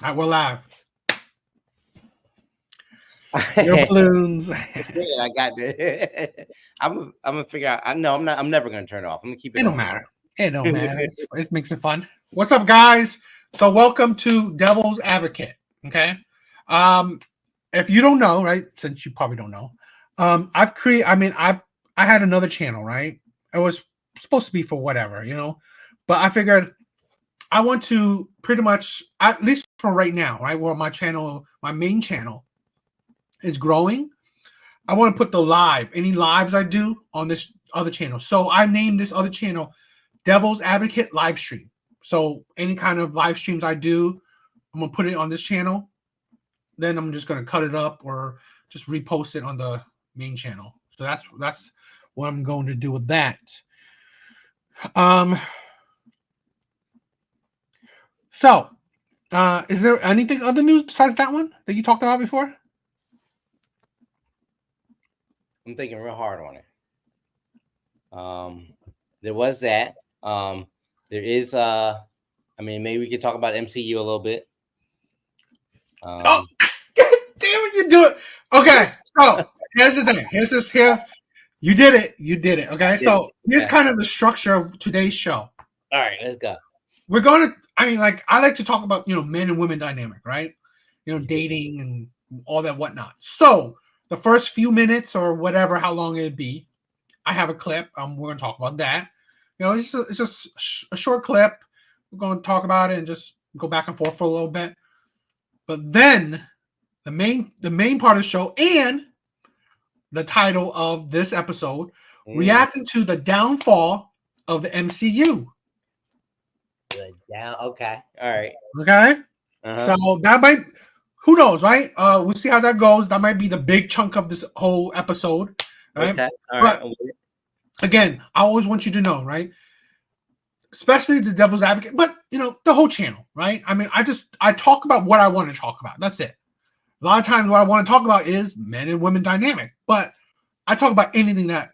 I will laugh. Your Yeah, balloons. I got that. I'm gonna figure out. I know I'm not. I'm never gonna turn it off. I'm gonna keep it It don't on. matter. It don't matter. It makes it fun. What's up, guys? So welcome to Devil's Advocate. Okay. Um, if you don't know, right? Since you probably don't know, I've created. I had another channel, right? It was supposed to be for whatever, but I figured I want to pretty much, at least for right now, right? Where my channel, my main channel, is growing. I want to put any lives I do on this other channel. So I named this other channel Devil's Advocate Live Stream. So any kind of live streams I do, I'm gonna put it on this channel. Then I'm just gonna cut it up or just repost it on the main channel. So that's what I'm going to do with that. Um. So, is there anything other news besides that one that you talked about before? I'm thinking real hard on it. There was that. There is. I mean, maybe we could talk about MCU a little bit. Oh, damn it, you do it. Okay, so here's the thing. Here's you did it. You did it. Okay, so here's kind of the structure of today's show. All right, let's go. We're going to. I mean, like I like to talk about men and women dynamic, right? Dating and all that whatnot. So the first few minutes or whatever, how long it'd be, I have a clip. We're going to talk about that. It's just a short clip. We're going to talk about it and just go back and forth for a little bit. But then the main part of the show and the title of this episode, reacting to the downfall of the MCU. Okay. All right. Okay. So that might, who knows, right? We'll see how that goes. That might be the big chunk of this whole episode. Right? Okay. All right. But again, I always want you to know, right? Especially the Devil's Advocate, but the whole channel, right? I mean, I talk about what I want to talk about. That's it. A lot of times, what I want to talk about is men and women dynamic, but I talk about anything that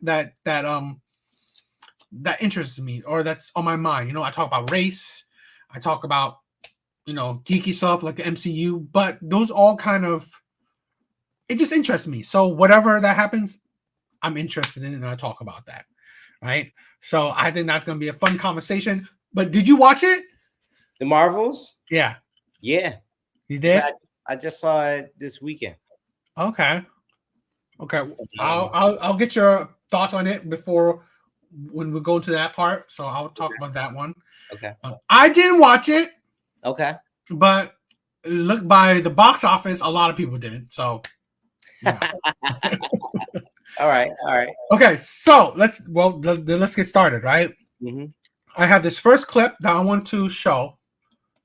interests me or that's on my mind. I talk about race. I talk about geeky stuff like the MCU, but those all kind of it just interests me. So whatever that happens, I'm interested in it and I talk about that. Right. So I think that's going to be a fun conversation. But did you watch it? The Marvels? Yeah. Yeah. You did? I just saw it this weekend. Okay. I'll get your thoughts on it before when we go to that part. So I'll talk about that one. Okay. I didn't watch it. Okay. But look, by the box office, a lot of people did. So. All right. Okay, so let's get started, right? Mm-hmm. I have this first clip that I want to show.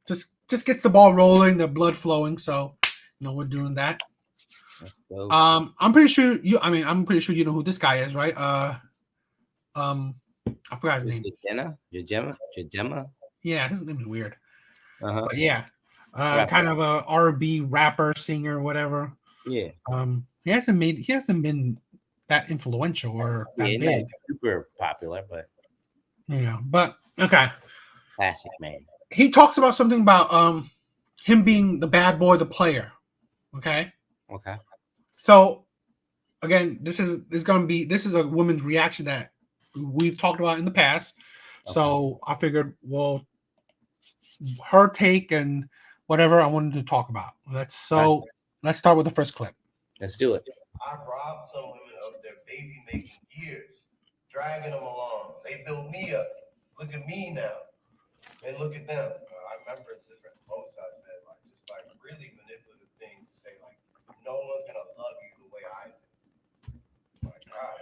Just gets the ball rolling, the blood flowing. So, we're doing that. I'm pretty sure I'm pretty sure you know who this guy is, right? I forgot his name. Jemma. Yeah, his name is weird. But yeah, kind of a R&B rapper, singer, whatever. Yeah. He hasn't been that influential or that big. Super popular, but but okay. Classic man. He talks about something about him being the bad boy, the player. Okay. So again, this is a woman's reaction that we've talked about in the past. Okay. So I figured, well, her take and whatever I wanted to talk about. Let's start with the first clip. Let's do it. I robbed some women of their baby-making years, dragging them along. They built me up. Look at me now. And look at them. I remember different quotes I said, just really manipulative things to say, no one's going to love you the way I do. My God.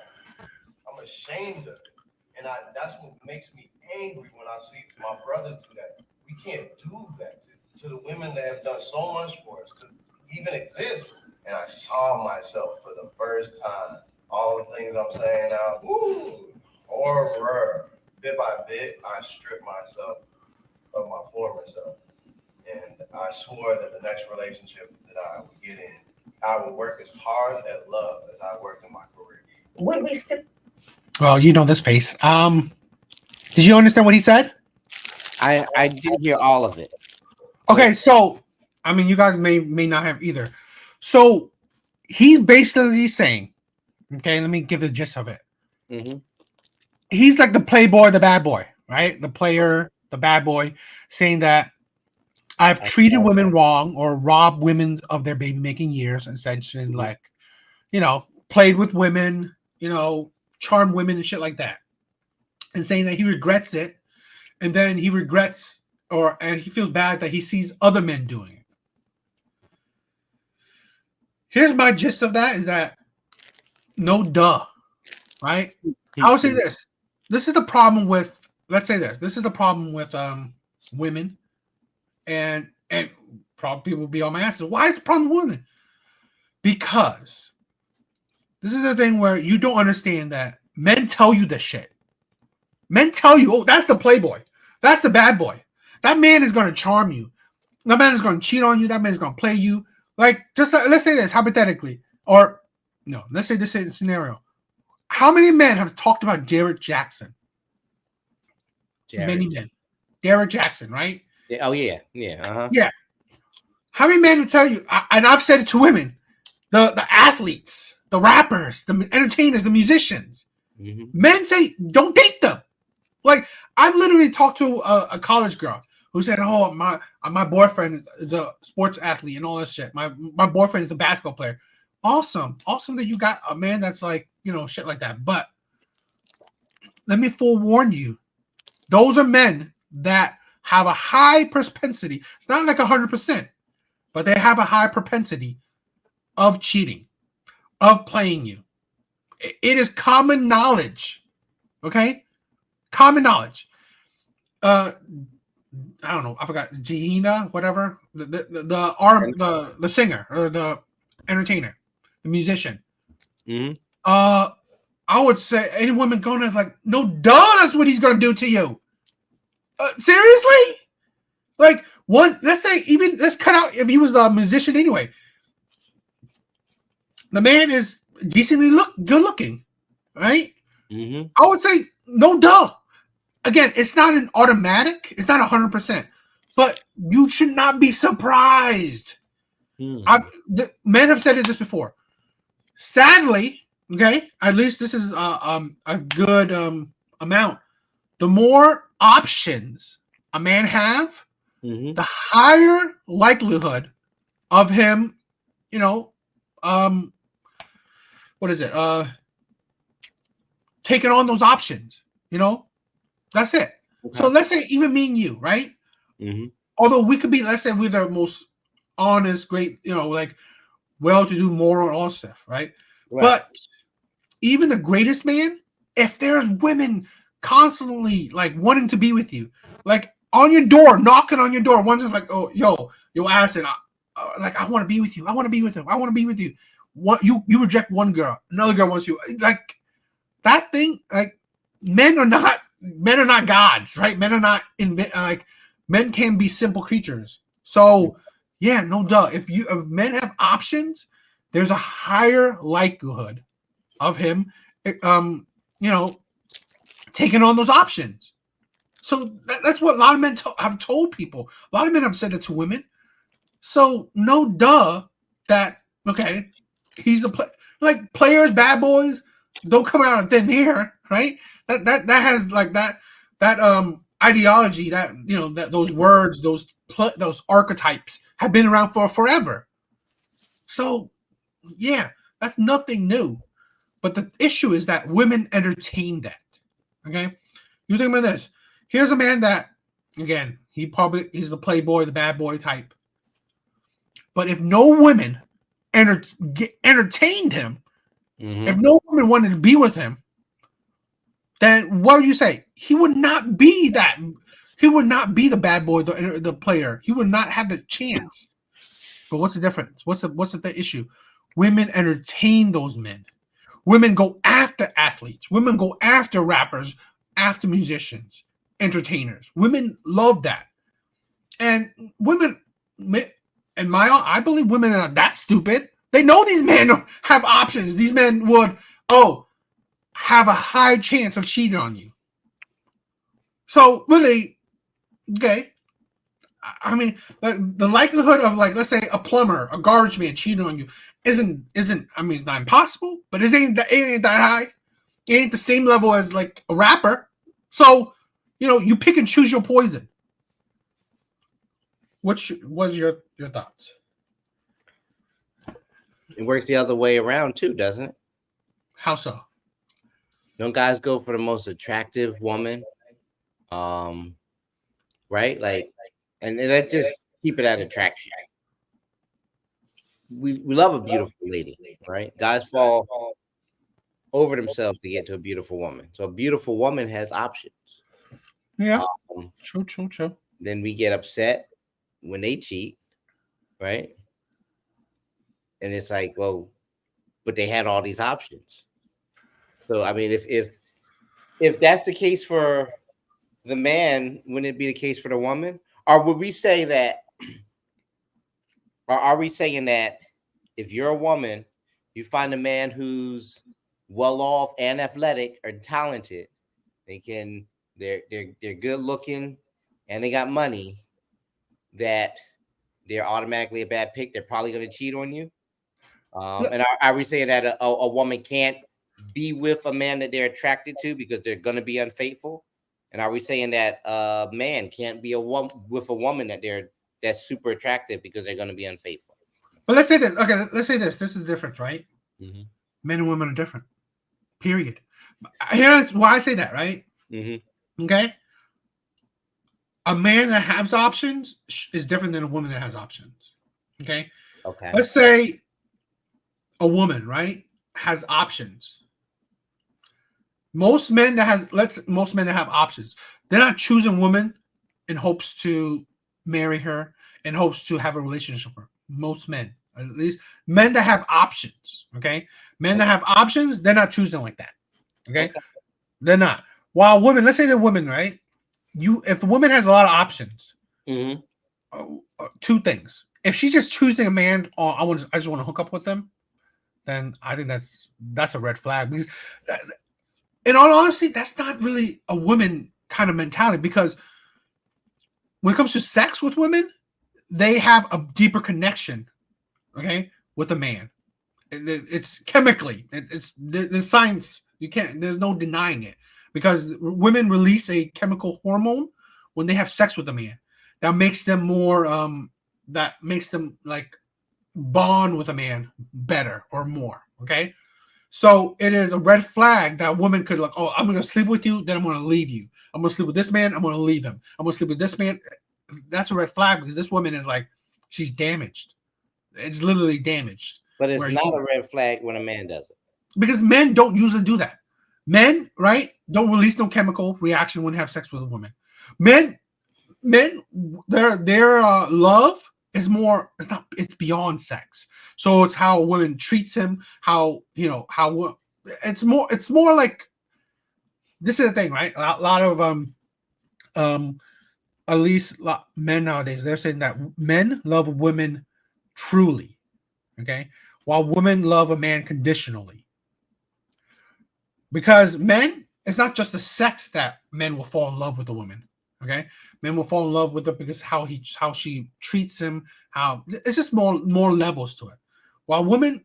I'm ashamed of it. And that's what makes me angry when I see my brothers do that. We can't do that to the women that have done so much for us to even exist. And I saw myself for the first time. All the things I'm saying now, horror. Bit by bit, I stripped myself of my former self. And I swore that the next relationship that I would get in, I would work as hard at love as I worked in my career. Would we still? Well, you know this face. Did you understand what he said? I didn't hear all of it. Okay, so I mean, you guys may not have either. So he's basically saying, okay, let me give the gist of it. Mm-hmm. He's like the playboy, the bad boy, right? The player, the bad boy, saying that I've treated women wrong or robbed women of their baby making years, essentially, like, played with women, charmed women and shit like that. And saying that he regrets it, and then he regrets and he feels bad that he sees other men doing it. Here's my gist of that is that no duh, right? I would say this. This is the problem with, let's say this. This is the problem with women and probably people will be on my ass. Why is the problem with women? Because this is the thing where you don't understand that men tell you this shit. Men tell you, oh, that's the playboy. That's the bad boy. That man is going to charm you. That man is going to cheat on you. That man is going to play you. Like, just let's say this hypothetically. Or, no, let's say this scenario. How many men have talked about Derek Jackson? Many men. Derek Jackson, right? Yeah. Oh, yeah. Yeah. Uh-huh. Yeah. How many men will tell you, and I've said it to women, the athletes, the rappers, the entertainers, the musicians, men say, don't date them. Like, I've literally talked to a college girl who said, oh, my boyfriend is a sports athlete and all that shit. My boyfriend is a basketball player. Awesome that you got a man that's like, shit like that. But let me forewarn you, those are men that have a high propensity. It's not like 100%, but they have a high propensity of cheating, of playing you. It is common knowledge, okay? Common knowledge. I don't know. I forgot. Jahina, whatever. The singer or the entertainer, the musician. Mm-hmm. I would say any woman going to like, no, duh, that's what he's going to do to you. Seriously? Like, let's cut out if he was the musician anyway. The man is decently good looking, right? Mm-hmm. I would say no duh. Again, it's not an automatic. It's not 100%, but you should not be surprised. Men have said this before. Sadly, okay, at least this is a good amount. The more options a man have, the higher likelihood of him, what is it? Taking on those options, That's it. Okay. So let's say even me and you, right? Mm-hmm. Although we could be, let's say we're the most honest, great, like well-to-do, moral, all stuff, right? But even the greatest man, if there's women constantly like wanting to be with you, like on your door, knocking on your door, one's just like, oh, yo asking, like I want to be with you, I want to be with him, I want to be with you. What you reject one girl, another girl wants you, like that thing, like men are not gods, right? Men are not men can be simple creatures. So yeah, no duh. If men have options, there's a higher likelihood of him, taking on those options. So that's what a lot of men have told people. A lot of men have said it to women. So no duh that okay, he's like players, bad boys don't come out of thin air, right? That has like that ideology, that that those words, those archetypes have been around for forever. So yeah, that's nothing new. But the issue is that women entertain that. Okay, you think about this. Here's a man that, again, he's the playboy, the bad boy type. But if no women entertained him, if no woman wanted to be with him, then what would you say? He would not be that. He would not be the bad boy, the player. He would not have the chance. But what's the difference? What's the issue? Women entertain those men. Women go after athletes. Women go after rappers, after musicians, entertainers. Women love that. And women, I believe women are not that stupid. They know these men have options. These men would, have a high chance of cheating on you. So really, okay, I mean, the likelihood of like, let's say a plumber, a garbage man cheating on you isn't. I mean, it's not impossible, but it ain't that high. It ain't the same level as like a rapper. So, you pick and choose your poison. What's your thoughts? It works the other way around too, doesn't it? How so? Don't guys go for the most attractive woman? Right? Like, and let's just keep it at attraction. We love a beautiful lady, right? Guys fall over themselves to get to a beautiful woman. So a beautiful woman has options. Yeah. Um, True. then we get upset when they cheat, right? And it's like, well, but they had all these options. So I mean, if that's the case for the man, wouldn't it be the case for the woman? Or would we say that, or are we saying that if you're a woman, you find a man who's well off and athletic or talented, they're good looking and they got money, that they're automatically a bad pick? They're probably going to cheat on you. And are we saying that a woman can't be with a man that they're attracted to because they're going to be unfaithful? And are we saying that a man can't be with a woman that's super attractive because they're going to be unfaithful? But let's say this. Okay, let's say this. This is the difference, right? Mm-hmm. Men and women are different. Period. Here's why I say that, right? Mm-hmm. Okay. A man that has options is different than a woman that has options. Okay. Okay. Let's say a woman, right, has options. Most men that have options, they're not choosing women in hopes to marry her, in hopes to have a relationship with her. Most men, at least men that have options, okay? Men that have options, they're not choosing like that. Okay? They're not. While women, let's say they're women, right? If a woman has a lot of options, two things. If she's just choosing a man, I just want to hook up with them, then I think that's a red flag. Because in all honesty, that's not really a woman kind of mentality, because when it comes to sex with women, they have a deeper connection, okay, with a man. It's chemically, it's the science. There's no denying it, because women release a chemical hormone when they have sex with a man that makes them like bond with a man better or more. Okay. So it is a red flag that a woman could like, oh, I'm going to sleep with you, then I'm going to leave you. I'm going to sleep with this man, I'm going to leave him. I'm going to sleep with this man. That's a red flag, because this woman is like, she's damaged. It's literally damaged. But it's not a red flag when a man does it. Because men don't usually do that. Men, right, don't release no chemical reaction when they have sex with a woman. Men, their love is more. It's beyond sex. So it's how a woman treats him. How it's more like, this is the thing, right? A lot of at least men nowadays, they're saying that men love women truly, okay, while women love a man conditionally. Because men, it's not just the sex that men will fall in love with a woman. Okay, men will fall in love with her because how she treats him. How it's just more levels to it. While women,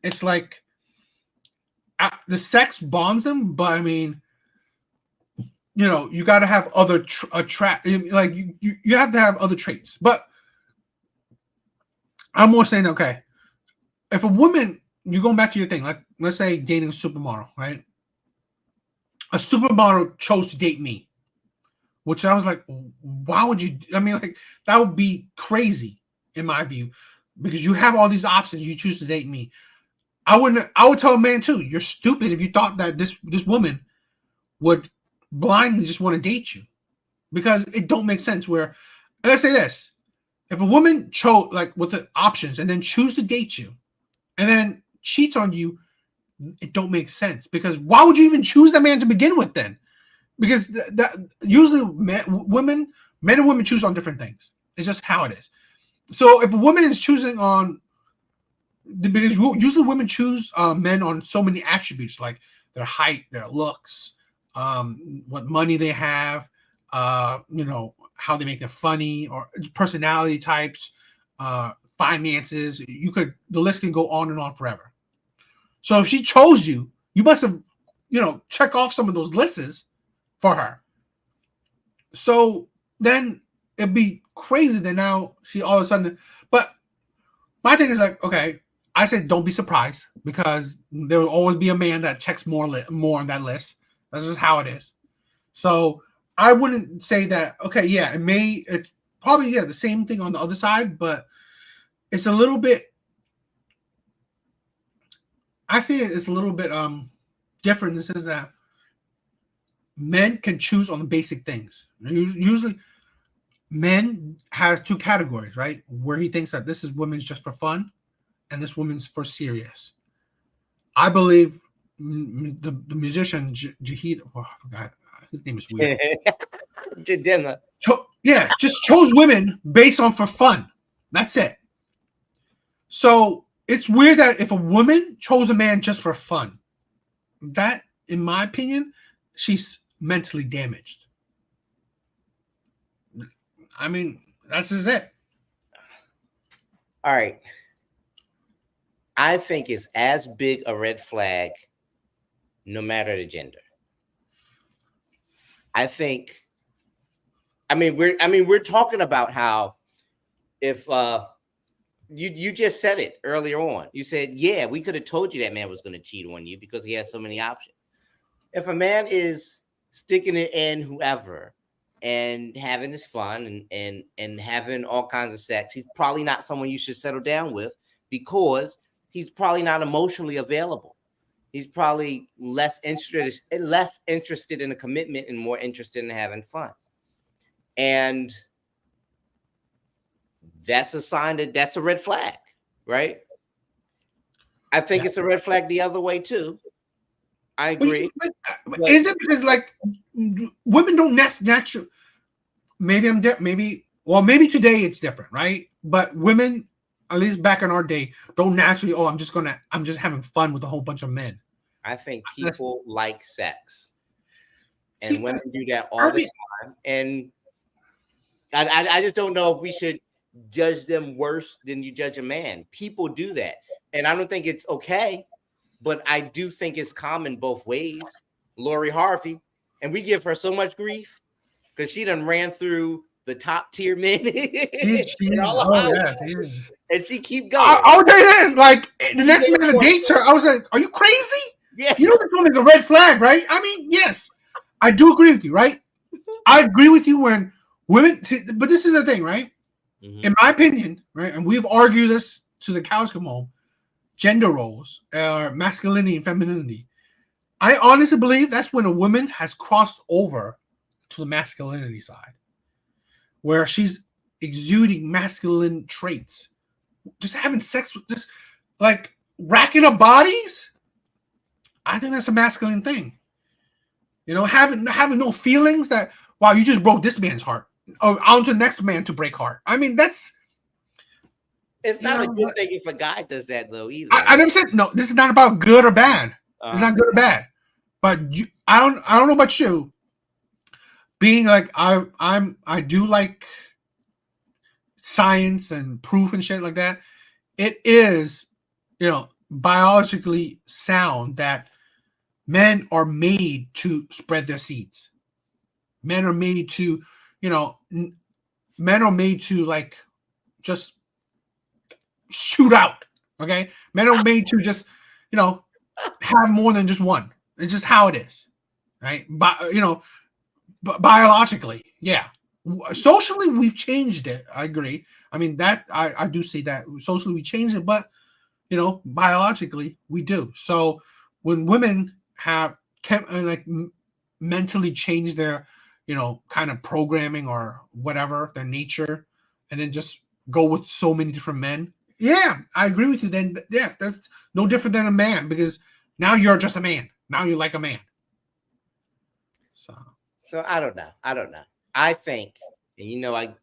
it's like the sex bonds them, but I mean, you got to have other like you have to have other traits. But I'm more saying, okay, if a woman, you're going back to your thing, like let's say dating a supermodel, right? A supermodel chose to date me, which I was like, why would you? I mean, like, that would be crazy in my view, because you have all these options. You choose to date me. I would tell a man too, you're stupid if you thought that this woman would blindly just want to date you, because it don't make sense. Where, let's say this, if a woman chose like with the options and then choose to date you and then cheats on you, it don't make sense, because why would you even choose that man to begin with then? Because that usually men and women choose on different things. It's just how it is. So if a woman is choosing on, because usually women choose men on so many attributes, like their height, their looks, what money they have, how they make them funny, or personality types, finances. The list can go on and on forever. So if she chose you, you must have, check off some of those lists for her. So then it'd be crazy that now she all of a sudden. But my thing is like, okay, I said don't be surprised, because there will always be a man that checks more on that list. That's just how it is. So I wouldn't say that. Okay, yeah, it's probably the same thing on the other side, but it's a little bit. I see it's a little bit different in the sense that men can choose on the basic things. Usually, men have two categories, right? Where he thinks that this is women's just for fun, and this woman's for serious. I believe the musician Jahid, I forgot his name is weird. Jadema. Just chose women based on for fun. That's it. So it's weird that if a woman chose a man just for fun, that, in my opinion, she's mentally damaged. I mean, that's just it. All right. I think it's as big a red flag, no matter the gender. We're talking about how if you just said it earlier on. You said, yeah, we could have told you that man was going to cheat on you because he has so many options. If a man is sticking it in whoever and having his fun and having all kinds of sex, he's probably not someone you should settle down with, because he's probably not emotionally available. He's probably less interested in a commitment and more interested in having fun. And that's a sign that's a red flag, right? I think it's a red flag the other way too. I agree. But is it because like women don't naturally? Maybe maybe today it's different, right? But women, at least back in our day, don't naturally. Oh, I'm just having fun with a whole bunch of men. I think people like sex, and women do that all the time. And I just don't know if we should judge them worse than you judge a man. People do that, and I don't think it's okay. But I do think it's common both ways. Lori Harvey, and we give her so much grief because she done ran through the top tier men. And she keep going. I'll tell you this, like the next man that dates her, I was like, are you crazy? Yeah. You know this woman's a red flag, right? I mean, yes, I do agree with you, right? I agree with you when women, but this is the thing, right? Mm-hmm. In my opinion, right, and we've argued this to the cows come home, gender roles, masculinity and femininity. I honestly believe that's when a woman has crossed over to the masculinity side, where she's exuding masculine traits, just having sex with, just like racking up bodies. I think that's a masculine thing. You know, having no feelings that, wow, you just broke this man's heart. Oh, on to the next man to break heart. I mean, it's not a good thing if a guy does that though either. I never said no. This is not about good or bad. It's not good or bad. But I don't know about you. Being like I do like science and proof and shit like that. It is, biologically sound that men are made to spread their seeds. Men are made to, like just shoot out. Okay, men are made to just, have more than just one. It's just how it is, right? But biologically, yeah. Socially, we've changed it. I agree. I mean that I do see that socially we changed it, but biologically we do. So when women have mentally changed their kind of programming or whatever their nature, and then just go with so many different men. Yeah, I agree with you. Then yeah, that's no different than a man, because now you're just a man. Now you're like a man. So I don't know. I think, and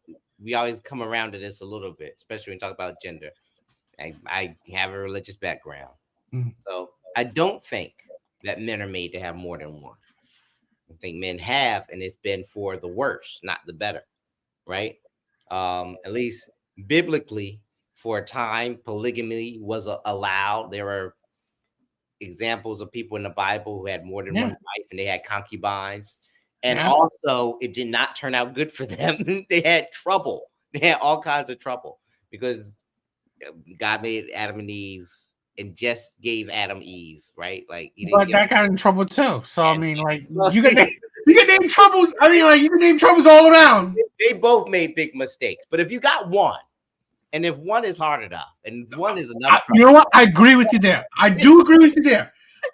we always come around to this a little bit, especially when we talk about gender. I have a religious background, so I don't think that men are made to have more than one. I think men have, and it's been for the worse, not the better. right? At least biblically, for a time, polygamy was allowed. There were examples of people in the Bible who had more than one Yeah. wife and they had concubines. And Yeah. also, it did not turn out good for them. They had trouble. They had all kinds of trouble because God made Adam and Eve and just gave Adam Eve, right? Like he didn't But give that got in trouble too. So I and mean, like well, you can name troubles. I mean, like you can name troubles all around. they both made big mistakes. But if you got one, and if one is hard enough, and one is enough You trouble, know what? I agree with you there. I do agree with you there.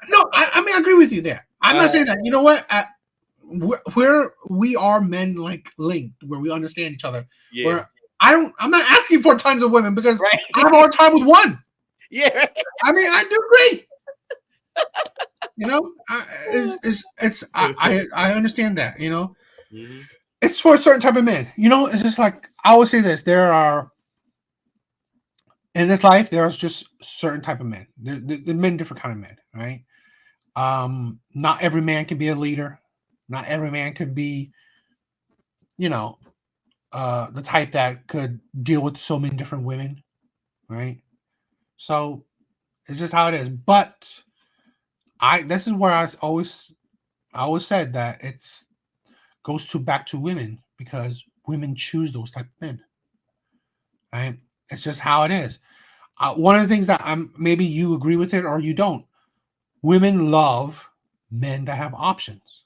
No, I mean I agree with you there. I'm not saying that. You know what? Where we are men like linked, where we understand each other. yeah, Where I'm not asking for tons of women because right, I have a hard time with one. yeah, right. I mean, I do agree. You know, I understand that. You know, Mhm. it's for a certain type of men. You know, it's just like I always say this: there are in this life, there's just certain type of men. The men, different kind of men, right? Not every man can be a leader. Not every man could be, you know, the type that could deal with so many different women, right? So it's just how it is. But this is where I always said that it's goes to back to women because women choose those type of men, right? It's just how it is. One of the things that maybe you agree with it or you don't. Women love men that have options.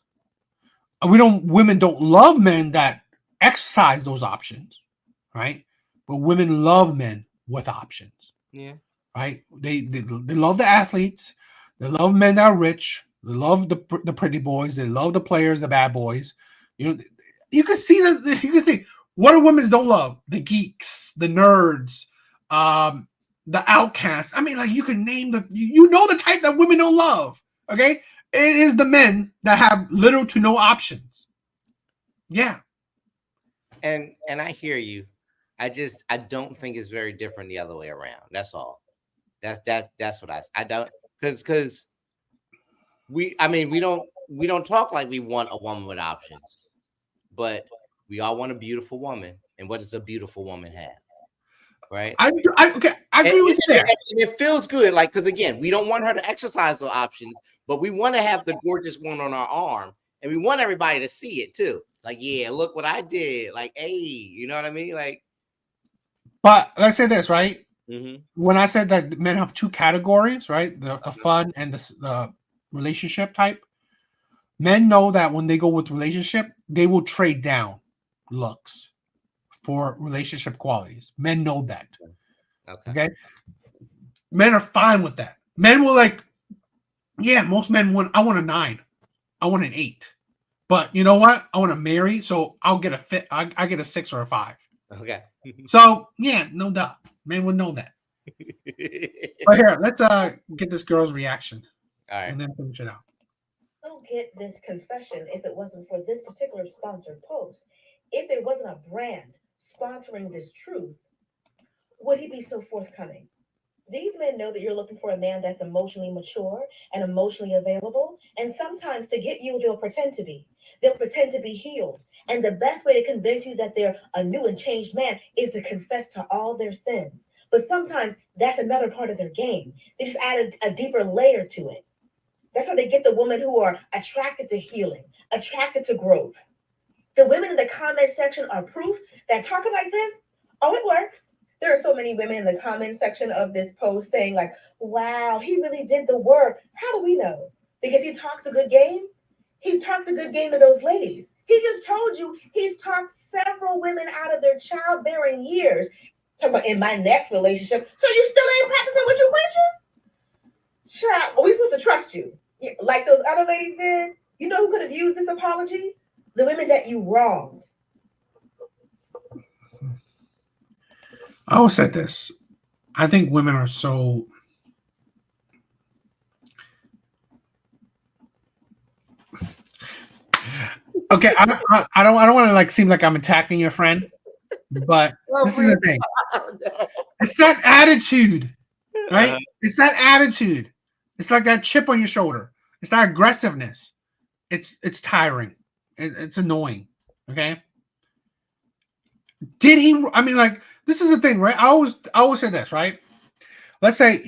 Women don't love men that exercise those options, right? But women love men with options, Yeah. right? They love the athletes. They love men that are rich. They love the pretty boys. They love the players, the bad boys. You know, you can see that. You can see what do women don't love? The geeks, the nerds, the outcasts. I mean, like you can name you know the type that women don't love. Okay, it is the men that have little to no options. Yeah. And I hear you. I don't think it's very different the other way around. That's all. That's what I don't because we don't talk like we want a woman with options, but we all want a beautiful woman. And what does a beautiful woman have? Right? Okay, I agree with you there. And it feels good, like because again, we don't want her to exercise those options, but we want to have the gorgeous one on our arm, and we want everybody to see it too. Like, yeah, look what I did. Like, hey, you know what I mean? Like, But let's say this, right? mm-hmm. When I said that men have two categories, right? The fun and the relationship type. Men know that when they go with relationship, they will trade down looks for relationship qualities. Men know that. Okay. Okay. Men are fine with that. Men will like, yeah, most men want, I want a 9. I want an 8. But you know what? I want to marry, so I'll get a fit. I get a 6 or a 5. Okay. So yeah, no doubt. Men would know that. But here, let's get this girl's reaction All right. and then finish it out. Don't get this confession if it wasn't for this particular sponsored post. If there wasn't a brand sponsoring this truth, would he be so forthcoming? These men know that you're looking for a man that's emotionally mature and emotionally available. And sometimes to get you, they'll pretend to be. They'll pretend to be healed. And the best way to convince you that they're a new and changed man is to confess to all their sins. But sometimes that's another part of their game. They just add a deeper layer to it. That's how they get the women who are attracted to healing, attracted to growth. The women in the comment section are proof that talking like this, oh, it works. There are so many women in the comment section of this post saying, like, wow, he really did the work. How do we know? Because he talks a good game. He talked a good game to those ladies. He just told you he's talked several women out of their childbearing years. Talking about in my next relationship. So you still ain't practicing what you preaching? Child, are we supposed to trust you? Like those other ladies did? You know who could have used this apology? The women that you wronged. I always said this. I think women are so okay. I don't want to like seem like I'm attacking your friend, but this is the thing. It's that attitude, right? It's that attitude. It's like that chip on your shoulder. It's that aggressiveness. It's tiring. It's annoying. Okay. Did he? I mean, like, this is the thing, right? I always say this, right? Let's say,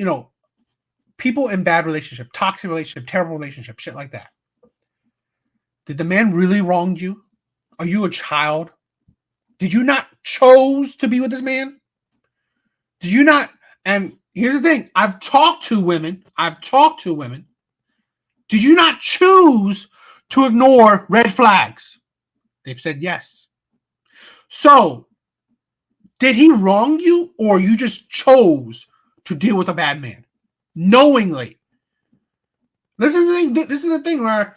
people in bad relationship, toxic relationship, terrible relationship, shit like that. Did the man really wrong you? Are you a child? Did you not chose to be with this man? Did you not? And here's the thing: I've talked to women. Did you not choose to ignore red flags? They've said yes. So, did he wrong you, or you just chose to deal with a bad man knowingly? This is the thing. This is the thing where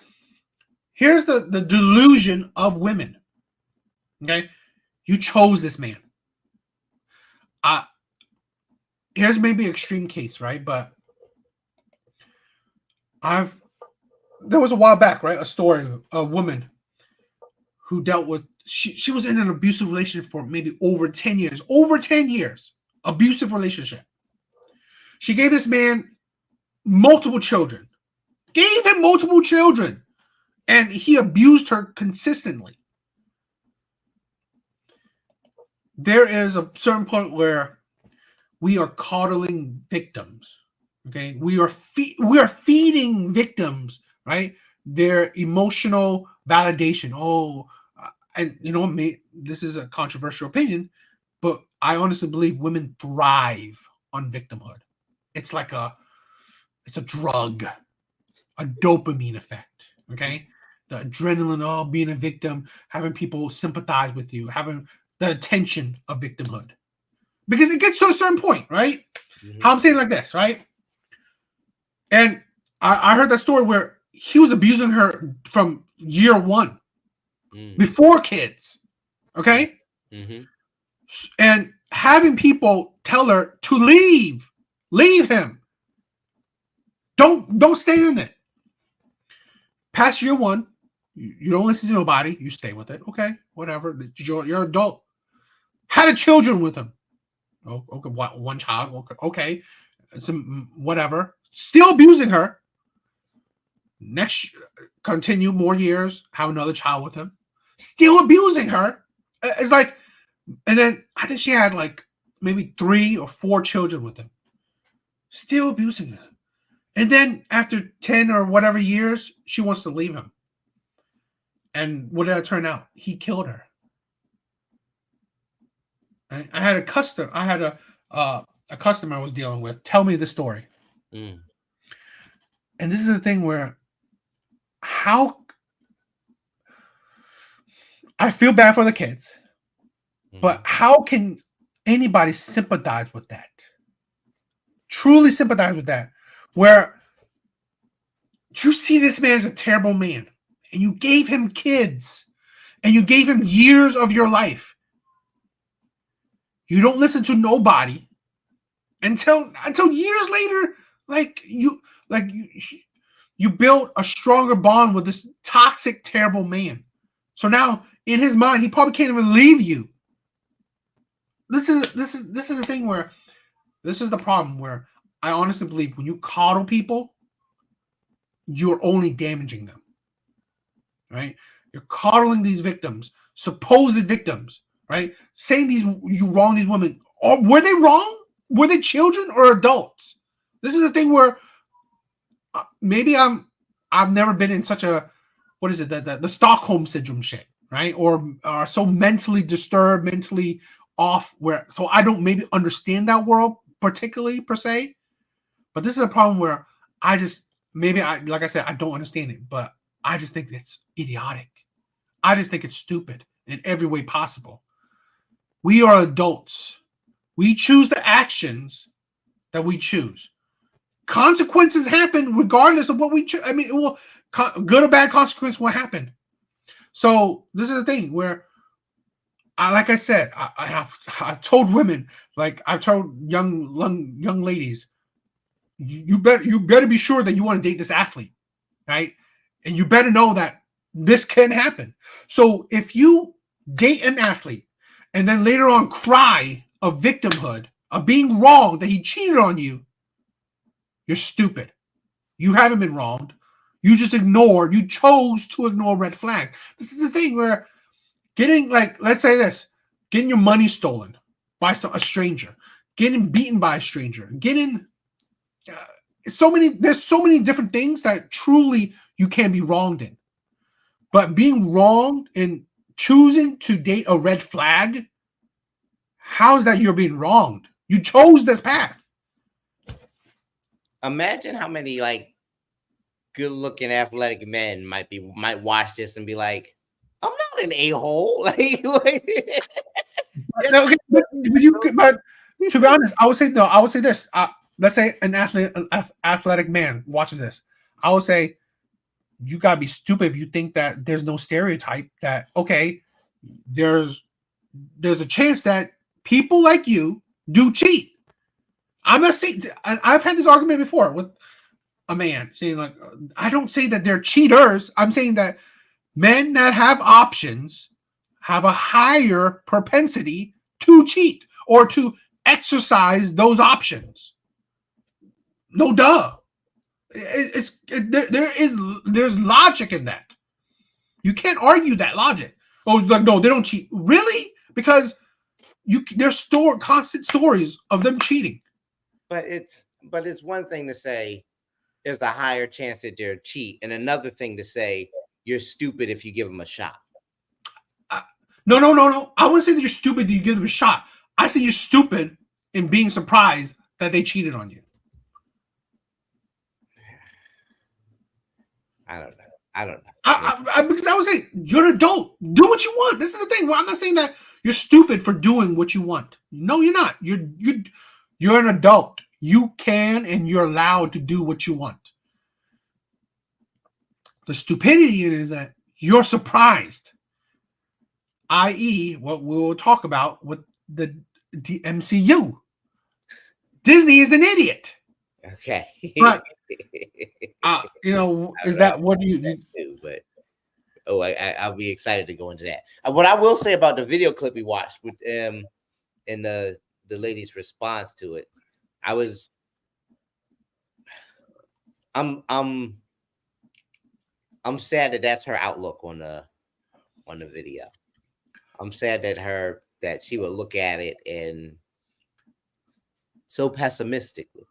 here's the delusion of women. Okay, you chose this man. Here's maybe an extreme case, right? But there was a while back, right? A story, a woman who dealt with she was in an abusive relationship for maybe over 10 years. Over 10 years. Abusive relationship. She gave this man multiple children. Gave him multiple children. And he abused her consistently. There is a certain point where we are coddling victims. Okay? We are feeding victims, right? Their emotional validation. And this is a controversial opinion, but I honestly believe women thrive on victimhood. It's like it's a drug, a dopamine effect. Okay, the adrenaline, being a victim, having people sympathize with you, having the attention of victimhood, because it gets to a certain point, right? Mm-hmm. How I'm saying like this, right? And I heard that story where he was abusing her from year one. Before kids, okay? Mm-hmm. And having people tell her to leave him. Don't stay in it. Past year one, you don't listen to nobody. You stay with it, okay? Whatever. You're adult. Had a children with him. Oh, okay, one child. Okay, some whatever. Still abusing her. Next, continue more years. Have another child with him. Still abusing her. It's like, and then I think she had like maybe 3 or 4 children with him. Still abusing her. And then after 10 or whatever years, she wants to leave him. And what did it turn out? He killed her. I had a customer I was dealing with tell me the story. And this is the thing where I feel bad for the kids, but how can anybody sympathize with that? Truly sympathize with that, where you see this man as a terrible man, and you gave him kids, and you gave him years of your life. You don't listen to nobody until years later, you build a stronger bond with this toxic, terrible man. So now, in his mind, he probably can't even leave you. This is the thing where this is the problem where I honestly believe when you coddle people, you're only damaging them. Right? You're coddling these victims, supposed victims, right? Saying you wrong these women. Or were they wrong? Were they children or adults? This is the thing where maybe I've never been in such a, what is it, the Stockholm syndrome shit, right? Or are so mentally disturbed, mentally off, so I don't maybe understand that world particularly per se. But this is a problem where like I said, I don't understand it, but I just think it's idiotic. I just think it's stupid in every way possible. We are adults. We choose the actions that we choose. Consequences happen regardless of what we choose. I mean, good or bad consequence will happen. So this is the thing where, like I said, I've told women, like I've told young ladies, you better be sure that you want to date this athlete, right? And you better know that this can happen. So if you date an athlete and then later on cry of victimhood, of being wronged, that he cheated on you, you're stupid. You haven't been wronged. You chose to ignore red flag. This is the thing where getting, like, let's say this, getting your money stolen by a stranger, getting beaten by a stranger, getting there's so many different things that truly you can be wronged in. But being wronged in choosing to date a red flag, how's that you're being wronged? You chose this path. Imagine how many like good-looking athletic men might watch this and be like, "I'm not an a-hole." Like, Okay, but to be honest, I would say this. Let's say an athletic man watches this. I would say you gotta be stupid if you think that there's no stereotype that okay, there's a chance that people like you do cheat. I'm not saying I've had this argument before with a man saying like I don't say that they're cheaters. I'm saying that men that have options have a higher propensity to cheat or to exercise those options. No duh. There's logic in that. You can't argue that logic. Oh, like, no, they don't cheat. Really? Because there's constant stories of them cheating. But it's one thing to say there's a higher chance that they're cheat, and another thing to say you're stupid if you give them a shot. No. I wouldn't say that you're stupid that you give them a shot. I say you're stupid in being surprised that they cheated on you. I don't know. Because I would say you're an adult. Do what you want. This is the thing. Well, I'm not saying that you're stupid for doing what you want. No, you're not. You're an adult. You can and you're allowed to do what you want. The stupidity is that you're surprised, i.e., what we will talk about with the MCU. Disney is an idiot. Okay. But is that what you do? But I'll be excited to go into that. What I will say about the video clip we watched with and the lady's response to it, I'm sad that that's her outlook on the video. I'm sad that she would look at it and so pessimistically.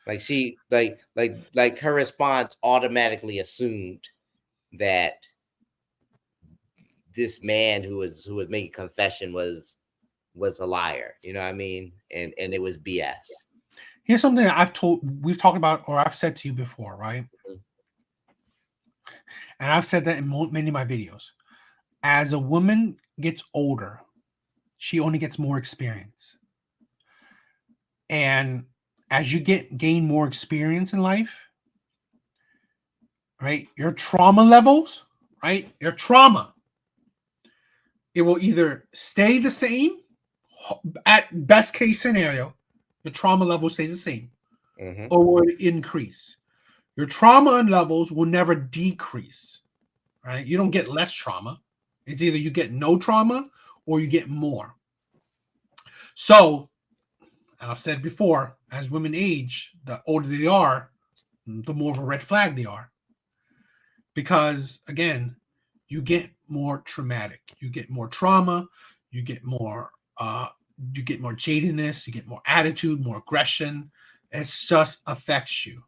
Like she like her response automatically assumed that this man who was making confession was a liar. You know what I mean? And it was BS. Here's something we've talked about, or I've said to you before, right? Mm-hmm. And I've said that in many of my videos. As a woman gets older, she only gets more experience. And as you gain more experience in life, right, your trauma levels, right, it will either stay the same, at best case scenario, your trauma level stays the same, or will it increase. Your trauma levels will never decrease, right? You don't get less trauma. It's either you get no trauma or you get more. So, and I've said before, as women age, the older they are, the more of a red flag they are. Because, again, you get more traumatic. You get more trauma. You get more jadedness. You get more attitude, more aggression. It just affects you.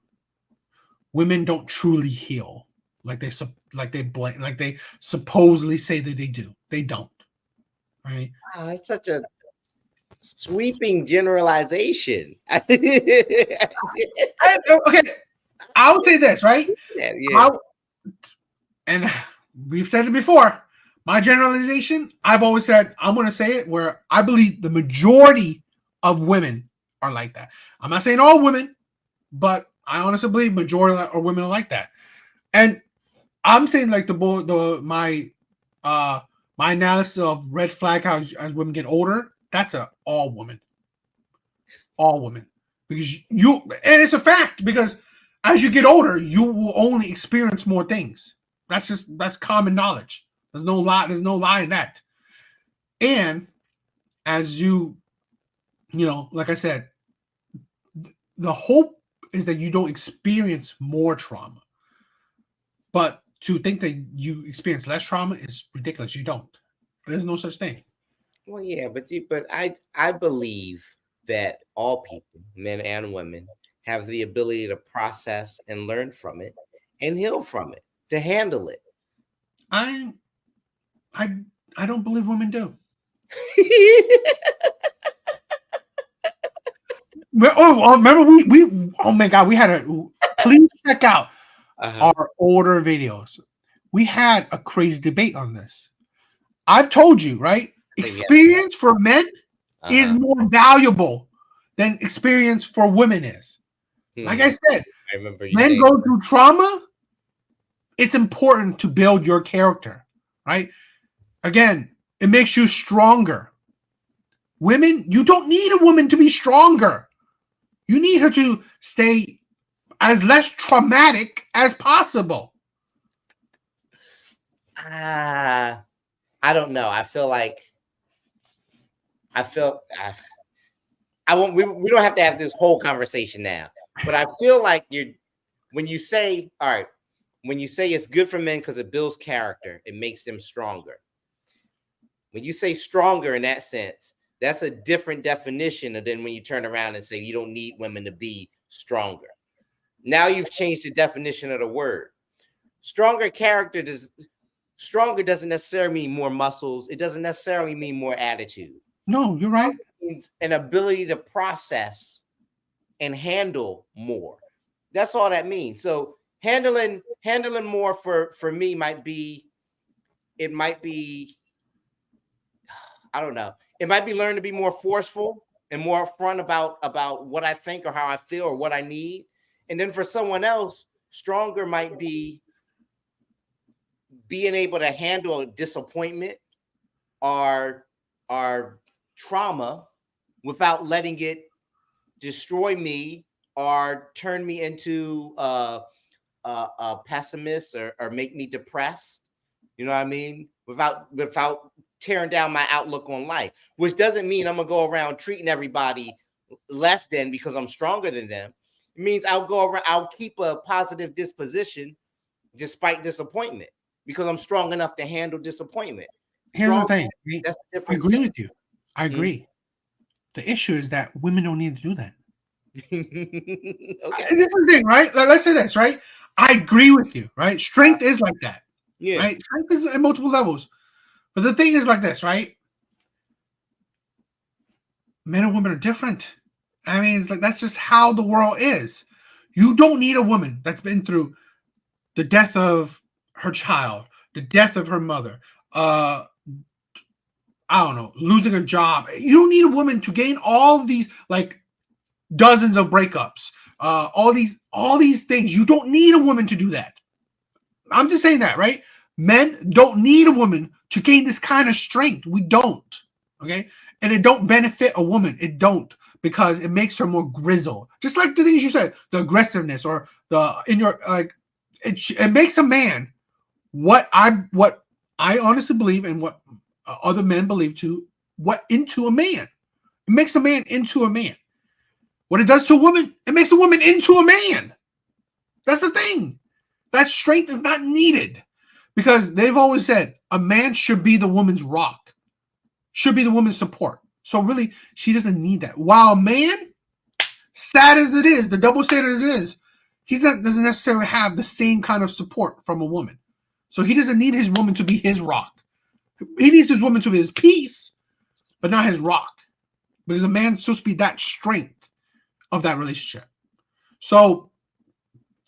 Women don't truly heal like they supposedly say that they do. They don't. Right? Wow, it's such a sweeping generalization. Okay, I would say this, right? Yeah. And we've said it before. My generalization, I've always said, I'm going to say it where I believe the majority of women are like that. I'm not saying all women, but I honestly believe majority of women are like that. And I'm saying like my analysis of red flag as women get older, that's all women. All women. Because and it's a fact, because as you get older, you will only experience more things. That's common knowledge. There's no lie in that. And as you like I said, the hope is that you don't experience more trauma. But to think that you experience less trauma is ridiculous. You don't. There's no such thing. Well, yeah, but I believe that all people, men and women, have the ability to process and learn from it and heal from it, to handle it. I I I don't believe women do. Remember we oh my god, we had a please check out Uh-huh. our older videos. We had a crazy debate on this. I've told you, right? I think we Experience for men is uh-huh. more valuable than experience for women is. Like I said, I remember you men saying. go through trauma. It's important to build your character, right? Again, it makes you stronger. Women, you don't need a woman to be stronger. You need her to stay as less traumatic as possible. I don't know. I feel I won't. We don't have to have this whole conversation now. But I feel like when you say, all right, when you say it's good for men because it builds character, it makes them stronger. When you say stronger in that sense, that's a different definition than when you turn around and say you don't need women to be stronger. Now you've changed the definition of the word. Stronger doesn't necessarily mean more muscles. It doesn't necessarily mean more attitude. No, you're right. It means an ability to process and handle more. That's all that means. So handling more for me might be I don't know. It might be learning to be more forceful and more upfront about what I think or how I feel or what I need. And then for someone else, stronger might be being able to handle disappointment or trauma without letting it destroy me or turn me into a pessimist or make me depressed. You know what I mean? Without tearing down my outlook on life, which doesn't mean I'm gonna go around treating everybody less than because I'm stronger than them. It means I'll keep a positive disposition despite disappointment because I'm strong enough to handle disappointment. Here's the thing. That's I different. agree with you. I agree. The issue is that women don't need to do that. Okay. This is the thing, right? Let's say this, right? I agree with you, right? Strength is like that, Yeah. right? Strength is at multiple levels. But the thing is like this, right? Men and women are different. I mean, it's like that's just how the world is. You don't need a woman that's been through the death of her child, the death of her mother, I don't know, losing a job. You don't need a woman to gain all these like dozens of breakups, all these things. You don't need a woman to do that. I'm just saying that, right? Men don't need a woman to gain this kind of strength. We don't. Okay. And it don't benefit a woman. It don't, because it makes her more grizzled. Just like the things you said, the aggressiveness or the in your like it makes a man what I honestly believe and what other men believe too, what into a man. It makes a man into a man. What it does to a woman, it makes a woman into a man. That's the thing. That strength is not needed because they've always said a man should be the woman's rock, should be the woman's support. So really, she doesn't need that. While a man, sad as it is, the double standard it is, doesn't necessarily have the same kind of support from a woman. So he doesn't need his woman to be his rock. He needs his woman to be his peace, but not his rock. Because a man's supposed to be that strength of that relationship. So,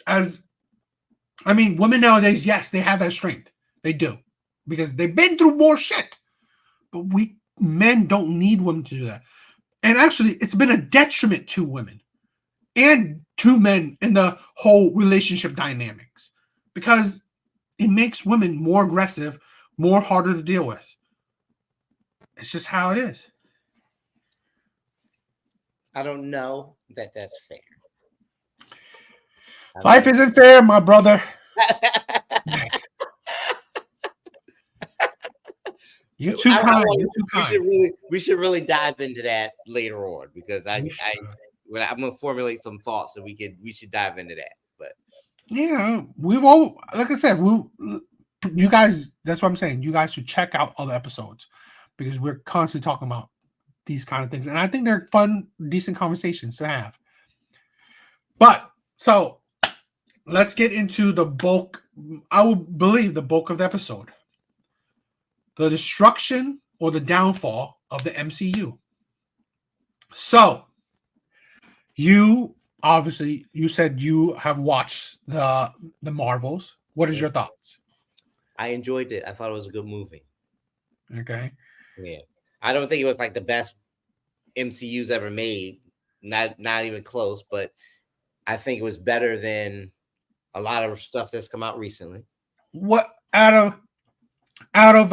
women nowadays, yes, they have that strength. They do. Because they've been through more shit. But men don't need women to do that. And actually, it's been a detriment to women and to men in the whole relationship dynamics. Because it makes women more aggressive, more harder to deal with. It's just how it is. I don't know that that's fair. Life isn't fair, my brother. You're too kind. You're too kind. We should really dive into that later on because I'm gonna formulate some thoughts so we should dive into that. But yeah, we've all, like I said, you guys. That's what I'm saying. You guys should check out other episodes because we're constantly talking about these kind of things, and I think they're fun, decent conversations to have. But so let's get into the bulk. I would believe the bulk of the episode: the destruction or the downfall of the MCU. So you obviously you said you have watched the Marvels. What is your thoughts? I enjoyed it. I thought it was a good movie. Okay. Yeah, I don't think it was like the best MCU's ever made. Not even close. But I think it was better than a lot of stuff that's come out recently. What out of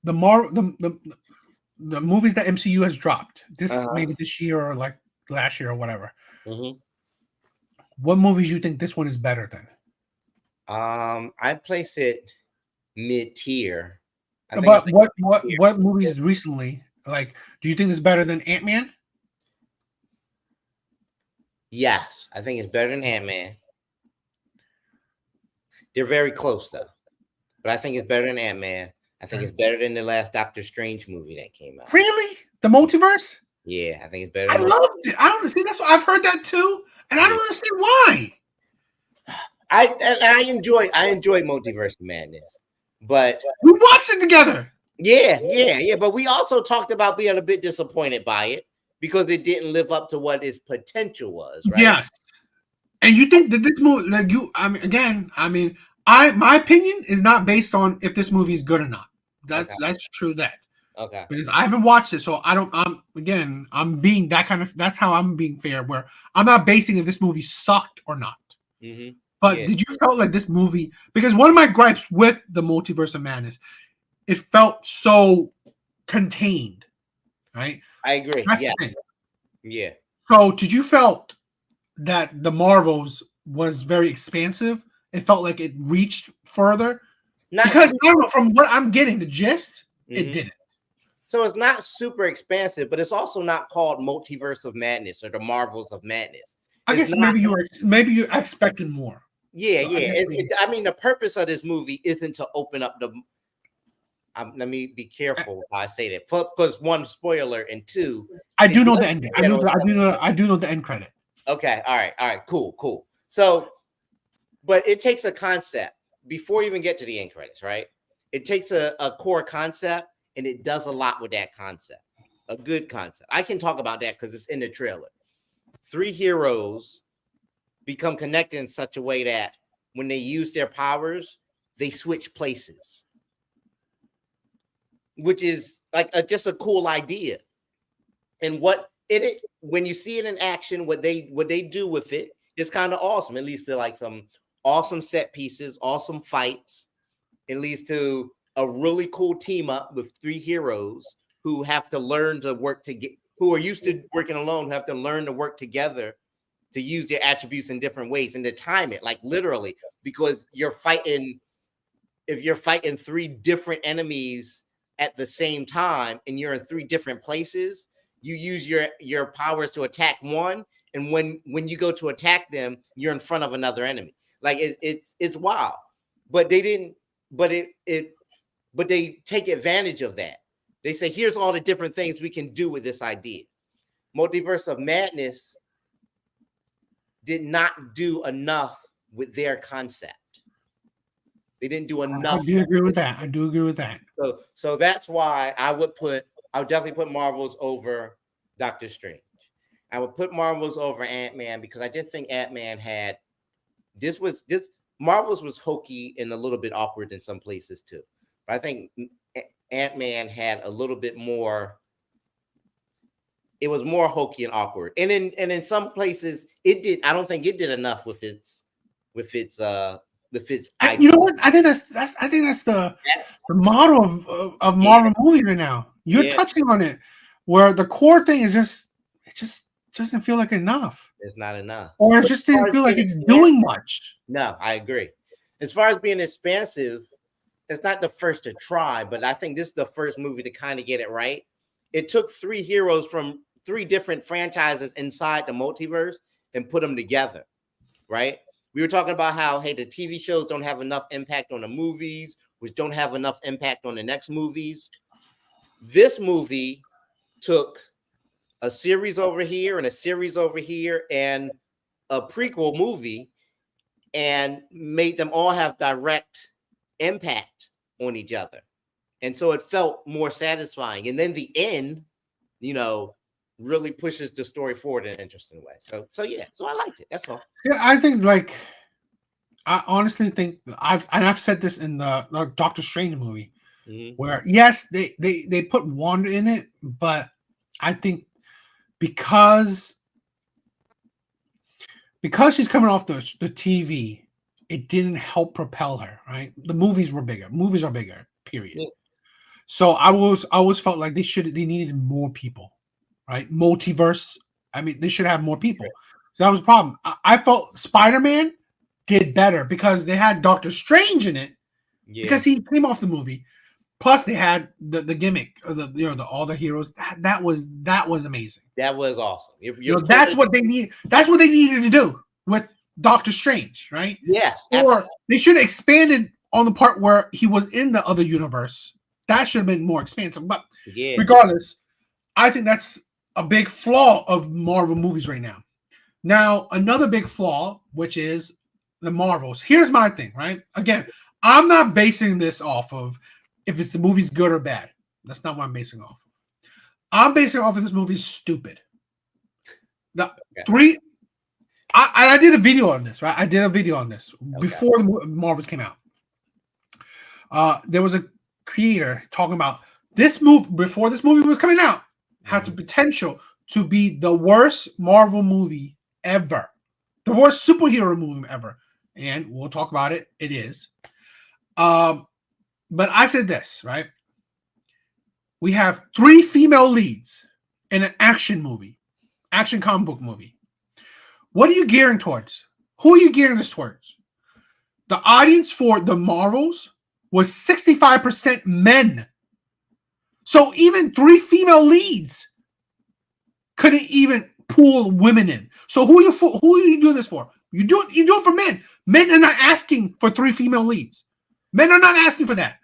the Mar the movies that MCU has dropped this maybe this year or like last year or whatever? Mm-hmm. What movies you think this one is better than? I place it mid tier. But what movies recently? Like, do you think it's better than Ant-Man? Yes, I think it's better than Ant-Man. They're very close though, but I think it's better than Ant-Man. I think it's better than the last Doctor Strange movie that came out. Really? The multiverse? Yeah, I think it's better. I loved it. I don't see that's what I've heard that too, and I don't understand why. I enjoy Multiverse of Madness, but we watched it together. Yeah. But we also talked about being a bit disappointed by it because it didn't live up to what its potential was, right? Yes. And you think that this movie, like you, my opinion is not based on if this movie is good or not. That's true. Okay. Because I haven't watched it, so I don't. I'm being that kind of. That's how I'm being fair. Where I'm not basing if this movie sucked or not. Mm-hmm. But did you felt like this movie? Because one of my gripes with the Multiverse of Madness, it felt so contained, right? I agree. That's Yeah. So did you felt that the Marvels was very expansive? It felt like it reached further. Because I don't know, from what I'm getting, the gist, it didn't. So it's not super expansive, but it's also not called Multiverse of Madness or the Marvels of Madness. I guess maybe you expected more. Yeah. I mean, the purpose of this movie isn't to open up the. Let me be careful if I say that, because one, spoiler, and two, I do know the ending. I do know the end credit. Okay, all right, cool. So, but it takes a concept before you even get to the end credits, right? It takes a core concept, and it does a lot with that concept. A good concept. I can talk about that because it's in the trailer. 3 heroes become connected in such a way that when they use their powers, they switch places, which is like just a cool idea. And when you see it in action, what they do with it is kind of awesome. It leads to like some awesome set pieces, awesome fights. It leads to a really cool team up with 3 heroes who have to learn to work together, who are used to working alone, who have to learn to work together to use their attributes in different ways and to time it, like literally, because if you're fighting 3 different enemies at the same time and you're in 3 different places, you use your powers to attack one, and when you go to attack them, you're in front of another enemy. Like it's wild, but they didn't. But they take advantage of that. They say, here's all the different things we can do with this idea. Multiverse of Madness did not do enough with their concept. They didn't do enough. I do agree with that. So that's why I would definitely put Marvels over Doctor Strange. I would put Marvels over Ant-Man because I just think Ant-Man had Marvels was hokey and a little bit awkward in some places too. But I think Ant-Man had a little bit more. It was more hokey and awkward, and in some places it did. I don't think it did enough with its. You know what? I think that's the model of Marvel movie right now. You're touching on it, where the core thing is just doesn't feel like enough. It's not enough, or it just didn't feel like it's doing much. No, I agree. As far as being expansive, it's not the first to try, but I think this is the first movie to kind of get it right. It took 3 heroes from 3 different franchises inside the multiverse and put them together, right? We were talking about how, hey, the TV shows don't have enough impact on the movies, which don't have enough impact on the next movies. This movie took a series over here and a series over here and a prequel movie and made them all have direct impact on each other. And so it felt more satisfying. And then the end, really pushes the story forward in an interesting way. So yeah, so I liked it. That's all. Yeah, I honestly think I've said this in the Doctor Strange movie, where yes, they put Wanda in it, but I think because she's coming off the TV, it didn't help propel her, right? The movies were bigger. Movies are bigger, period. Yeah. So I always felt like they needed more people, right? Multiverse. I mean, they should have more people. So that was a problem. I felt Spider-Man did better because they had Doctor Strange in it, because he came off the movie. Plus, they had the gimmick of all the heroes. That was amazing. That was awesome. That's what they need. That's what they needed to do with Doctor Strange, right? Yes. Or Absolutely. they should have expanded on the part where he was in the other universe. That should have been more expansive. But regardless, I think that's a big flaw of Marvel movies right now. Now, another big flaw, which is the Marvels. Here's my thing, right? Again, I'm not basing this off of if the movie's good or bad. That's not what I'm basing off of. I'm basing off of this movie's stupid. I did a video on this, right? I did a video on this before the Marvels came out. There was a creator talking about this movie before this movie was coming out had the potential to be the worst Marvel movie ever, the worst superhero movie ever, and we'll talk about it. It is. But I said this, right? We have 3 female leads in an action comic book movie. What are you gearing towards? Who are you gearing this towards? The audience for the Marvels was 65% men. So even 3 female leads couldn't even pull women in. So who are you doing this for? You do it for men. Men are not asking for 3 female leads. Men are not asking for that.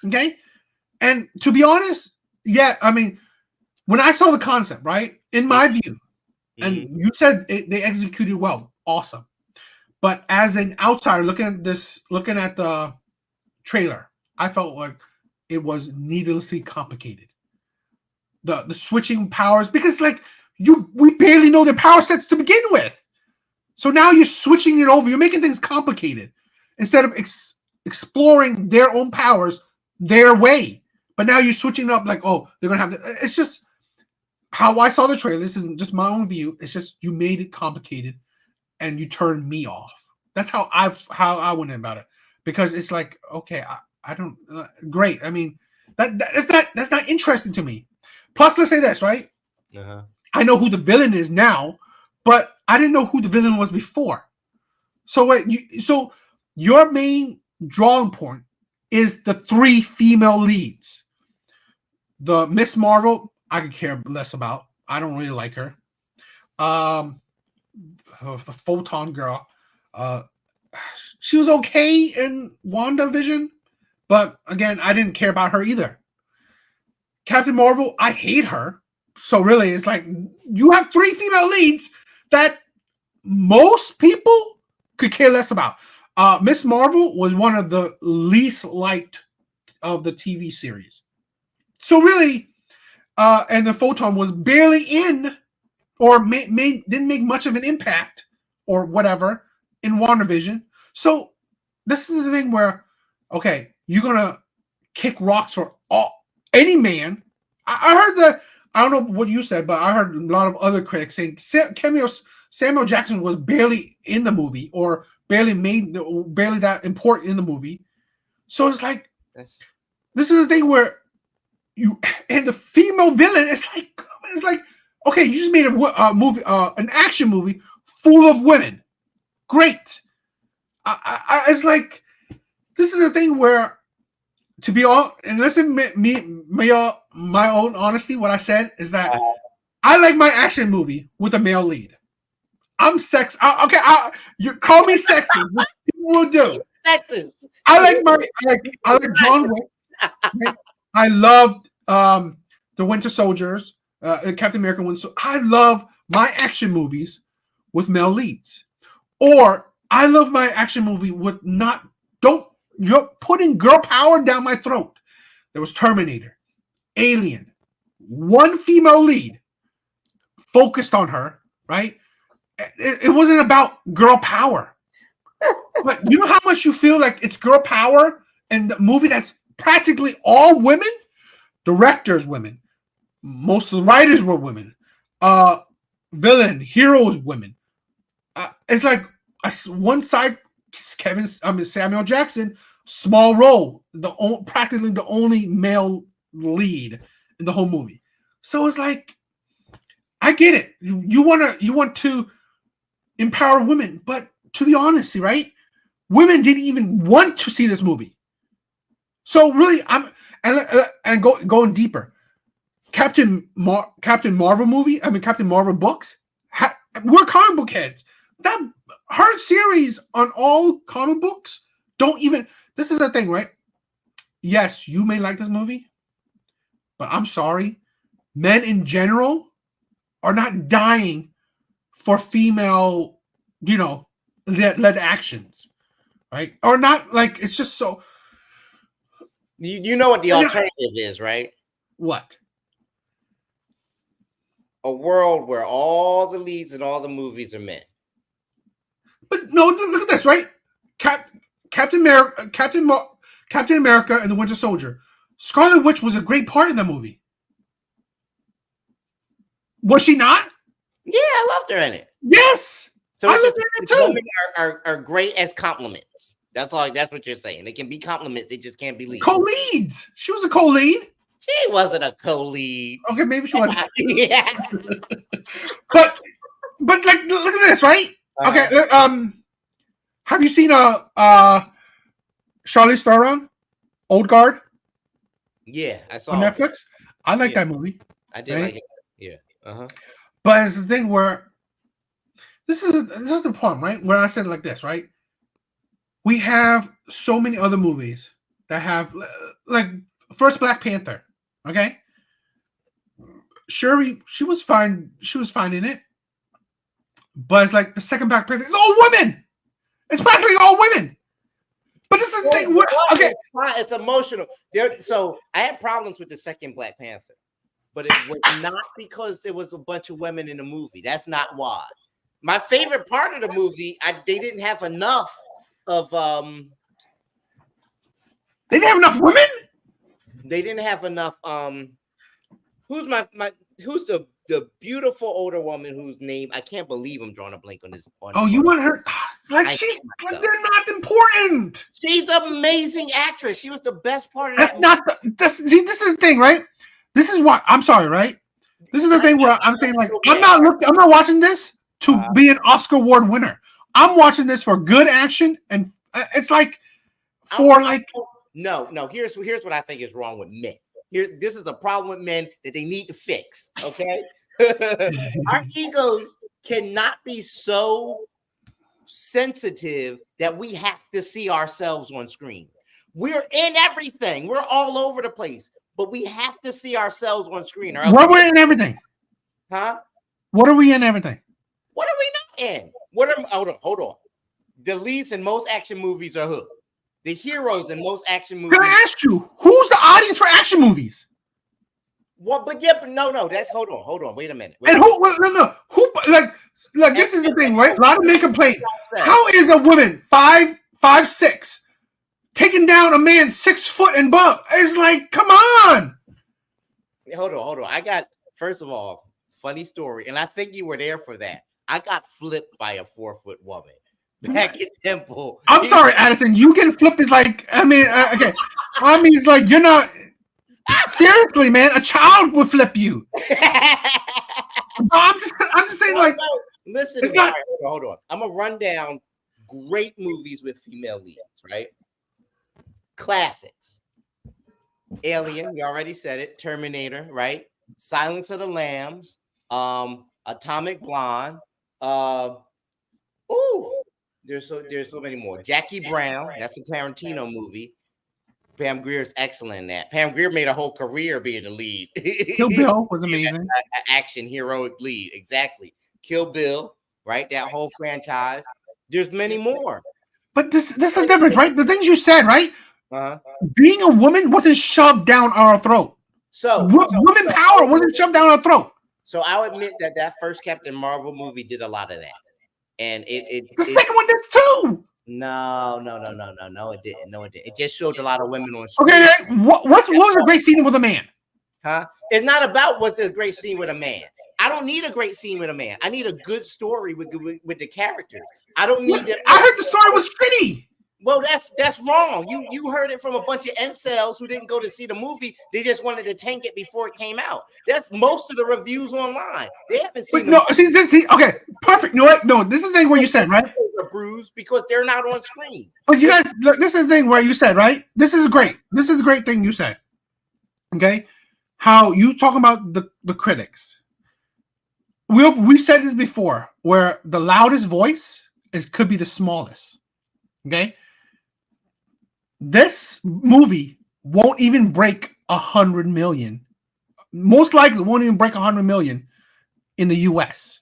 Okay? And to be honest, yeah, I mean, when I saw the concept, right, in my view, and you said they executed well, awesome. But as an outsider looking at the trailer, I felt like it was needlessly complicated. The switching powers, because we barely know their power sets to begin with. So now you're switching it over. You're making things complicated instead of exploring their own powers their way. But now you're switching it up like, oh, they're going to have it's just how I saw the trailer. This isn't just my own view. It's just you made it complicated and you turned me off. That's how I went about it. Because it's like, okay, I don't great. I mean, that's not interesting to me. Plus, let's say this, right? I know who the villain is now, but I didn't know who the villain was before. So so your main drawing point is the 3 female leads. The Miss Marvel, I could care less about. I don't really like her. The Photon Girl, she was okay in WandaVision, but again, I didn't care about her either. Captain Marvel, I hate her. So really, it's like you have 3 female leads that most people could care less about. Miss Marvel was one of the least liked of the TV series. So really, and the Photon was barely in, or didn't make much of an impact, or whatever, in WandaVision. So this is the thing where, okay, you're gonna kick rocks for any man. I heard I don't know what you said, but I heard a lot of other critics saying Samuel Jackson was barely in the movie, or barely that important in the movie. So it's like, this is the thing where and the female villain is like, okay, you just made a movie, an action movie full of women. Great. It's like, this is the thing where, to be all, and listen, my own honesty, what I said is that I like my action movie with a male lead. I'm sex. Okay, you call me sexist. What people will do. Sexist. I like John Wick. I loved the Winter Soldiers, Captain America Winter Soldier. I love my action movies with male leads, or I love my action movie with you're putting girl power down my throat. There was Terminator, Alien, one female lead focused on her, right? It wasn't about girl power. But you know how much you feel like it's girl power in the movie that's practically all women? Directors, women. Most of the writers were women. Villain, heroes, women. It's like one side, Samuel Jackson, small role, practically the only male lead in the whole movie. So it's like, I get it. You want to empower women, but to be honest, right? Women didn't even want to see this movie. So really, going deeper. Captain Marvel movie. I mean, Captain Marvel books. We're comic book heads. Her series on all comic books don't even. This is the thing, right? Yes, you may like this movie, but I'm sorry, men in general are not dying for female, led actions, right? Or not like it's just so. You know what the alternative is, right? What? A world where all the leads in all the movies are men. But no, look at this, right? Captain America and the Winter Soldier. Scarlet Witch was a great part in the movie. Was she not? Yeah, I loved her in it. Yes, so I loved her in it too. Women are great as compliments. That's all. That's what you're saying. They can be compliments. They just can't be leads. Co-leads. She was a co-lead. She wasn't a co-lead. Okay, maybe she wasn't. Yeah. but like, look at this, right? Okay. Have you seen Charlize Theron, Old Guard? Yeah, I saw on Netflix. I like that movie. I did like it. Yeah. But it's the thing where this is the problem, right? Where I said it like this, right? We have so many other movies that have like first Black Panther. Okay, Shuri, she was fine. She was fine in it, but it's like the second Black Panther. It's all women. It's practically all women. But this is the thing. Okay, it's emotional. So I had problems with the second Black Panther, but it was not because there was a bunch of women in the movie. That's not why. My favorite part of the movie, they didn't have enough of. They didn't have enough women. They didn't have enough. Who's who's the beautiful older woman whose name I can't believe I'm drawing a blank on this. You want her? Like she's like they're not important. She's an amazing actress. She was the best part of That's not this is the thing, right? This is why I'm sorry, right? This is the thing where I'm saying like I'm not watching this to be an Oscar award winner. I'm watching this for good action, and it's like no. Here's what I think is wrong with men. This is a problem with men that they need to fix. Okay, our egos cannot be so sensitive that we have to see ourselves on screen. We're in everything. We're all over the place, but we have to see ourselves on screen. What we're in everything, huh? What are we in everything? What are we not in? Hold on. The leads in most action movies are who? The heroes in most action movies. Can I ask you, who's the audience for action movies? What? But no. That's hold on. Wait a minute. Who? Like this is the thing, right? A lot of men complain. How is a woman 5'6" taking down a man 6 foot and above? It's like, come on. Hold on. I got, first of all, funny story, and I think you were there for that. I got flipped by a 4-foot woman back in Temple. I'm sorry, Addison. You getting flipped is like, okay. I mean, it's like you're not. Seriously, man, a child would flip you. I'm just saying, like, listen. It's not. Hold on. I'm gonna run down great movies with female leads, right? Classics. Alien, you already said it. Terminator, right? Silence of the Lambs. Atomic Blonde. There's so many more. Jackie Brown. That's a Tarantino movie. Pam Grier's excellent in that. Pam Grier made a whole career being the lead. Kill Bill was amazing. Action heroic lead, exactly. Kill Bill, right? That whole franchise. There's many more. But this is different, right? The things you said, right? Uh-huh. Being a woman wasn't shoved down our throat. So Women power wasn't shoved down our throat. So I'll admit that first Captain Marvel movie did a lot of that, and the second one did too. No, it didn't. No, it didn't. It just showed a lot of women on screen. Okay, what was a great scene with a man? Huh? It's not about what's a great scene with a man. I don't need a great scene with a man. I need a good story with the characters. I don't need them. I heard the story was shitty. Well, that's wrong. You heard it from a bunch of incels who didn't go to see the movie. They just wanted to tank it before it came out. That's most of the reviews online. They haven't seen. Okay, perfect. No, this is the thing where you said, right? Bruised because they're not on screen. But you guys, look, this is the thing where you said, right? This is great. This is a great thing you said. Okay, how you talk about the critics. We said this before, where the loudest voice could be the smallest. Okay. This movie won't even break 100 million. Most likely won't even break 100 million in the US.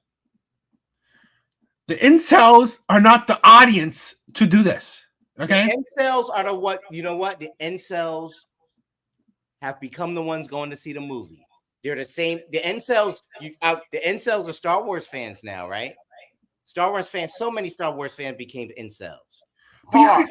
The incels are not the audience to do this. Okay. The incels are the incels have become the ones going to see the movie. They're the same. The incels, the incels are Star Wars fans now, right? Star Wars fans, so many Star Wars fans became incels. But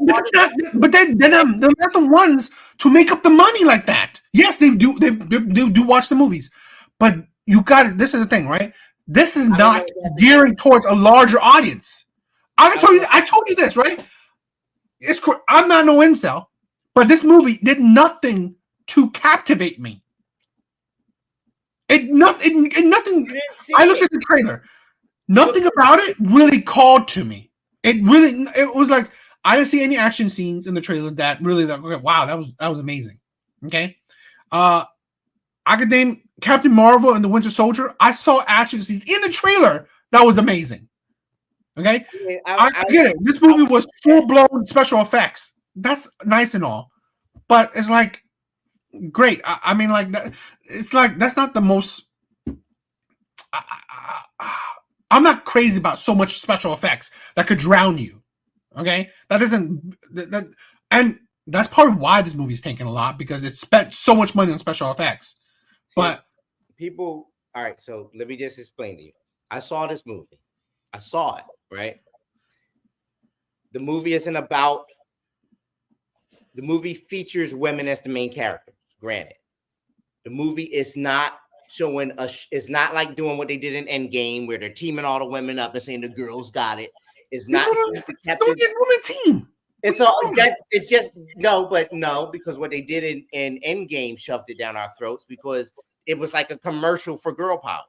they're not the ones to make up the money like that. Yes, they do. They do watch the movies, but you got it. This is the thing, right? This is not gearing towards a larger audience. I told you this, right? I'm not no incel, but this movie did nothing to captivate me. Nothing. I looked at the trailer. Nothing about it really called to me. It was like I didn't see any action scenes in the trailer that really wow, that was amazing. Okay. I could name Captain Marvel and the Winter Soldier. I saw action scenes in the trailer that was amazing. Okay. I get it. This movie was full-blown special effects. That's nice and all. But it's like great. I mean, like that, it's like that's not the most I'm not crazy about so much special effects that could drown you. Okay, and that's probably why this movie's taking a lot because it spent so much money on special effects. But people, all right. So let me just explain to you. I saw this movie. I saw it. Right. The movie isn't about. The movie features women as the main characters. Granted, the movie is not showing us. It's not like doing what they did in Endgame, where they're teaming all the women up and saying the girls got it. It's not woman team. It's just no, because what they did in Endgame shoved it down our throats because it was like a commercial for girl power.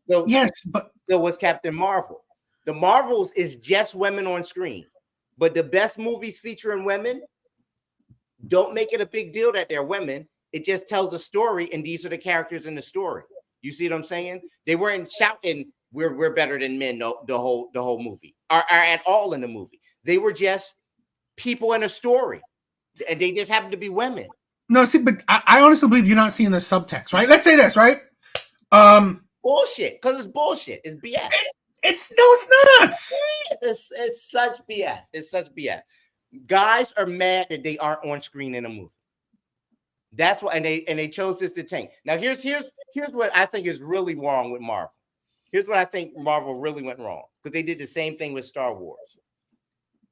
So was Captain Marvel. The Marvels is just women on screen, but the best movies featuring women don't make it a big deal that they're women. It just tells a story, and these are the characters in the story. You see what I'm saying? They weren't shouting, "We're better than men." The whole movie, are at all in the movie. They were just people in a story, and they just happened to be women. No, see, but I honestly believe you're not seeing the subtext, right? Let's say this, right? Bullshit, because it's bullshit. It's BS. It's not. It's such BS. It's such BS. Guys are mad that they aren't on screen in a movie. That's why, and they chose this to tank. Now here's what I think is really wrong with Marvel. Here's what I think Marvel really went wrong because they did the same thing with Star Wars.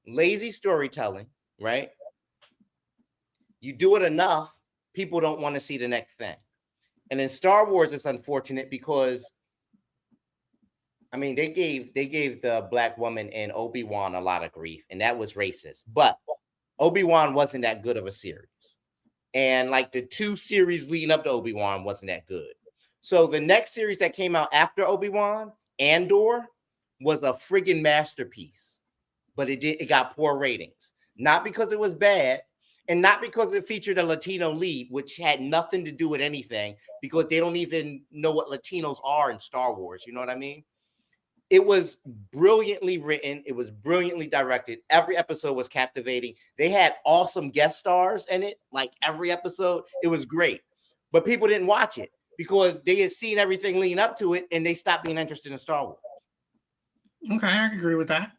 Lazy storytelling, right? You do it enough, people don't want to see the next thing. And in Star Wars, it's unfortunate because, I mean, they gave the black woman in Obi-Wan a lot of grief, and that was racist. But Obi-Wan wasn't that good of a series. And like the 2 series leading up to Obi-Wan wasn't that good. So the next series that came out after Obi-Wan, Andor, was a friggin' masterpiece. But it got poor ratings. Not because it was bad, and not because it featured a Latino lead, which had nothing to do with anything, because they don't even know what Latinos are in Star Wars. You know what I mean? It was brilliantly written. It was brilliantly directed. Every episode was captivating. They had awesome guest stars in it. Like every episode, it was great. But people didn't watch it because they had seen everything leading up to it and they stopped being interested in Star Wars. Okay, I can agree with that.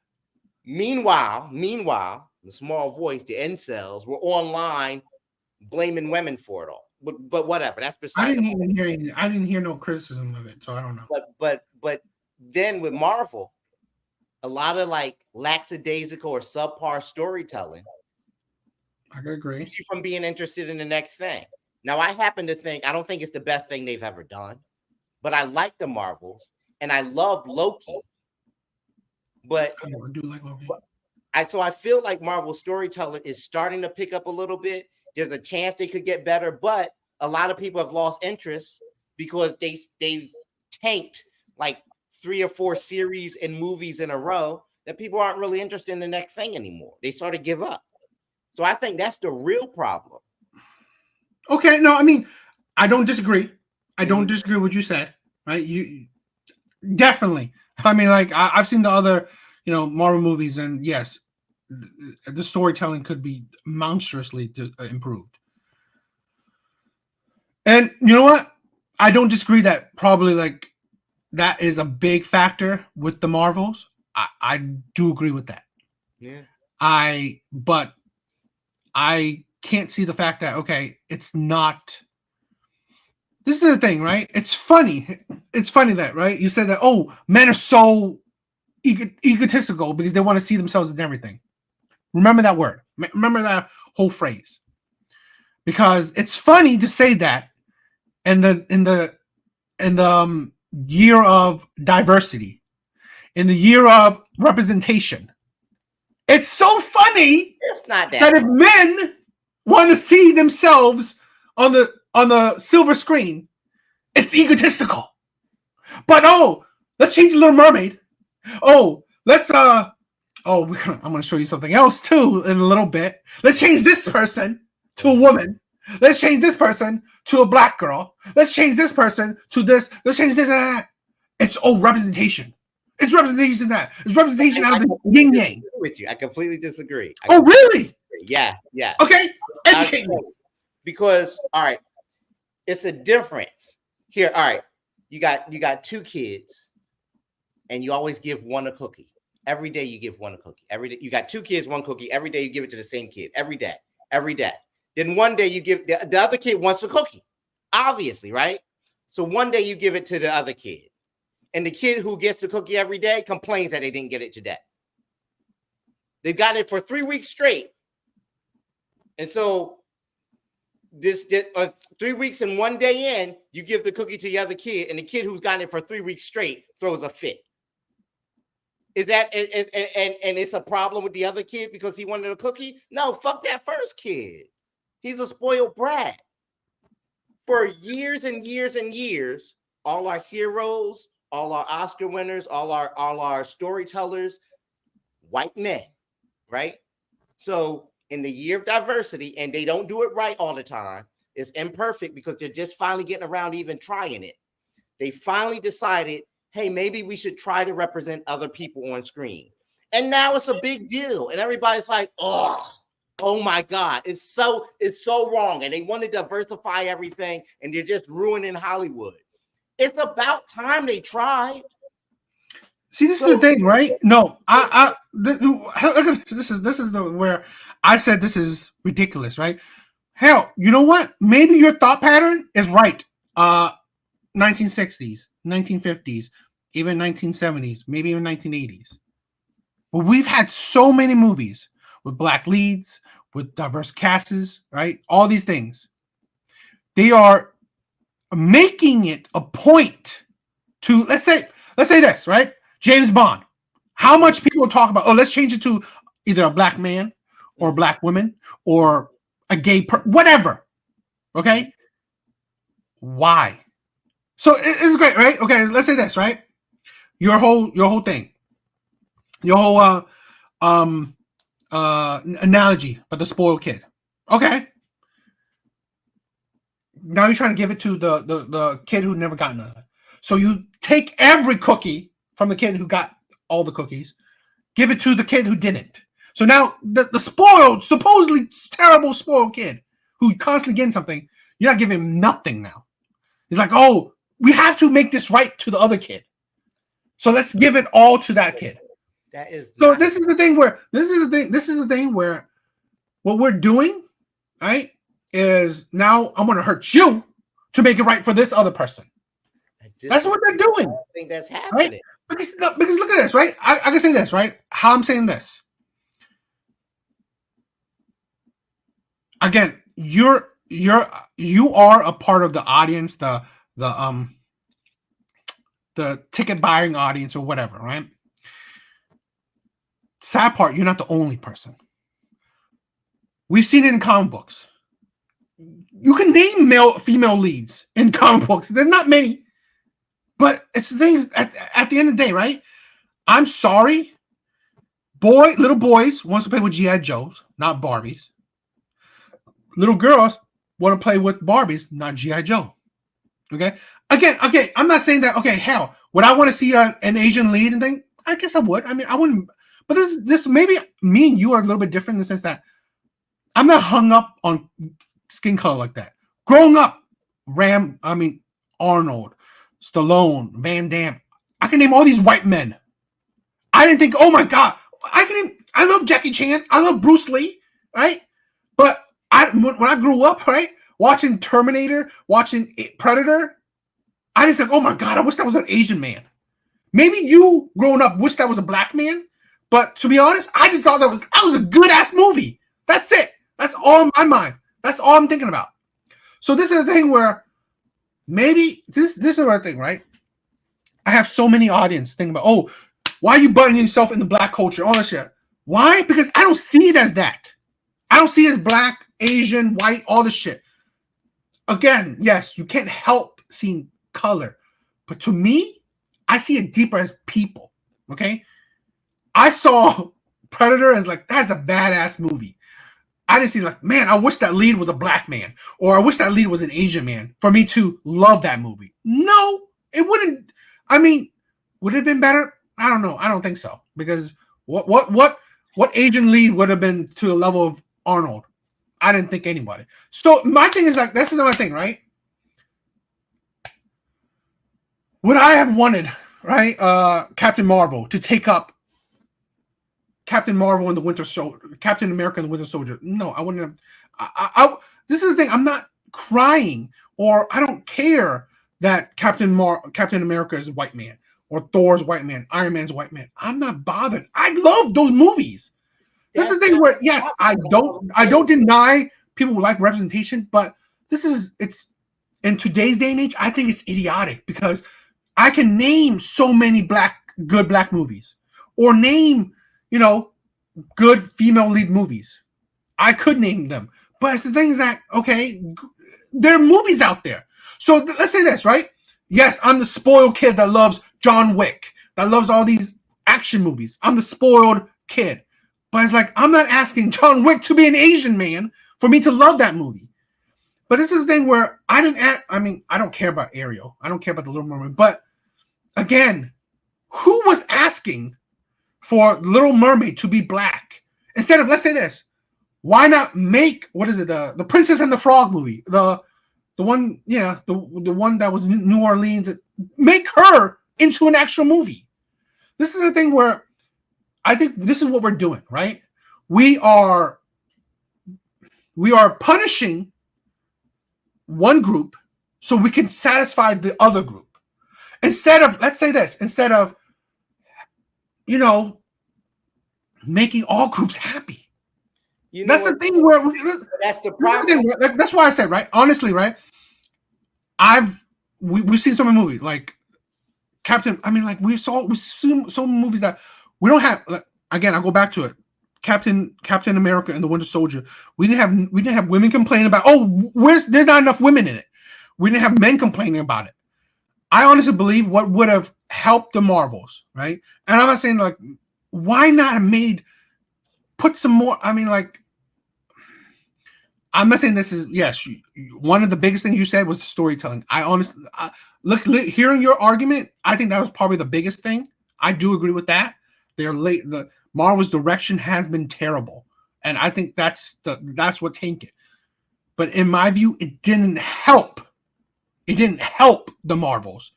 Meanwhile, the small voice, the incels, were online blaming women for it all. But whatever, that's beside. I didn't hear no criticism of it, so I don't know. But then with Marvel, a lot of like lackadaisical or subpar storytelling I can agree. keeps you from being interested in the next thing. Now, I happen to think I don't think it's the best thing they've ever done, but I like the Marvels and I love Loki. But I do like Loki. I feel like Marvel storytelling is starting to pick up a little bit. There's a chance they could get better, but a lot of people have lost interest because they've tanked like 3 or 4 series and movies in a row that people aren't really interested in the next thing anymore. They sort of give up. So I think that's the real problem. Okay, no, I mean, I don't disagree. I don't disagree with what you said, right? You definitely. I mean, like I've seen the other, Marvel movies, and yes, the storytelling could be monstrously improved. And you know what? I don't disagree that probably like that is a big factor with the Marvels. I do agree with that. Yeah. But I can't see the fact that it's not. This is the thing, right? It's funny. It's funny that, right? You said that, men are so egotistical because they want to see themselves in everything. Remember that word. Remember that whole phrase. Because it's funny to say that in the year of diversity, in the year of representation. It's so funny It's not that if men want to see themselves on the silver screen, it's egotistical. But let's change the Little Mermaid. I'm going to show you something else too in a little bit. Let's change this person to a woman. Let's change this person to a black girl. Let's change this person to this. Let's change this and that. It's representation. It's representation that. It's representation out of the yin yang. With you, I completely disagree. Really? Yeah. Okay, educate me. Because all right, it's a difference here. All right, you got 2 kids, and you always give one a cookie. Every day you give one a cookie. Every day you got 2 kids, 1 cookie. Every day you give it to the same kid. Every day. Then one day you give the other kid wants a cookie, obviously, right? So one day you give it to the other kid, and the kid who gets the cookie every day complains that they didn't get it today. They've got it for 3 weeks straight, and so this 3 weeks and 1 day in, you give the cookie to the other kid, and the kid who's gotten it for 3 weeks straight throws a fit. Is that and it's a problem with the other kid because he wanted a cookie? No, fuck that first kid. He's a spoiled brat. For years and years and years, all our heroes, all our Oscar winners, all our storytellers, white men, right? So in the year of diversity, and they don't do it right all the time, it's imperfect because they're just finally getting around to even trying it. They finally decided, hey, maybe we should try to represent other people on screen. And now it's a big deal. And everybody's like, oh my God, it's so wrong. And they want to diversify everything, and they're just ruining Hollywood. It's about time they tried. See, this is the thing, right? No, this is where I said this is ridiculous, right? Hell, you know what? Maybe your thought pattern is right. 1960s, 1950s, even 1970s, maybe even 1980s. But we've had so many movies with black leads, with diverse casts, right? All these things. They are making it a point to let's say this, right? James Bond. How much people talk about, let's change it to either a black man or a black woman or a gay whatever. Okay? Why? So it's great, right? Okay, let's say this, right? Your whole thing. Your whole analogy about the spoiled kid. Okay. Now you're trying to give it to the kid who never got none. So you take every cookie from the kid who got all the cookies, give it to the kid who didn't. So now the spoiled, supposedly terrible spoiled kid who constantly getting something, you're not giving him nothing now. He's like, oh, we have to make this right to the other kid. So let's give it all to that kid. That is so this is the thing where what we're doing, right, is now I'm gonna hurt you to make it right for this other person. That's what they're doing. I think that's happening. Right? Because look at this, right? I can say this, right? How I'm saying this. Again, you are a part of the audience, the ticket buying audience or whatever, right? Sad part, you're not the only person. We've seen it in comic books. You can name male, female leads in comic books. There's not many, but it's the thing at the end of the day, right? I'm sorry, little boys wants to play with G.I. Joes, not Barbies. Little girls want to play with Barbies, not G.I. Joe. Okay? Again, okay, I'm not saying that, okay, hell, would I want to see an Asian lead and thing? I guess I would. I mean, I wouldn't, but this maybe me and you are a little bit different in the sense that I'm not hung up on skin color like that. Growing up, Arnold, Stallone, Van Damme, I can name all these white men. I didn't think, oh my God, I love Jackie Chan, I love Bruce Lee, right? But when I grew up, right, watching Terminator, watching Predator, I just like, oh my God, I wish that was an Asian man. Maybe you growing up wish that was a black man, but to be honest, I just thought that was a good ass movie. That's it. That's all in my mind. That's all I'm thinking about. So this is the thing where maybe this is the thing, right? I have so many audience thinking about, oh, why are you butting yourself in the black culture, all that shit? Why? Because I don't see it as that. I don't see it as black, Asian, white, all this shit. Again, yes, you can't help seeing color, but to me, I see it deeper as people. Okay, I saw Predator as like, that's a badass movie. I didn't see like, man, I wish that lead was a black man, or I wish that lead was an Asian man for me to love that movie. No, it wouldn't. I mean, would it have been better? I don't know. I don't think so, because what Asian lead would have been to the level of Arnold? I didn't think anybody. So my thing is like, that's another thing, right? Would I have wanted, right, Captain Marvel to take up Captain Marvel and the Winter Soldier, Captain America and the Winter Soldier? No, I wouldn't have. This is the thing. I'm not crying, or I don't care that Captain America is a white man, or Thor's white man, Iron Man's white man. I'm not bothered. I love those movies. This is the thing where, yes, I don't deny people who like representation, but it's in today's day and age, I think it's idiotic, because I can name so many good black movies, or name, good female lead movies. I could name them, but it's the thing is that, okay, there are movies out there. So let's say this, right? Yes, I'm the spoiled kid that loves John Wick, that loves all these action movies. I'm the spoiled kid. But it's like, I'm not asking John Wick to be an Asian man for me to love that movie. But this is the thing where I don't care about Ariel. I don't care about the Little Mermaid. But again, who was asking for Little Mermaid to be black? Instead of, let's say this, why not make, what is it, the Princess and the Frog movie? The one, yeah, the one that was New Orleans. Make her into an actual movie. This is the thing where I think this is what we're doing, right? We are punishing one group so we can satisfy the other group. Instead of, let's say this, instead of, making all groups happy. That's the thing where that's the problem. That's why I said, right? Honestly, right? We've seen so many movies like Captain. I mean, like we've seen so many movies that we don't have. Again, I'll go back to it. Captain America and the Winter Soldier. We didn't have women complaining about, there's not enough women in it. We didn't have men complaining about it. I honestly believe what would have helped the Marvels, right? And I'm not saying like, why not put some more? I mean, like, I'm not saying this is, yes, one of the biggest things you said was the storytelling. I honestly, hearing your argument, I think that was probably the biggest thing. I do agree with that. They're late. The Marvel's direction has been terrible, and I think that's what tanked. But in my view, it didn't help. It didn't help the Marvels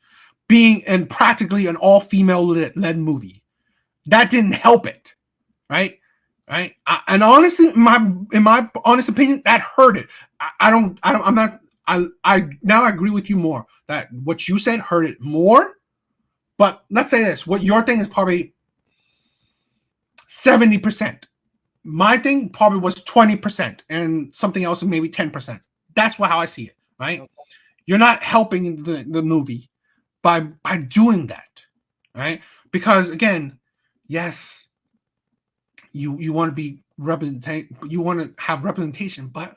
being in practically an all-female led movie. That didn't help it, right? Right. And honestly, in my honest opinion, that hurt it. I'm not. I now agree with you more that what you said hurt it more. But let's say this: what your thing is probably 70%. My thing probably was 20%, and something else maybe 10%. That's how I see it. Right? You're not helping the movie by doing that, right? Because again, yes, you want to be you want to have representation, but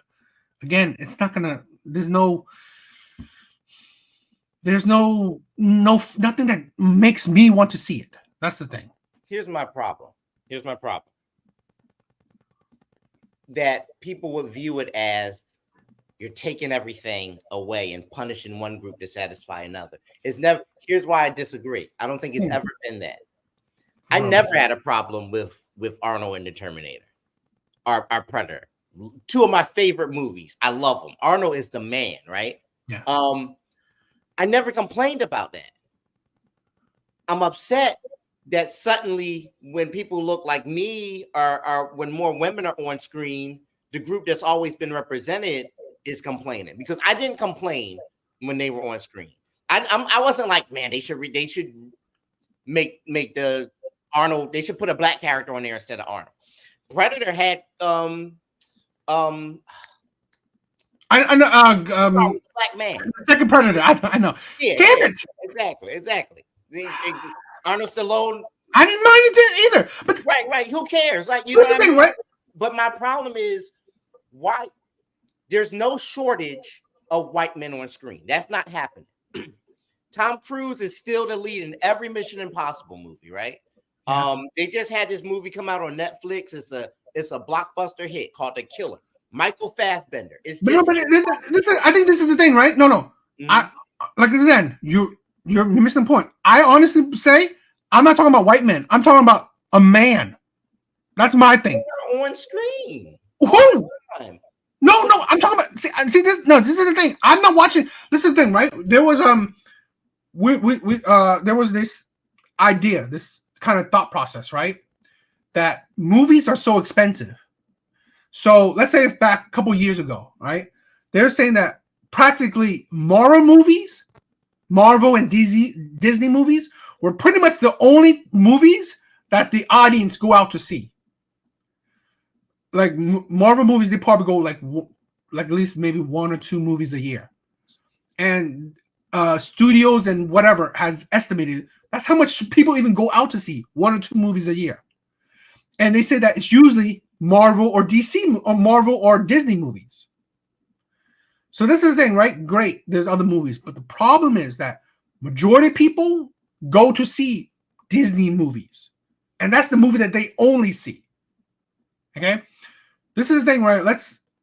again, it's not gonna. There's nothing that makes me want to see it. That's the thing. Here's my problem. That people would view it as you're taking everything away and punishing one group to satisfy another. It's never. Here's why I disagree. I don't think it's ever been that. I never had a problem with Arnold and the Terminator, our Predator. Two of my favorite movies. I love them. Arnold is the man, right? Yeah. I never complained about that. I'm upset that suddenly when people look like me or when more women are on screen, the group that's always been represented is complaining, because I didn't complain when they were on screen. I wasn't like, man, they should make the Arnold. They should put a black character on there instead of Arnold. Predator had I know black man. Second Predator. I know. Yeah, Damn it! Exactly. Arnold Stallone. I didn't mind it either. But right. Who cares? Like, you what's know the thing, right? But my problem is why there's no shortage of white men on screen. That's not happening. Tom Cruise is still the lead in every Mission Impossible movie, right? Yeah. They just had this movie come out on Netflix. It's a blockbuster hit called The Killer. Michael Fassbender. I think this is the thing, right? No. Mm-hmm. I like then you're missing the point. I honestly say I'm not talking about white men. I'm talking about a man. That's my thing. They're on screen. Who? No. I'm talking about. See this. No, this is the thing. I'm not watching. This is the thing, right? There was there was this idea, this kind of thought process, right? That movies are so expensive. So let's say back a couple years ago, right? They're saying that practically Marvel and Disney movies were pretty much the only movies that the audience go out to see. Like Marvel movies, they probably go like at least maybe one or two movies a year. And studios and whatever has estimated that's how much people even go out to see, one or two movies a year. And they say that it's usually Marvel or DC or Marvel or Disney movies. So this is the thing, right? Great, there's other movies, but the problem is that majority of people go to see Disney movies, and that's the movie that they only see. Okay, this is the thing, right?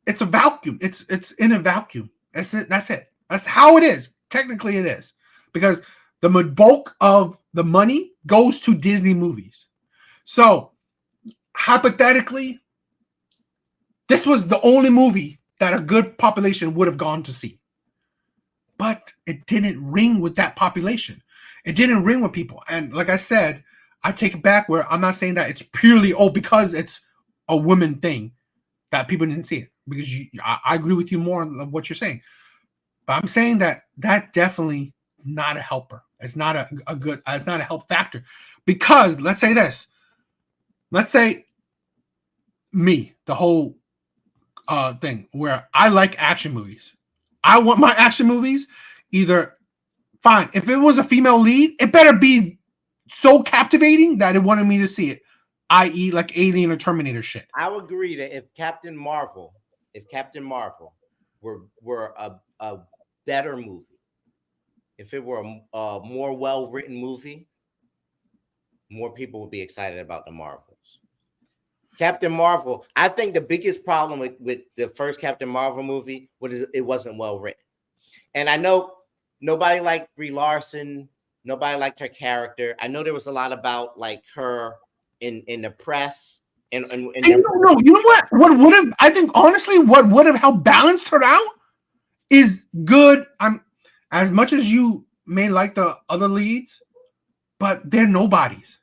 It's a vacuum. It's in a vacuum. That's it. That's how it is. Technically, it is, because the bulk of the money goes to Disney movies. So hypothetically, this was the only movie that a good population would have gone to see. But it didn't ring with that population. It didn't ring with people. And like I said, I take it back where I'm not saying that it's purely, because it's a woman thing that people didn't see it. Because I agree with you more on what you're saying. But I'm saying that definitely not a helper. It's not it's not a help factor. Because let's say this. Let's say me, the whole thing where I like action movies. I want my action movies either fine. If it was a female lead, it better be so captivating that it wanted me to see it, i.e., like Alien or Terminator shit. I would agree that if Captain Marvel were a better movie, if it were a more well-written movie, more people would be excited about the Marvels. Captain Marvel, I think the biggest problem with the first Captain Marvel movie was it wasn't well written. And I know nobody liked Brie Larson Nobody liked her character. I know there was a lot about like her in the press and And you don't know. You know what? What would have? I think honestly, what would have helped balanced her out is good. I'm as much as you may like the other leads, but they're nobodies.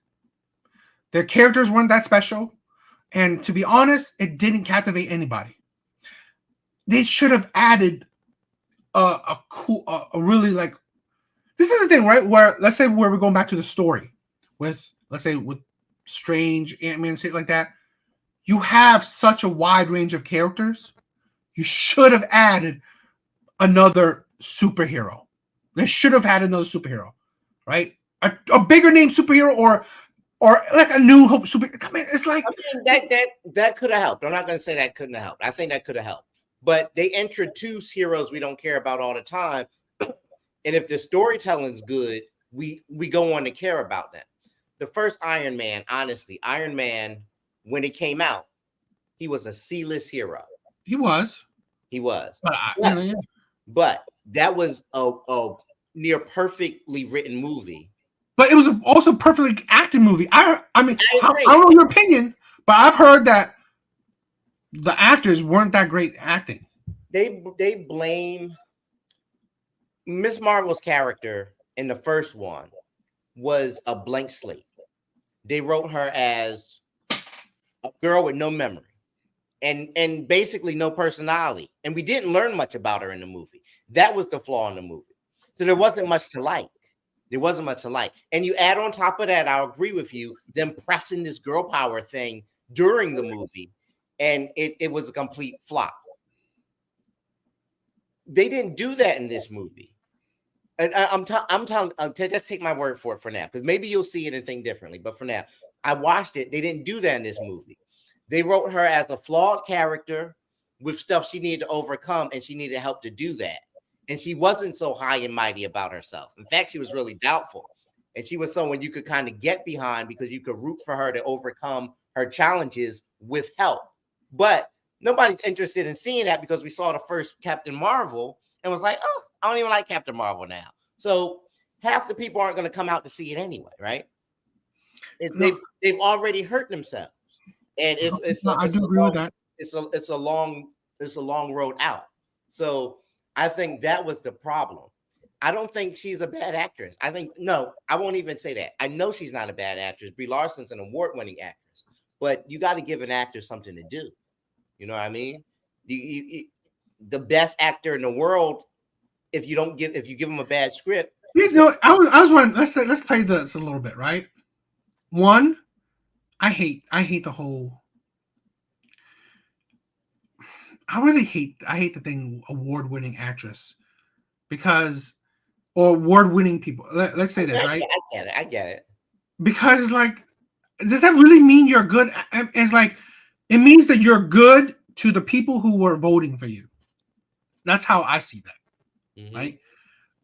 Their characters weren't that special, and to be honest, it didn't captivate anybody. They should have added a cool, a really like. This is the thing, right? Where let's say where we're going back to the story with, let's say with Strange, Ant-Man, shit like that. You have such a wide range of characters. You should have added another superhero. They should have had another superhero, right? A bigger name superhero or like a New Hope super. I mean, it's like I mean, that could have helped. I'm not going to say that couldn't have helped. I think that could have helped. But they introduce heroes we don't care about all the time, and if the storytelling's good, we go on to care about them. The first Iron Man, honestly, Iron Man, when it came out, he was a C-list hero. he was. He was. But, But that was a near perfectly written movie. but it was also a perfectly acted movie. I mean, I agree. don't know your opinion, but I've heard that the actors weren't that great acting. They blame Miss Marvel's character in the first one was a blank slate. They wrote her as a girl with no memory and basically no personality. And we didn't learn much about her in the movie. That was the flaw in the movie. So there wasn't much to like. There wasn't much to like. And you add on top of that, I'll agree with you, them pressing this girl power thing during the movie. And it was a complete flop. They didn't do that in this movie. And I'm telling, just take my word for it for now, because maybe you'll see it and think differently. But for now, I watched it. They didn't do that in this movie. They wrote her as a flawed character with stuff she needed to overcome, and she needed help to do that. And she wasn't so high and mighty about herself. In fact, she was really doubtful. And she was someone you could kind of get behind because you could root for her to overcome her challenges with help. But nobody's interested in seeing that because we saw the first Captain Marvel and was like, oh, I don't even like Captain Marvel now. So half the people aren't going to come out to see it anyway, right? They've already hurt themselves, and I do agree with that. It's a long road out. So I think that was the problem. I don't think she's a bad actress. I won't even say that. I know she's not a bad actress. Brie Larson's an award-winning actress, but you got to give an actor something to do. You know what I mean? The best actor in the world, if you give him a bad script. You know, I was wondering. Let's play this a little bit, right? One, I hate the whole. I hate the thing award-winning actress or award-winning people. Let's say that, right? I get it. Because like, does that really mean you're good? It's like, it means that you're good to the people who were voting for you. That's how I see that, right?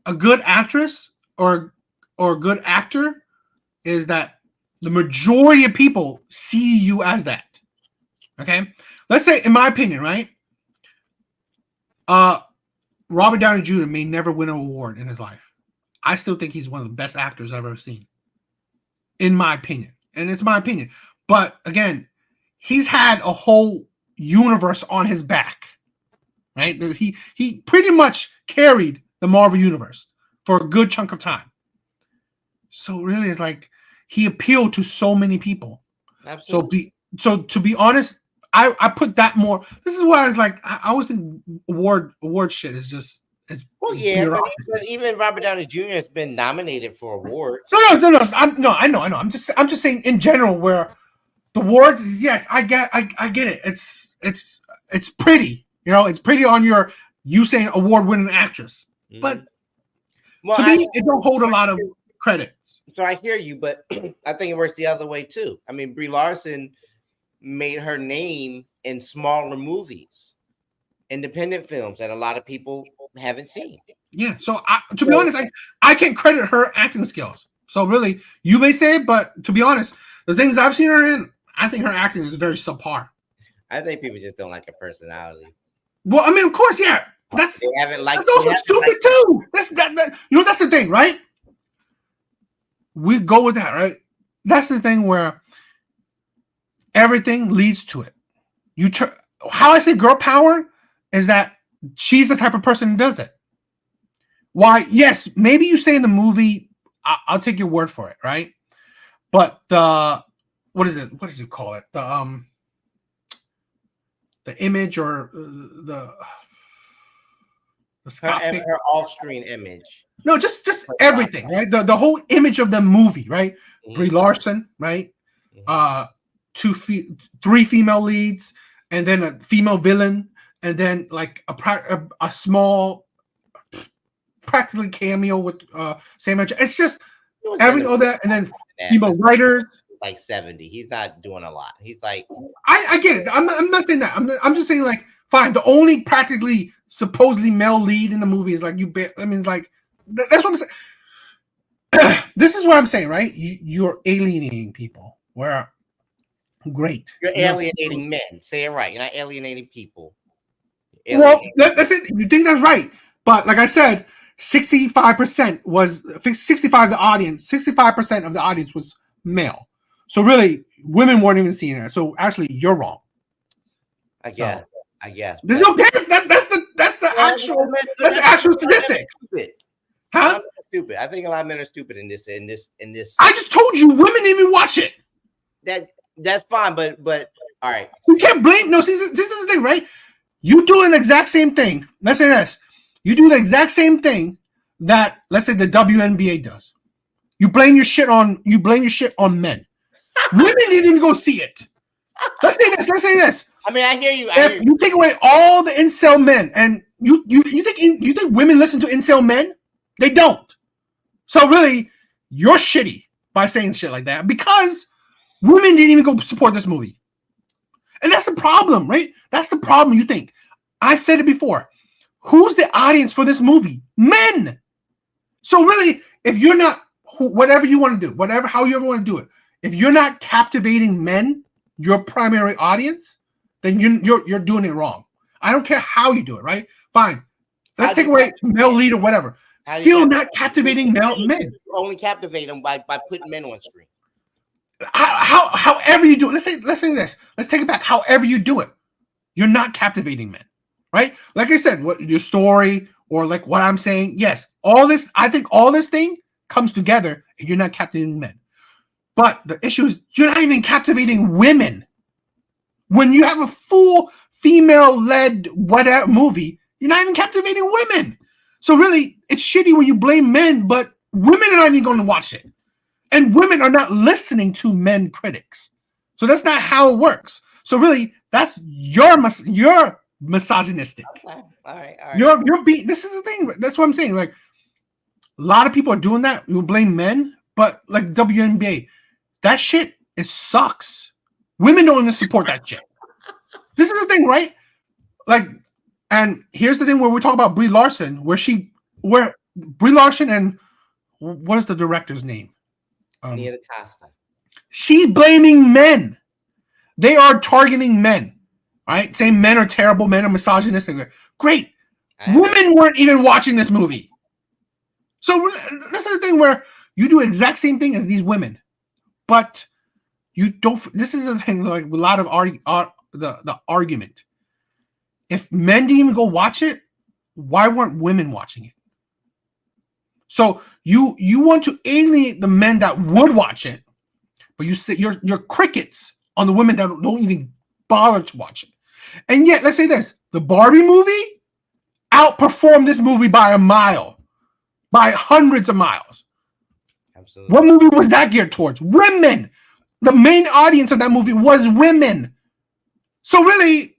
A good actress or a good actor is that the majority of people see you as that. Okay, let's say, in my opinion, right? Robert Downey Jr. may never win an award in his life. I still think he's one of the best actors I've ever seen, in my opinion, and it's my opinion. But again, he's had a whole universe on his back, right? He pretty much carried the Marvel universe for a good chunk of time. So really, it's like he appealed to so many people. Absolutely. So to be honest, I put that more. This is why I was like, I always think award shit is just. Well, yeah, but even Robert Downey Jr. has been nominated for awards. No. I know. I'm just saying in general where the awards is, yes, I get it. It's pretty, you know, it's pretty on you saying award-winning actress, but to me, it don't hold a lot of credit. So I hear you, but I think it works the other way too. I mean, Brie Larson made her name in smaller movies, independent films that a lot of people haven't seen. Yeah. So to be honest, I can't credit her acting skills. So really, you may say it, but to be honest, the things I've seen her in, I think her acting is very subpar. I think people just don't like her personality. Well, I mean, of course, yeah. That's they haven't liked. That's also stupid too. That's you know, that's the thing, right? we go with that, right? That's the thing where everything leads to it. How I say girl power is that she's the type of person who does it. Why? Yes, maybe you say in the movie, I'll take your word for it, right? But what is it? What does it call it? The image or the Scott her off-screen image. No, just everything, right? The whole image of the movie, right? Mhm. Brie Larson, right? Mhm. 3 female leads, and then a female villain, and then like a small, practically cameo with Samuel. It's just all that, and then female writers. Like 70. He's not doing a lot. He's like, I get it. I'm not saying that. I'm just saying, like, fine. The only practically supposedly male lead in the movie is like I mean, like that's what I'm saying. This is what I'm saying, right? You're alienating people. Where great. You're alienating men. Say it right. You're not alienating people. Well, that's it. You think that's right, but like I said, 65% was 65 the audience. 65% of the audience was male. So really, women weren't even seeing it. So actually, you're wrong. I guess. There's no guess. That's the actual statistics. Huh? I'm stupid. I think a lot of men are stupid in this. I just told you, women didn't even watch it. That's fine, but all right. You can't blame. No, see, this is the thing, right? You do the exact same thing. Let's say this. You do the exact same thing that, let's say, the WNBA does. You blame your shit on men. Women didn't even go see it. Let's say this. I mean, I hear you. If you take away all the incel men, and you think women listen to incel men? They don't. So really, you're shitty by saying shit like that, because women didn't even go support this movie. And that's the problem, right? That's the problem. You think. I said it before. Who's the audience for this movie? Men. So really, if you're not, whatever you want to do, how you ever want to do it, if you're not captivating men, your primary audience, then you're doing it wrong. I don't care how you do it, right? Fine. Let's take away male lead or whatever. Still not captivating men. Only captivate them by putting men on screen. However you do it. Let's say this. Let's take it back. However you do it, you're not captivating men, right? Like I said, what your story or like what I'm saying. Yes, I think all this thing comes together, and you're not captivating men. But the issue is you're not even captivating women. When you have a full female-led whatever movie, you're not even captivating women. So really, it's shitty when you blame men, but women are not even going to watch it. And women are not listening to men critics. So that's not how it works. So really, that's you're misogynistic. Okay. All right. This is the thing. That's what I'm saying. Like, a lot of people are doing that. You blame men, but like WNBA, that shit, it sucks. Women don't even support that shit. This is the thing, right? Like, and here's the thing where we talk about Brie Larson, where Brie Larson and what is the director's name? Nia Costa. She's blaming men. They are targeting men, right? Saying men are terrible, men are misogynistic. Great. Women weren't even watching this movie. So this is the thing where you do the exact same thing as these women, but you don't. This is the thing, like a lot of the argument. If men didn't even go watch it, why weren't women watching it? So you want to alienate the men that would watch it, but you say you're crickets on the women that don't even bother to watch it. And yet, let's say this: the Barbie movie outperformed this movie by a mile, by hundreds of miles. Absolutely. What movie was that geared towards? Women. The main audience of that movie was women. So really,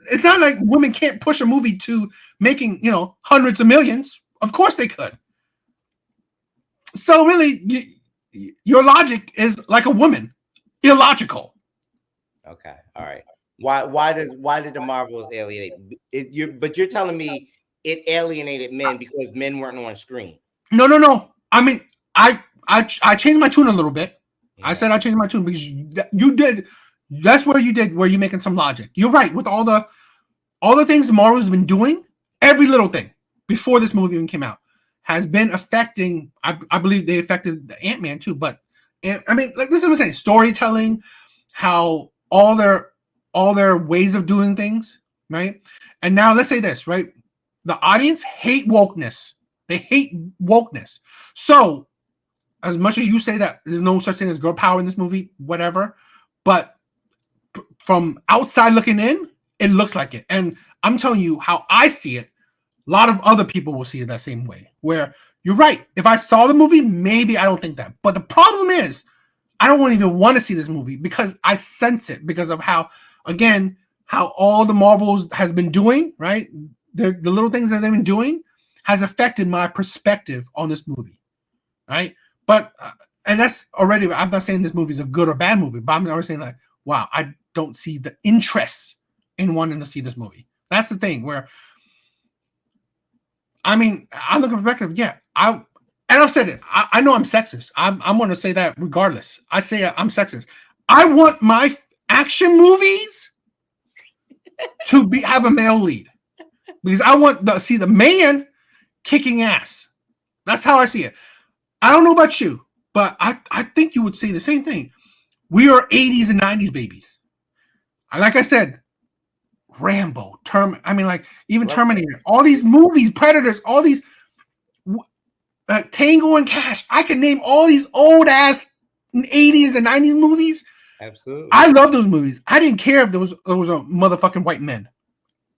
it's not like women can't push a movie to making, hundreds of millions. Of course they could. So really, your logic is like a woman, illogical. Okay, all right. Why did the Marvels alienate? But you're telling me it alienated men because men weren't on screen. No. I mean, I changed my tune a little bit. I said I changed my tune because you did. That's where you're making some logic. You're right with all the things Marvel's been doing. Every little thing before this movie even came out has been affecting. I believe they affected the Ant-Man too. But I mean, like this is what I'm saying: storytelling, how all their ways of doing things, right? And now let's say this, right? The audience hate wokeness. They hate wokeness. So as much as you say that there's no such thing as girl power in this movie, whatever, but from outside looking in, it looks like it. And I'm telling you how I see it. A lot of other people will see it that same way. Where you're right. If I saw the movie, maybe I don't think that. But the problem is, I don't even want to see this movie because I sense it because of how, again, how all the Marvels has been doing, right? The little things that they've been doing has affected my perspective on this movie, right? But and that's already. I'm not saying this movie is a good or bad movie, but I'm already saying like, wow, I don't see the interest in wanting to see this movie. That's the thing. Where I mean, I look at perspective. Yeah, I've said it. I know I'm sexist. I'm going to say that regardless. I say I'm sexist. I want my action movies to have a male lead because I want to see the man kicking ass. That's how I see it. I don't know about you, but I think you would say the same thing. We are 80s and 90s babies. Like I said, Rambo, even Terminator, all these movies, Predators, all these Tango and Cash. I can name all these old ass 80s and 90s movies. Absolutely. I love those movies. I didn't care if there was a motherfucking white men.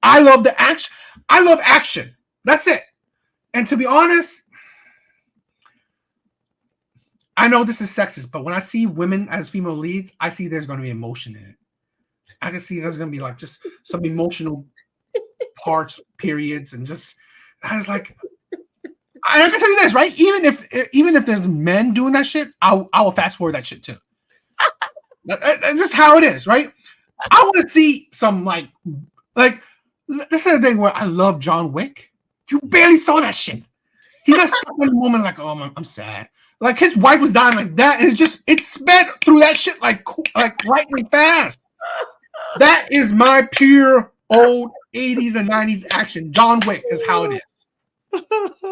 I love the action. I love action. That's it. And to be honest, I know this is sexist, but when I see women as female leads, I see there's going to be emotion in it. I can see there's going to be like just some emotional parts, periods, and just I was like, I can tell you this, right? Even if there's men doing that shit, I will fast forward that shit too. That's just how it is, right? I want to see some like this is the thing where I love John Wick. You barely saw that shit. He got stuck in a moment like, oh, I'm sad. Like his wife was dying like that, and it sped through that shit like lightning fast. That is my pure old 80s and 90s action. John Wick is how it is.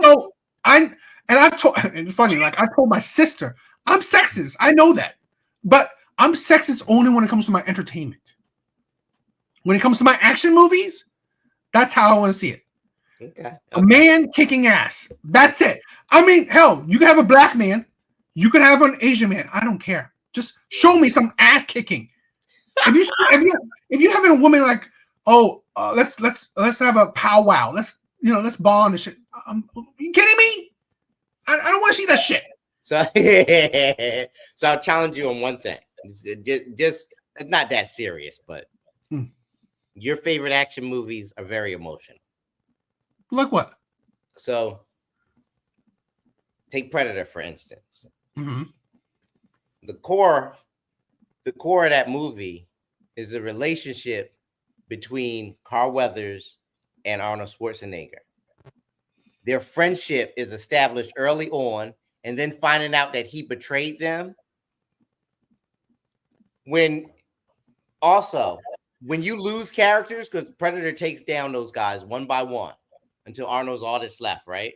So and it's funny, like I told my sister, I'm sexist. I know that. But I'm sexist only when it comes to my entertainment. When it comes to my action movies, that's how I want to see it. Okay. A man kicking ass. That's it. I mean, hell, you can have a black man. You could have an Asian man. I don't care. Just show me some ass kicking. If you having a woman like, let's have a powwow. Let's bond and shit. You kidding me? I don't want to see that shit. So I'll challenge you on one thing. Just it's not that serious, but your favorite action movies are very emotional. Like what? So take Predator, for instance. Mm-hmm. The core of that movie is the relationship between Carl Weathers and Arnold Schwarzenegger. Their friendship is established early on, and then finding out that he betrayed them. When you lose characters, because Predator takes down those guys one by one until Arnold's all that's left, right?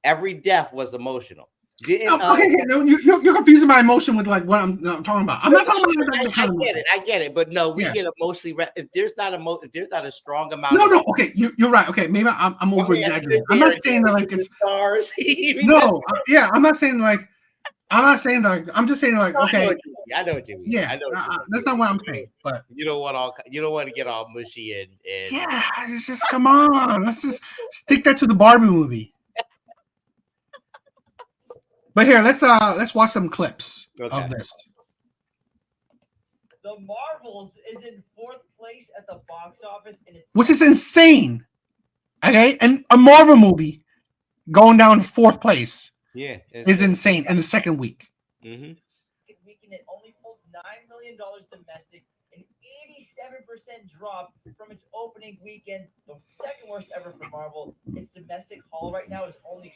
Every death was emotional. No, you're confusing my emotion with like what I'm talking about. I'm not talking about. I get it, but no, we get emotionally. If there's not a strong amount. No. Okay, you're right. Okay, maybe I'm over exaggerating. I'm not saying that like it's stars. I'm not saying like. I'm not saying like. I'm just saying like. Okay, I know what you mean. Yeah, that's not what I'm saying. But you don't want to get all mushy and yeah, it's just come on. Let's just stick that to the Barbie movie. But here, let's watch some clips of this. The Marvels is in 4th place at the box office, which is insane. Okay, and a Marvel movie going down 4th place. Yeah, is insane in the second week. Mm-hmm. Weekend it only pulled $9 million domestic, an 87% drop from its opening weekend, the second worst ever for Marvel. Its domestic haul right now is only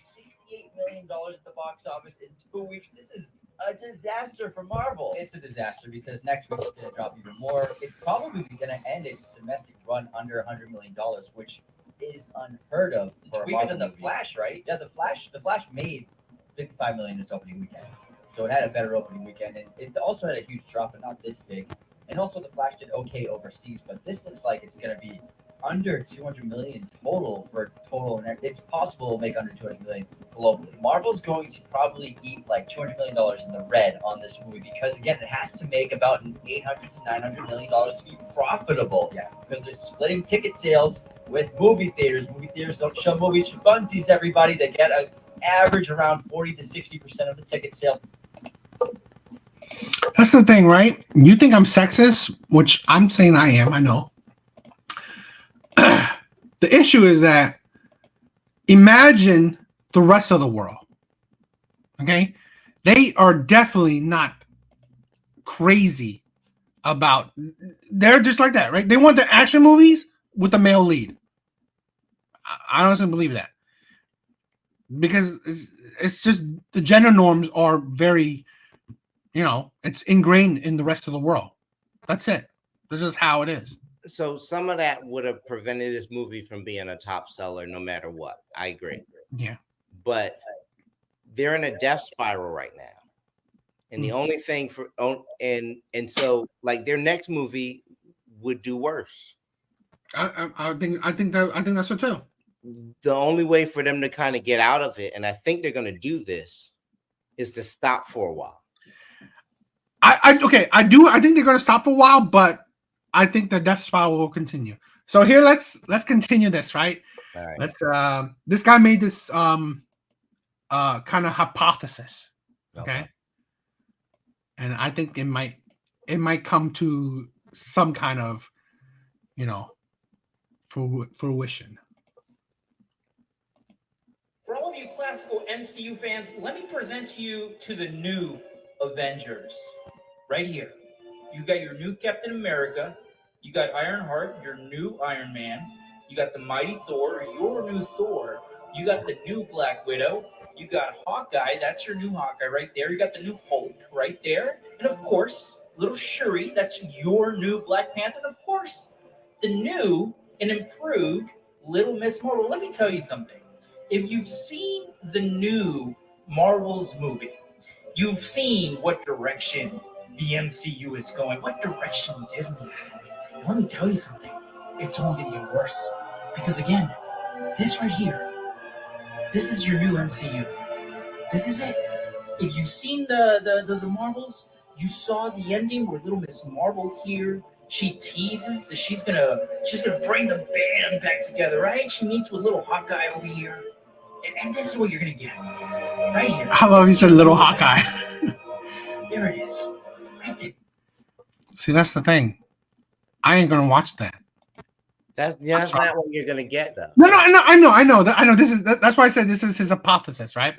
$68 million at the box office in 2 weeks. This is a disaster for Marvel. It's a disaster because next week's going to drop even more. It's probably going to end its domestic run under $100 million, which is unheard of It's for a weaker Marvel than the movie. Flash, right? Yeah, the Flash made 55 million its opening weekend, so it had a better opening weekend, and it also had a huge drop, but not this big. And also, the Flash did okay overseas, but this looks like it's going to be under 200 million total for its total, and it's possible it'll make under 200 million globally. Marvel's going to probably eat like 200 million dollars in the red on this movie because again, it has to make about 800 to 900 million dollars to be profitable. Yeah. Because they're splitting ticket sales with movie theaters. Movie theaters don't show movies for funsies. Everybody, they get an average around 40 to 60% of the ticket sale. That's the thing, right? You think I'm sexist, which I'm saying I am. I know. The issue is that imagine the rest of the world. Okay, they are definitely not crazy about. They're just like that, right? They want the action movies with the male lead. I honestly believe that because it's just the gender norms are very, it's ingrained in the rest of the world. That's it. This is how it is. So some of that would have prevented this movie from being a top seller no matter what. I agree. Yeah. But they're in a death spiral right now. And the only thing and so like their next movie would do worse. I think that's so too. The only way for them to kind of get out of it, and I think they're going to do this, is to stop for a while. I think they're going to stop for a while, but I think the death spiral will continue. So here, let's continue this, right? All right. Let's. This guy made this kind of hypothesis, okay? And I think it might come to some kind of, fruition. For all of you classical MCU fans, let me present you to the new Avengers. Right here. You got your new Captain America. You got Ironheart, your new Iron Man. You got the Mighty Thor, your new Thor. You got the new Black Widow. You got Hawkeye, that's your new Hawkeye right there. You got the new Hulk right there. And of course, little Shuri, that's your new Black Panther. And of course, the new and improved Little Miss Marvel. Let me tell you something. If you've seen the new Marvel's movie, you've seen what direction the MCU is going, what direction Disney is going. And let me tell you something. It's only going to get worse. Because again, this right here, this is your new MCU. This is it. If you've seen the Marvels, you saw the ending where Little Miss Marvel here, she teases that she's gonna bring the band back together, right? She meets with little Hawkeye over here. And this is what you're gonna get. Right here. I love you said little Hawkeye. There it is. Right there. See, that's the thing. I ain't gonna watch that. That's not what you're gonna get though. No, I know. That's why I said this is his hypothesis, right?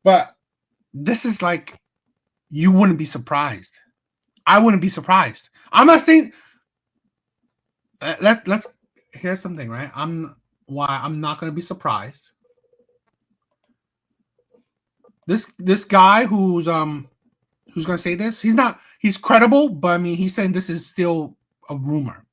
But this is like, you wouldn't be surprised. I wouldn't be surprised. I'm not saying. Let's here's something, right? I'm not gonna be surprised. This guy who's gonna say this, he's credible, but I mean he's saying this is still a rumor.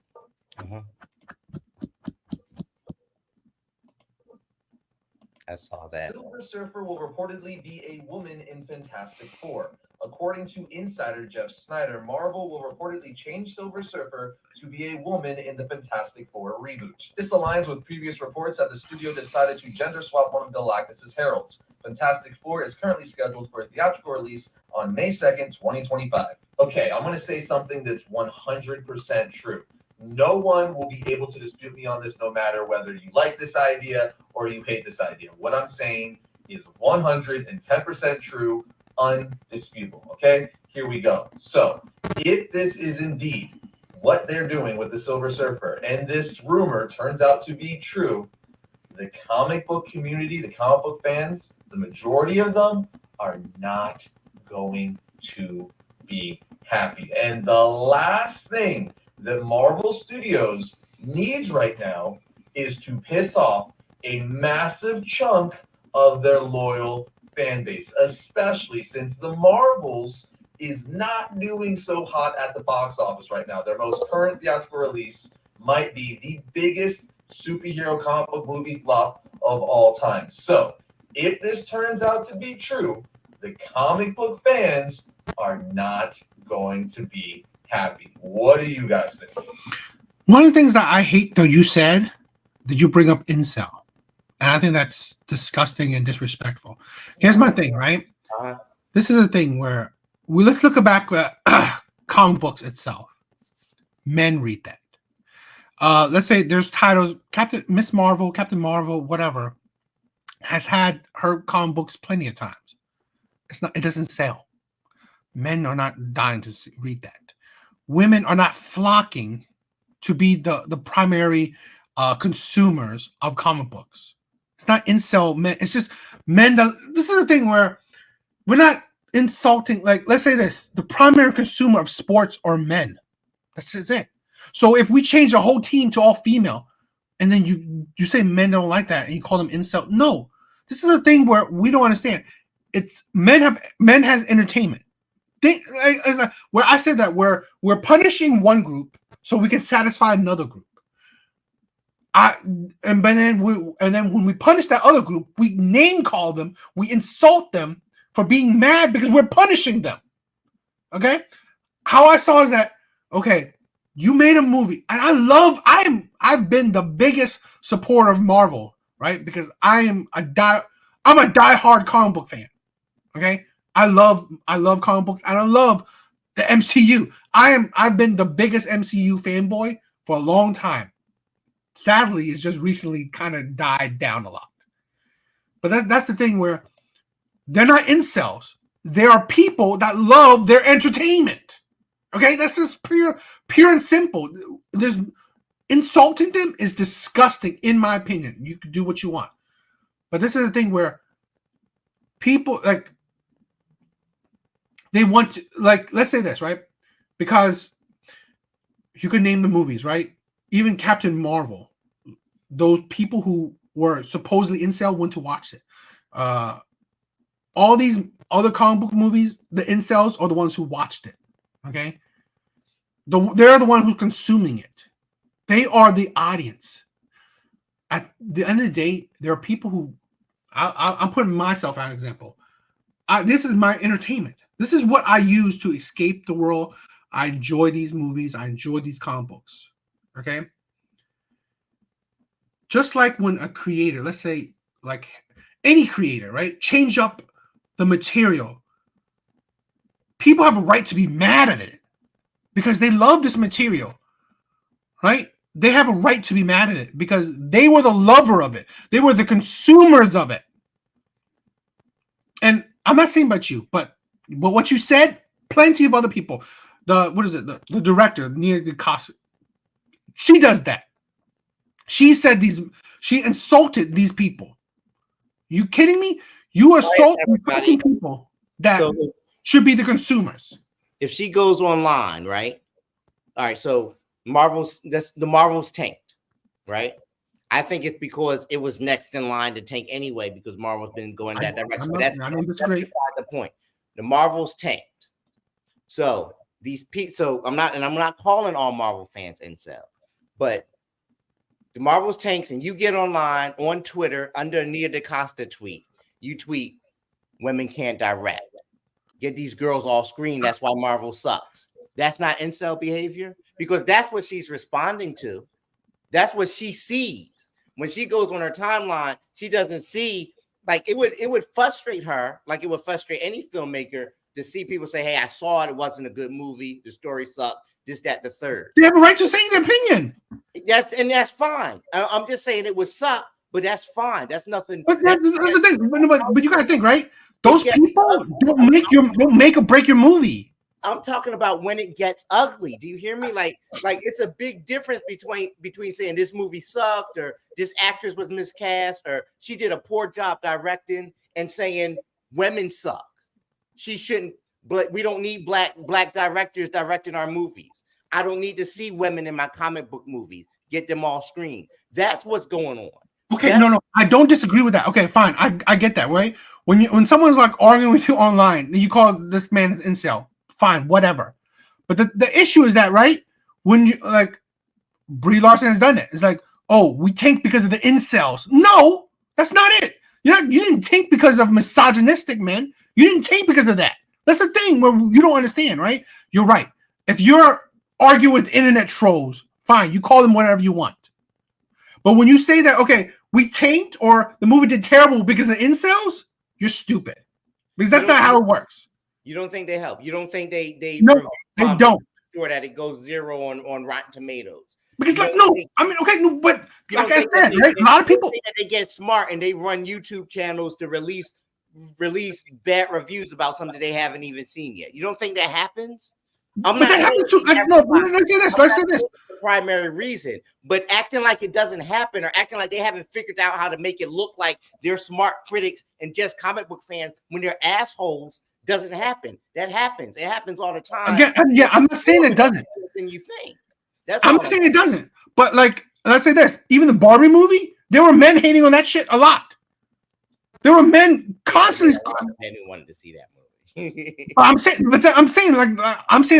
I saw that. Silver Surfer will reportedly be a woman in Fantastic Four. According to insider Jeff Snyder, Marvel will reportedly change Silver Surfer to be a woman in the Fantastic Four reboot. This aligns with previous reports that the studio decided to gender swap one of Galactus' heralds. Fantastic Four is currently scheduled for a theatrical release on May 2nd, 2025. Okay, I'm going to say something that's 100% true. No one will be able to dispute me on this, no matter whether you like this idea or you hate this idea. What I'm saying is 110% true, undisputable. Okay, here we go. So, if this is indeed what they're doing with the Silver Surfer, and this rumor turns out to be true, the comic book community, the comic book fans, the majority of them are not going to be happy. And the last thing that Marvel Studios needs right now is to piss off a massive chunk of their loyal fan base, especially since the Marvels is not doing so hot at the box office right now. Their most current theatrical release might be the biggest superhero comic book movie flop of all time. So, if this turns out to be true, the comic book fans are not going to be happy. What do you guys think? One of the things that I hate that you said, did you bring up incel? And I think that's disgusting and disrespectful. Here's my thing, right? This is a thing where let's look back at comic books itself. Men read that. Let's say there's titles, Miss Marvel, Captain Marvel, whatever, has had her comic books plenty of times. It doesn't sell. Men are not dying to read that. Women are not flocking to be the primary consumers of comic books. It's not incel men. It's just men. This is the thing where we're not insulting. Like, let's say this: the primary consumer of sports are men. That's just it. So if we change the whole team to all female, and then you say men don't like that, and you call them incel, no. This is a thing where we don't understand. It's men has entertainment. Where I said that we're punishing one group so we can satisfy another group. And then when we punish that other group, we name call them, we insult them for being mad because we're punishing them. Okay? How I saw is that, okay, you made a movie, and I've been the biggest supporter of Marvel, right? Because I'm a diehard comic book fan. Okay? I love comic books, and I love the MCU. I've been the biggest MCU fanboy for a long time. Sadly, it's just recently kind of died down a lot. But that's the thing where they're not incels. They are people that love their entertainment. Okay, that's just pure and simple. There's insulting them is disgusting, in my opinion. You can do what you want, but this is the thing where people like they want to, like, let's say this, right? Because you could name the movies, right? Even Captain Marvel, those people who were supposedly incel went to watch it. All these other comic book movies, the incels are the ones who watched it. Okay, they're the one who's consuming it. They are the audience. At the end of the day, there are people who I'm putting myself as an example. This is my entertainment. This is what I use to escape the world. I enjoy these movies. I enjoy these comic books. Okay. Just like when a creator, let's say like any creator, right, change up the material, people have a right to be mad at it because they love this material, right? They have a right to be mad at it because they were the lover of it. They were the consumers of it. And I'm not saying about you, but what you said, plenty of other people. The director, Nia DaCosta, she does that. She said she insulted these people. You kidding me? You assault people that should be the consumers. If she goes online, right? All right, so the Marvel's tanked, right? I think it's because it was next in line to tank anyway because Marvel's been going that direction. That's beside the point. The Marvel's tanked. So I'm not calling all Marvel fans incel, but the Marvel's tanks, and you get online on Twitter under Nia DaCosta tweet, you tweet, women can't direct. Get these girls off screen. That's why Marvel sucks. That's not incel behavior because that's what she's responding to. That's what she sees. When she goes on her timeline, she doesn't see, like it would frustrate her, like it would frustrate any filmmaker to see people say, hey, I saw it. It wasn't a good movie. The story sucked. This, that, the third. They have a right to say their opinion. That's fine. I'm just saying it would suck, but that's fine. That's nothing. But that's the thing. But you got to think, right? Those people don't make or break your movie. I'm talking about when it gets ugly. Do you hear me? Like it's a big difference between saying this movie sucked or this actress was miscast or she did a poor job directing and saying women suck. She shouldn't. But we don't need black directors directing our movies. I don't need to see women in my comic book movies. Get them all screen. That's what's going on. Okay, no, I don't disagree with that. Okay, fine, I get that, right? When someone's like arguing with you online, and you call this man an incel, fine, whatever. But the issue is that, right? When you like Brie Larson has done it. It's like, oh, we tanked because of the incels. No, that's not it. You didn't tank because of misogynistic men. You didn't tank because of that. That's the thing where you don't understand, right? You're right. If you're arguing with internet trolls, fine, you call them whatever you want. But when you say that, okay, we tanked or the movie did terrible because of incels, you're stupid. Because that's not how it works. You don't think they help? You don't think they No, they don't. Sure that it goes 0 on Rotten Tomatoes. Because like no, I mean okay, no, but like I said, right? A lot of people think that they get smart and they run YouTube channels to release bad reviews about something they haven't even seen yet. You don't think that happens? But that happens too. Like, no, let's say this. Let's say this. The primary reason, but acting like it doesn't happen or acting like they haven't figured out how to make it look like they're smart critics and just comic book fans when they're assholes doesn't happen. That happens. It happens all the time. Again, yeah, I'm not saying it doesn't. Than you think. I'm not saying it doesn't. But like, let's say this. Even the Barbie movie, there were men hating on that shit a lot. There were men constantly. Men who wanted to see that movie. I'm saying,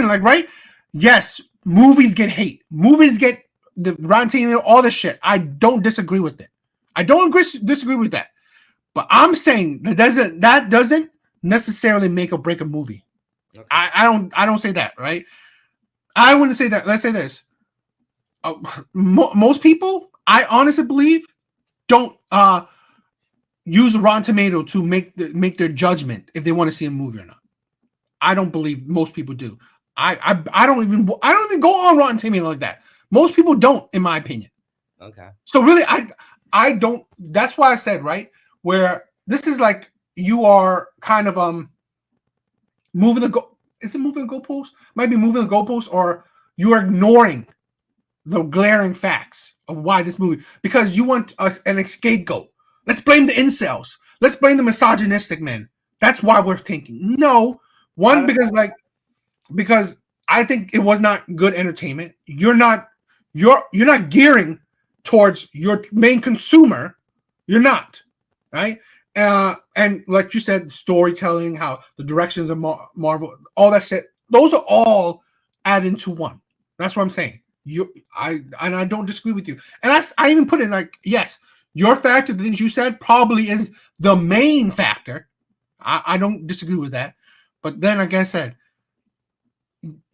like, right? Yes, movies get hate. Movies get the Rotten Tomato, all this shit. I don't disagree with it. I don't disagree with that. But I'm saying that doesn't necessarily make or break a movie. Okay. I don't say that, right? I wouldn't say that. Let's say this. Most people, I honestly believe, don't use Rotten Tomato to make their judgment if they want to see a movie or not. I don't believe most people do. I don't even go on Rotten Tomato like that. Most people don't, in my opinion. Okay. So really, I don't. That's why I said, right, where this is like you are kind of moving the go. Is it moving the goalpost? Might be moving the goalpost, or you are ignoring the glaring facts of why this movie, because you want an scapegoat. Let's blame the incels. Let's blame the misogynistic men. That's why we're thinking. No, because I think it was not good entertainment. You're not gearing towards your main consumer. You're not, right? And like you said, storytelling, how the directions of Marvel, all that shit, those are all add into one. That's what I'm saying. I don't disagree with you. And I even put it like, yes, your factor, the things you said, probably is the main factor. I don't disagree with that. But then, like I said,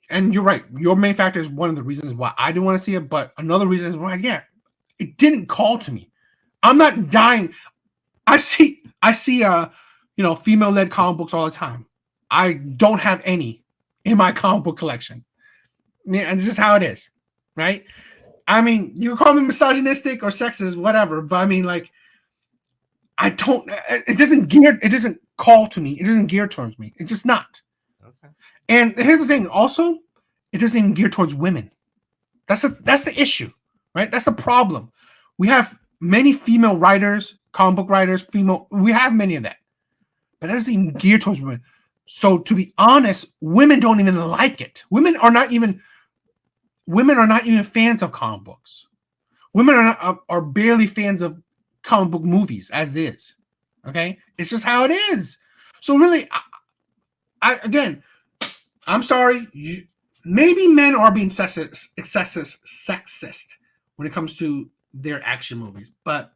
and you're right, your main factor is one of the reasons why I didn't want to see it. But another reason is why, yeah, it didn't call to me. I'm not dying. I see female-led comic books all the time. I don't have any in my comic book collection. Yeah, and it's just how it is, right? I mean, you call me misogynistic or sexist, whatever, but I mean, like, it doesn't call to me. It doesn't gear towards me. It's just not. Okay. And here's the thing, also, it doesn't even gear towards women. That's the issue, right? That's the problem. We have many female writers, comic book writers, female. We have many of that, but it doesn't even gear towards women. So to be honest, women don't even like it. Women are not even fans of comic books. Women are barely fans of comic book movies as is. Okay, it's just how it is. So really, I'm sorry. Maybe men are being sexist when it comes to their action movies, but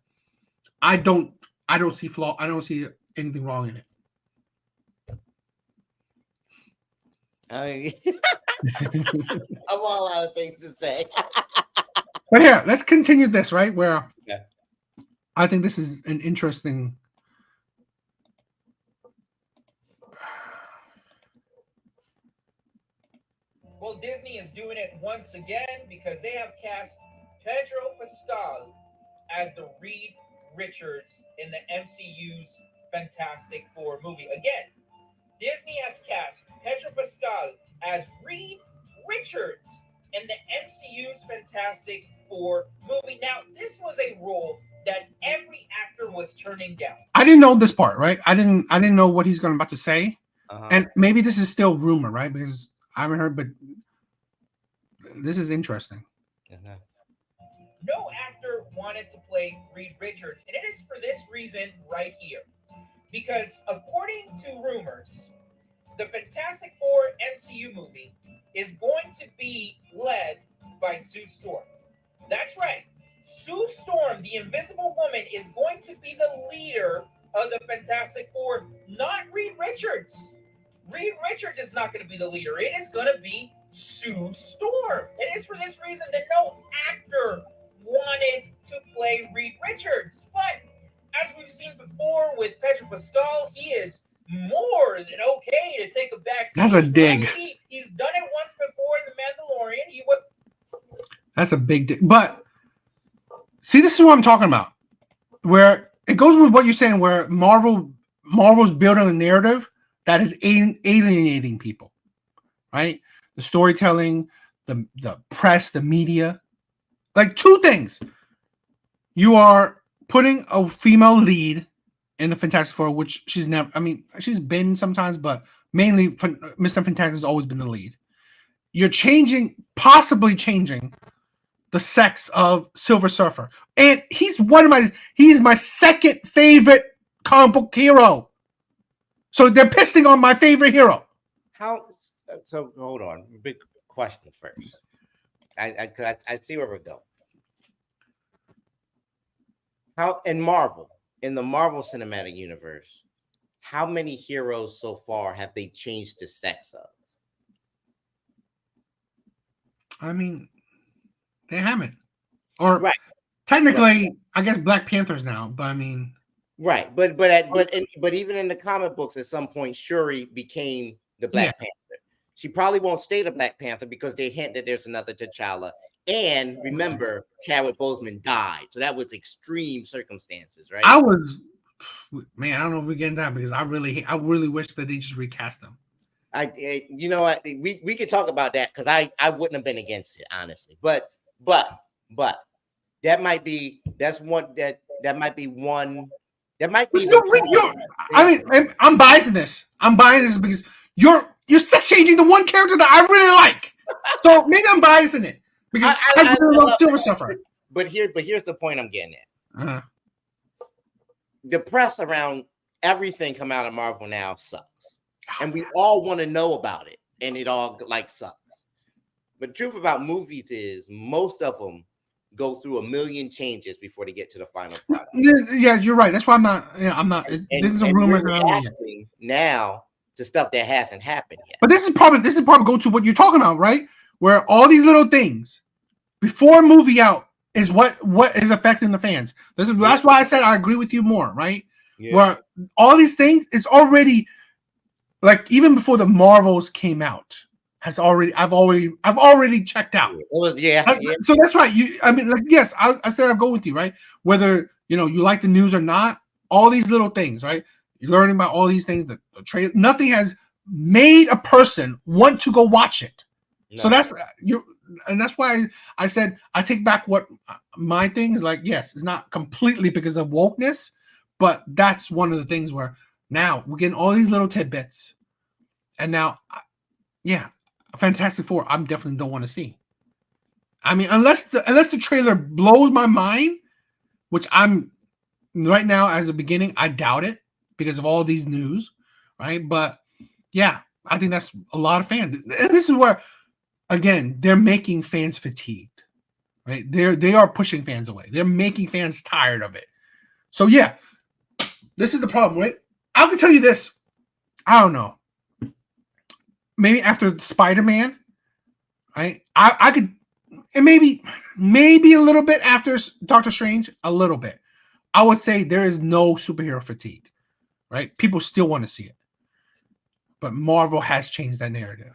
I don't see flaw. I don't see anything wrong in it. I have all a lot of things to say. But here, let's continue this, right? Where I think this is an interesting. Well, Disney is doing it once again because they have cast Pedro Pascal as the Reed Richards in the MCU's Fantastic Four movie. Again, Disney has cast Pedro Pascal as Reed Richards in the MCU's Fantastic Four movie. Now, this was a role that every actor was turning down. I didn't know this part, right? I didn't know what he's about to say, and maybe this is still rumor, right? Because I haven't heard, but this is interesting. No actor wanted to play Reed Richards, and it is for this reason right here. Because according to rumors, the Fantastic Four MCU movie is going to be led by Sue Storm. That's right. Sue Storm, the Invisible Woman, is going to be the leader of the Fantastic Four, not Reed Richards. Reed Richards is not going to be the leader. It is going to be Sue Storm. It is for this reason that no actor wanted to play Reed Richards. But as we've seen before with Pedro Pascal, he is more than okay to take a back. That's a dig. He's done it once before in The Mandalorian. That's a big dig. But see, this is what I'm talking about. Where it goes with what you're saying, where Marvel's building a narrative that is alienating people, right? The storytelling, the press, the media. Like two things. You are putting a female lead in the Fantastic Four, which she's never, I mean, she's been sometimes, but mainly Mr. Fantastic has always been the lead. You're possibly changing the sex of Silver Surfer. And he's my second favorite comic book hero. So they're pissing on my favorite hero. So hold on. Big question first. I see where we're going. How in the Marvel Cinematic Universe, how many heroes so far have they changed the sex of? I mean, they haven't. Or right. Technically, right. I guess Black Panther's now, but I mean, right. But even in the comic books, at some point, Shuri became the Black Panther. She probably won't stay the Black Panther because they hint that there's another T'Challa. And remember, Chadwick Boseman died, so that was extreme circumstances, right? I don't know if we get into that because I really wish that they just recast them. You know what? We could talk about that because I wouldn't have been against it, honestly. But that might be one. I mean, I'm biasing this. I'm buying this because you're sex changing the one character that I really like. So maybe I'm biasing it. Because I really love Silver Surfer. But here's the point I'm getting at. Uh-huh. The press around everything come out of Marvel now sucks. And we all want to know about it. And it all sucks. But the truth about movies is most of them go through a million changes before they get to the final product. Yeah, you're right. That's why I'm not. There's a rumor now to stuff that hasn't happened yet. But this is probably go to what you're talking about, right? Where all these little things before a movie out is what is affecting the fans. That's why I said I agree with you more, right? Yeah. Where all these things, it's already even before the Marvels came out, I've already checked out. So that's right. Yes, I said I'll go with you, right? Whether you like the news or not, all these little things, right? You're learning about all these things. The trailer, nothing has made a person want to go watch it. No. So that's why I said I take back what my thing is like. Yes, it's not completely because of wokeness, but that's one of the things where now we're getting all these little tidbits, and now, Fantastic Four, I definitely don't want to see. I mean, unless the trailer blows my mind, which I'm right now as a beginning, I doubt it because of all these news, right? But yeah, I think that's a lot of fans, and this is where. Again, they're making fans fatigued, right? They are pushing fans away. They're making fans tired of it. So yeah, this is the problem, right? I can tell you this. I don't know. Maybe after Spider-Man, right? I could, and maybe a little bit after Doctor Strange, a little bit. I would say there is no superhero fatigue, right? People still want to see it, but Marvel has changed that narrative.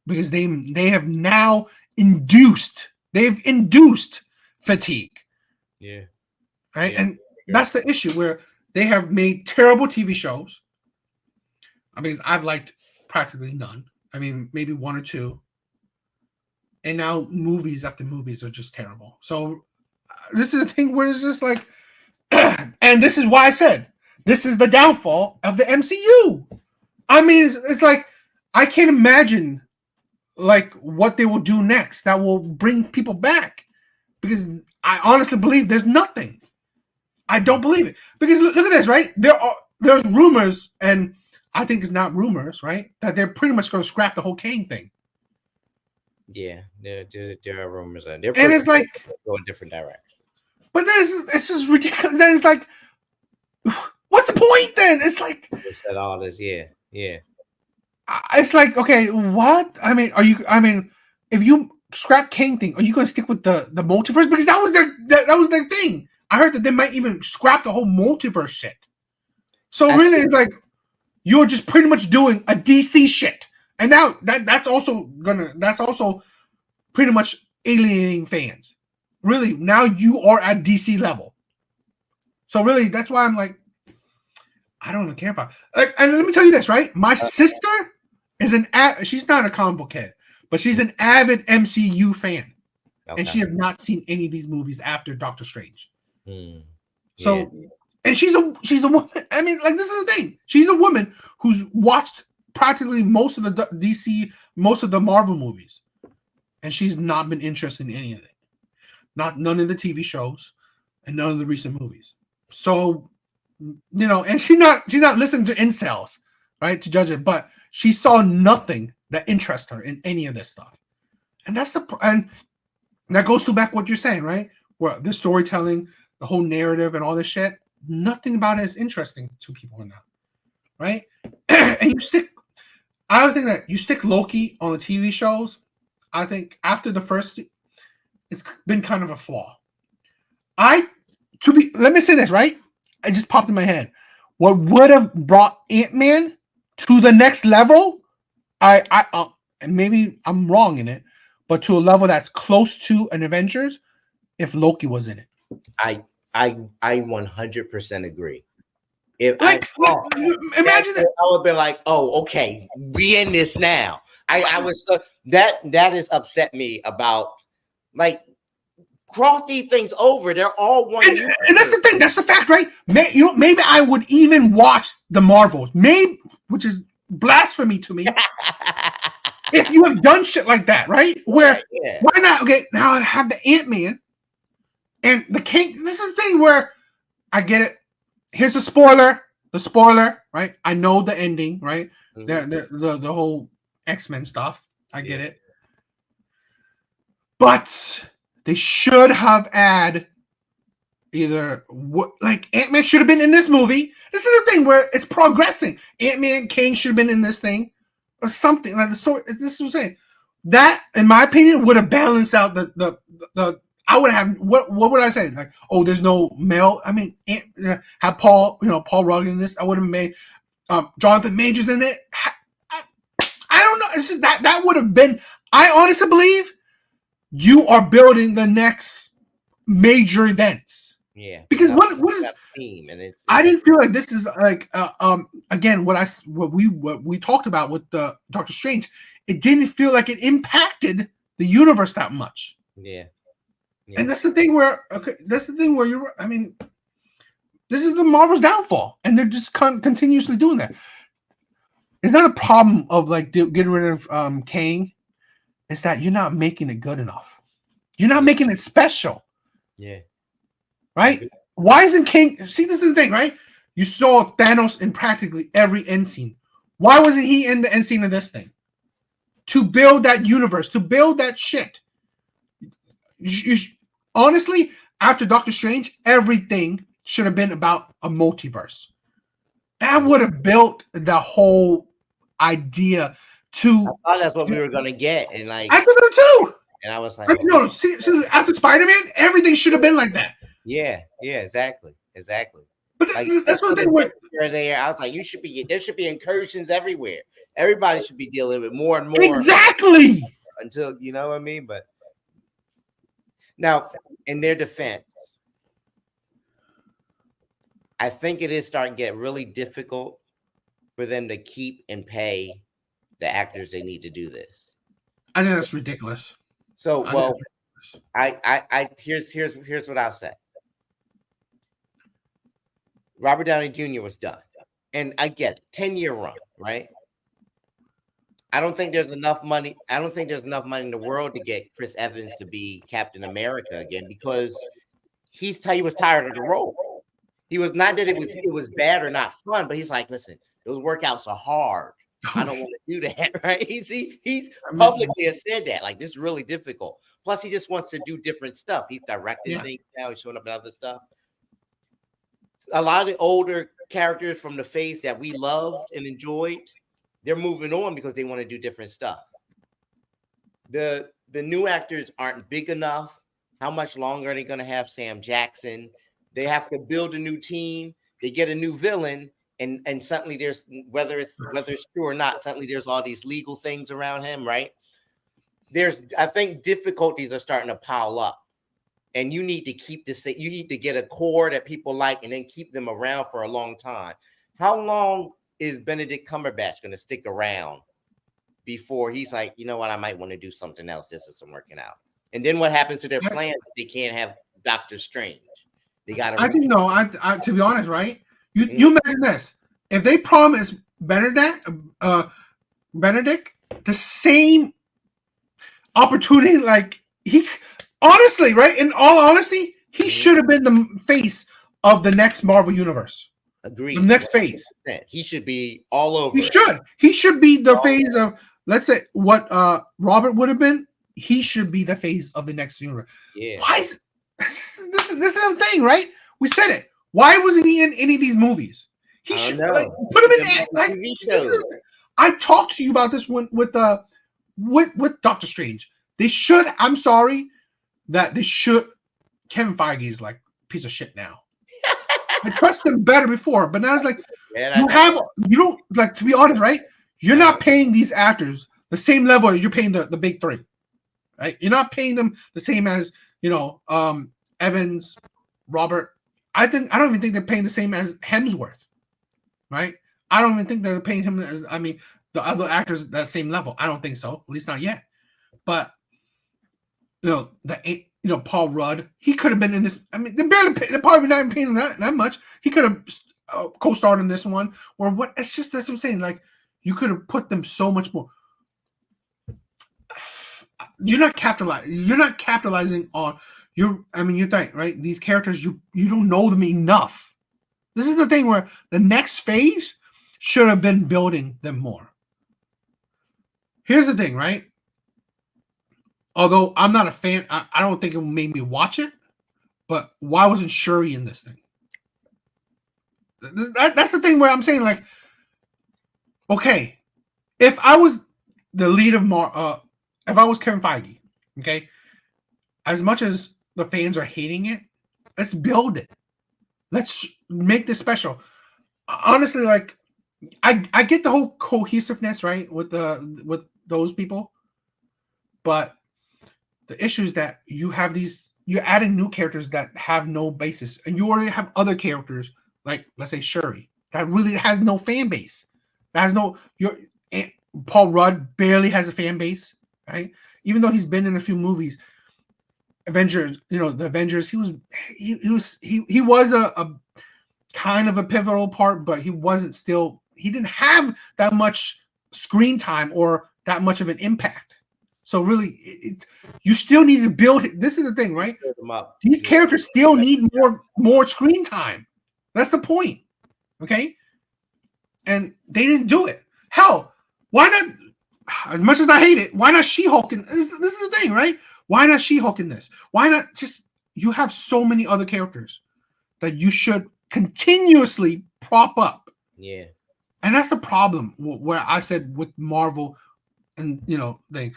Because they have now induced fatigue. Yeah. Right? Yeah. And that's the issue where they have made terrible TV shows. I mean, I've liked practically none. I mean, maybe one or two. And now movies after movies are just terrible. So this is the thing where it's just like, and this is why I said, this is the downfall of the MCU. I mean, it's like, I can't imagine what they will do next that will bring people back, because I honestly believe there's nothing. I don't believe it, because look at this, right? There's rumors, and I think it's not rumors, right? That they're pretty much going to scrap the whole Kane thing. Yeah, there are rumors, and it's like go in different directions. But then it's just ridiculous. Then it's like, what's the point? Then it's like, Said all this, yeah. it's like, okay, what? I mean, if you scrap Kang thing, are you going to stick with the multiverse? Because that was their thing. I heard that they might even scrap the whole multiverse shit. So really, it's like you're just pretty much doing a DC shit, and now that's also pretty much alienating fans. Really, now you are at DC level. So really, that's why I'm like, I don't even care about. And let me tell you this, right? My sister is she's not a comic book head, but she's an avid MCU fan, and she has not seen any of these movies after Doctor Strange. So, and she's a woman. I mean, like, this is the thing. She's a woman who's watched practically most of the DC, most of the Marvel movies, and she's not been interested in any of it. None of the TV shows, and none of the recent movies. So, and she's not listening to incels, right, to judge it, but she saw nothing that interests her in any of this stuff, and and that goes to back what you're saying, right? Where the storytelling, the whole narrative, and all this shit, nothing about it is interesting to people now, right? And I think that you stick Loki on the TV shows. I think after the first, it's been kind of a flaw. Let me say this, right? It just popped in my head. What would have brought Ant-Man to the next level? And maybe I'm wrong in it, but to a level that's close to an Avengers, if Loki was in it. I 100% agree. If imagine it, I would be like, oh, okay, we in this now. I was so that has upset me about, like, cross these things over. They're all one. And that's the thing. That's the fact, right? Maybe I would even watch the Marvels, which is blasphemy to me. If you have done shit like that, right? Where why not? Okay, now I have the Ant-Man and the King. This is the thing where I get it. Here's the spoiler. The spoiler, right? I know the ending, right? The whole X-Men stuff. I get it. But they should have added like Ant-Man should have been in this movie. This is the thing where it's progressing. Ant-Man, King should have been in this thing or something like the story. This is what I'm saying. That, in my opinion, would have balanced out the. I would have what would I say? Like, oh, there's no male. I mean, have Paul Rudd in this. I would have made Jonathan Majors in it. I don't know. It's just that would have been. I honestly believe you are building the next major events. Yeah. Because what is that theme? And I didn't feel like this is like again what we talked about with the Doctor Strange. It didn't feel like it impacted the universe that much. Yeah. And that's the thing where you're. I mean, this is the Marvel's downfall, and they're just continuously doing that. It's not a problem of like getting rid of Kang. It's that you're not making it good enough. You're not making it special. Yeah. Right? Why isn't Kang? See, this is the thing, right? You saw Thanos in practically every end scene. Why wasn't he in the end scene of this thing? To build that universe, to build that shit. Honestly, after Doctor Strange, everything should have been about a multiverse. That would have built the whole idea to. I thought that's what we were gonna get, and like I thought that too. And I was like, no, see, after Spider-Man, everything should have been like that. Yeah, exactly. But like, that's what they were there. I was like, there should be incursions everywhere. Everybody should be dealing with more and more. Exactly. Until, you know what I mean? But now, in their defense, I think it is starting to get really difficult for them to keep and pay the actors they need to do this. I think that's ridiculous. So, well, here's what I'll say. Robert Downey Jr. was done. And I get it, 10-year run, right? I don't think there's enough money. I don't think there's enough money in the world to get Chris Evans to be Captain America again, because he was tired of the role. He was not that it was bad or not fun, but he's like, listen, those workouts are hard. I don't want to do that, right? He's I mean, publicly has said that. Like, this is really difficult. Plus, he just wants to do different stuff. He's directing Yeah. things now. He's showing up in other stuff. A lot of the older characters from the phase that we loved and enjoyed, they're moving on because they want to do different stuff. The new actors aren't big enough. How much longer are they going to have Sam Jackson? They have to build a new team. They get a new villain, and suddenly there's whether it's true or not, suddenly there's all these legal things around him, right? I think difficulties are starting to pile up. And you need to keep this. You need to get a core that people like, and then keep them around for a long time. How long is Benedict Cumberbatch going to stick around before he's like, you know what, I might want to do something else? This isn't working out. And then what happens to their plan? They can't have Doctor Strange. They got to. I think no. I to be honest, right? You imagine this: if they promise Benedict the same opportunity, like he. Honestly, right? In all honesty, he should have been the face of the next Marvel universe. Agreed. The next phase. He should be all over. He should. He should be the phase of, let's say, what Robert would have been. He should be the phase of the next universe. Yeah. Why is this is the thing, right? We said it. Why wasn't he in any of these movies? He should put him in. Like, I talked to you about this one with Doctor Strange. They should. I'm sorry. That they should. Kevin Feige is like a piece of shit now. I trust him better before, but now it's like you don't like, to be honest, right? You're not paying these actors the same level as you're paying the big three, right? You're not paying them the same as Evans, Robert. I don't even think they're paying the same as Hemsworth, right? I don't even think they're paying him as the other actors at that same level. I don't think so, at least not yet. But Paul Rudd, he could have been in this. I mean, they're probably not paying him that much. He could have co-starred in this one, or what? It's just that's what I'm saying. Like, you could have put them so much more. You're not capitalizing on your. I mean, you think, right? These characters, you don't know them enough. This is the thing where the next phase should have been building them more. Here's the thing, right? Although I'm not a fan, I don't think it made me watch it. But why wasn't Shuri in this thing? That's the thing where I'm saying, like, okay, if I was the lead of if I was Kevin Feige, okay, as much as the fans are hating it, let's build it. Let's make this special. Honestly, like, I get the whole cohesiveness, right, with those people, but the issue is that you're adding new characters that have no basis, and you already have other characters like, let's say, Shuri, that really has no fan base. That has no. Paul Rudd barely has a fan base, right? Even though he's been in a few movies, Avengers, the Avengers, he was a kind of a pivotal part, but he didn't have that much screen time or that much of an impact. So really, you still need to build it. This is the thing, right? These characters still need more screen time. That's the point, okay? And they didn't do it. Hell, why not? As much as I hate it, why not She-Hulk? This is the thing, right? Why not She-Hulk in this? Why not just? You have so many other characters that you should continuously prop up. Yeah, and that's the problem where I said with Marvel, and they.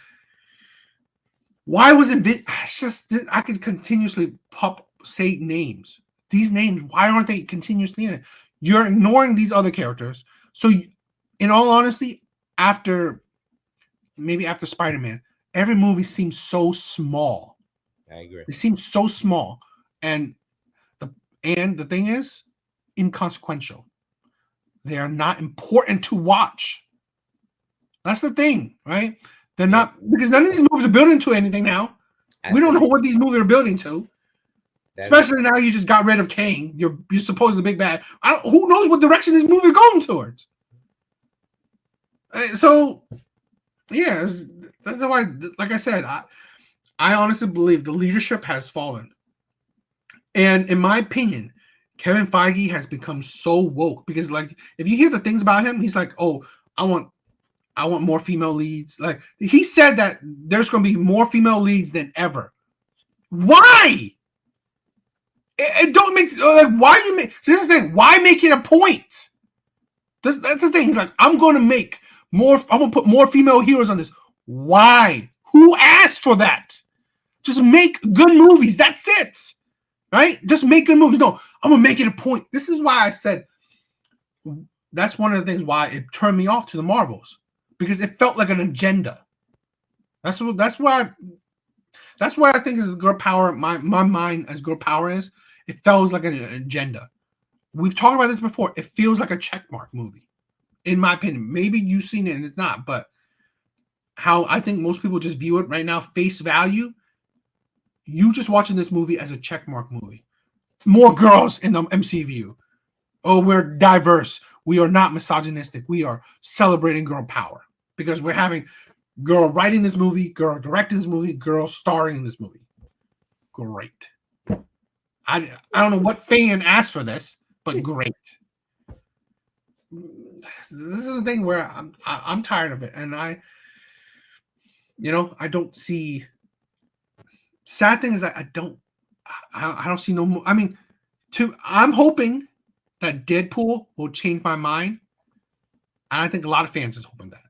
Why was it? It's just I could continuously say names. These names, why aren't they continuously in it? You're ignoring these other characters. So, in all honesty, after Spider-Man, every movie seems so small. I agree. It seems so small, and the thing is, inconsequential. They are not important to watch. That's the thing, right? They're not, because none of these movies are building to anything now. We don't know what these movies are building to. Especially now you just got rid of Kang. You're supposed to be big bad. Who knows what direction this movie is going towards? So, yeah, that's why, like I said, I honestly believe the leadership has fallen. And in my opinion, Kevin Feige has become so woke because, like, if you hear the things about him, he's like, oh, I want I want more female leads. Like he said that there's going to be more female leads than ever. Why? It don't make like why you make. So this is the thing. Why make it a point? That's the thing. He's like, I'm going to make more. I'm going to put more female heroes on this. Why? Who asked for that? Just make good movies. That's it. Right? Just make good movies. No, I'm going to make it a point. This is why I said that's one of the things why it turned me off to the Marvels, because it felt like an agenda. That's why I think as girl power, my mind as girl power is, it feels like an agenda. We've talked about this before. It feels like a checkmark movie, in my opinion. Maybe you've seen it and it's not, but how I think most people just view it right now, face value, you just watching this movie as a checkmark movie. More girls in the MCU. Oh, we're diverse. We are not misogynistic. We are celebrating girl power because we're having girl writing this movie, girl directing this movie, girl starring in this movie. Great. I don't know what fan asked for this, but great. This is the thing where I'm tired of it, and I don't see. Sad thing is that I don't see no more. I mean, I'm hoping that Deadpool will change my mind, and I think a lot of fans is hoping that.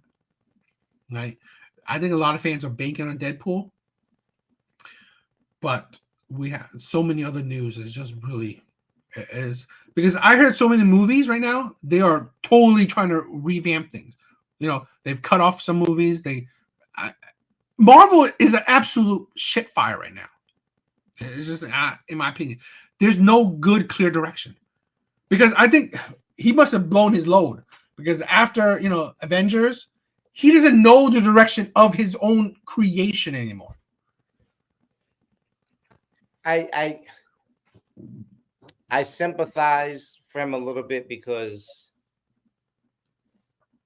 Right? I think a lot of fans are banking on Deadpool, but we have so many other news. It's just really is because I heard so many movies right now. They are totally trying to revamp things. They've cut off some movies. Marvel is an absolute shit fire right now. It's just, in my opinion, there's no good, clear direction. Because I think he must have blown his load. Because after, Avengers, he doesn't know the direction of his own creation anymore. I sympathize for him a little bit because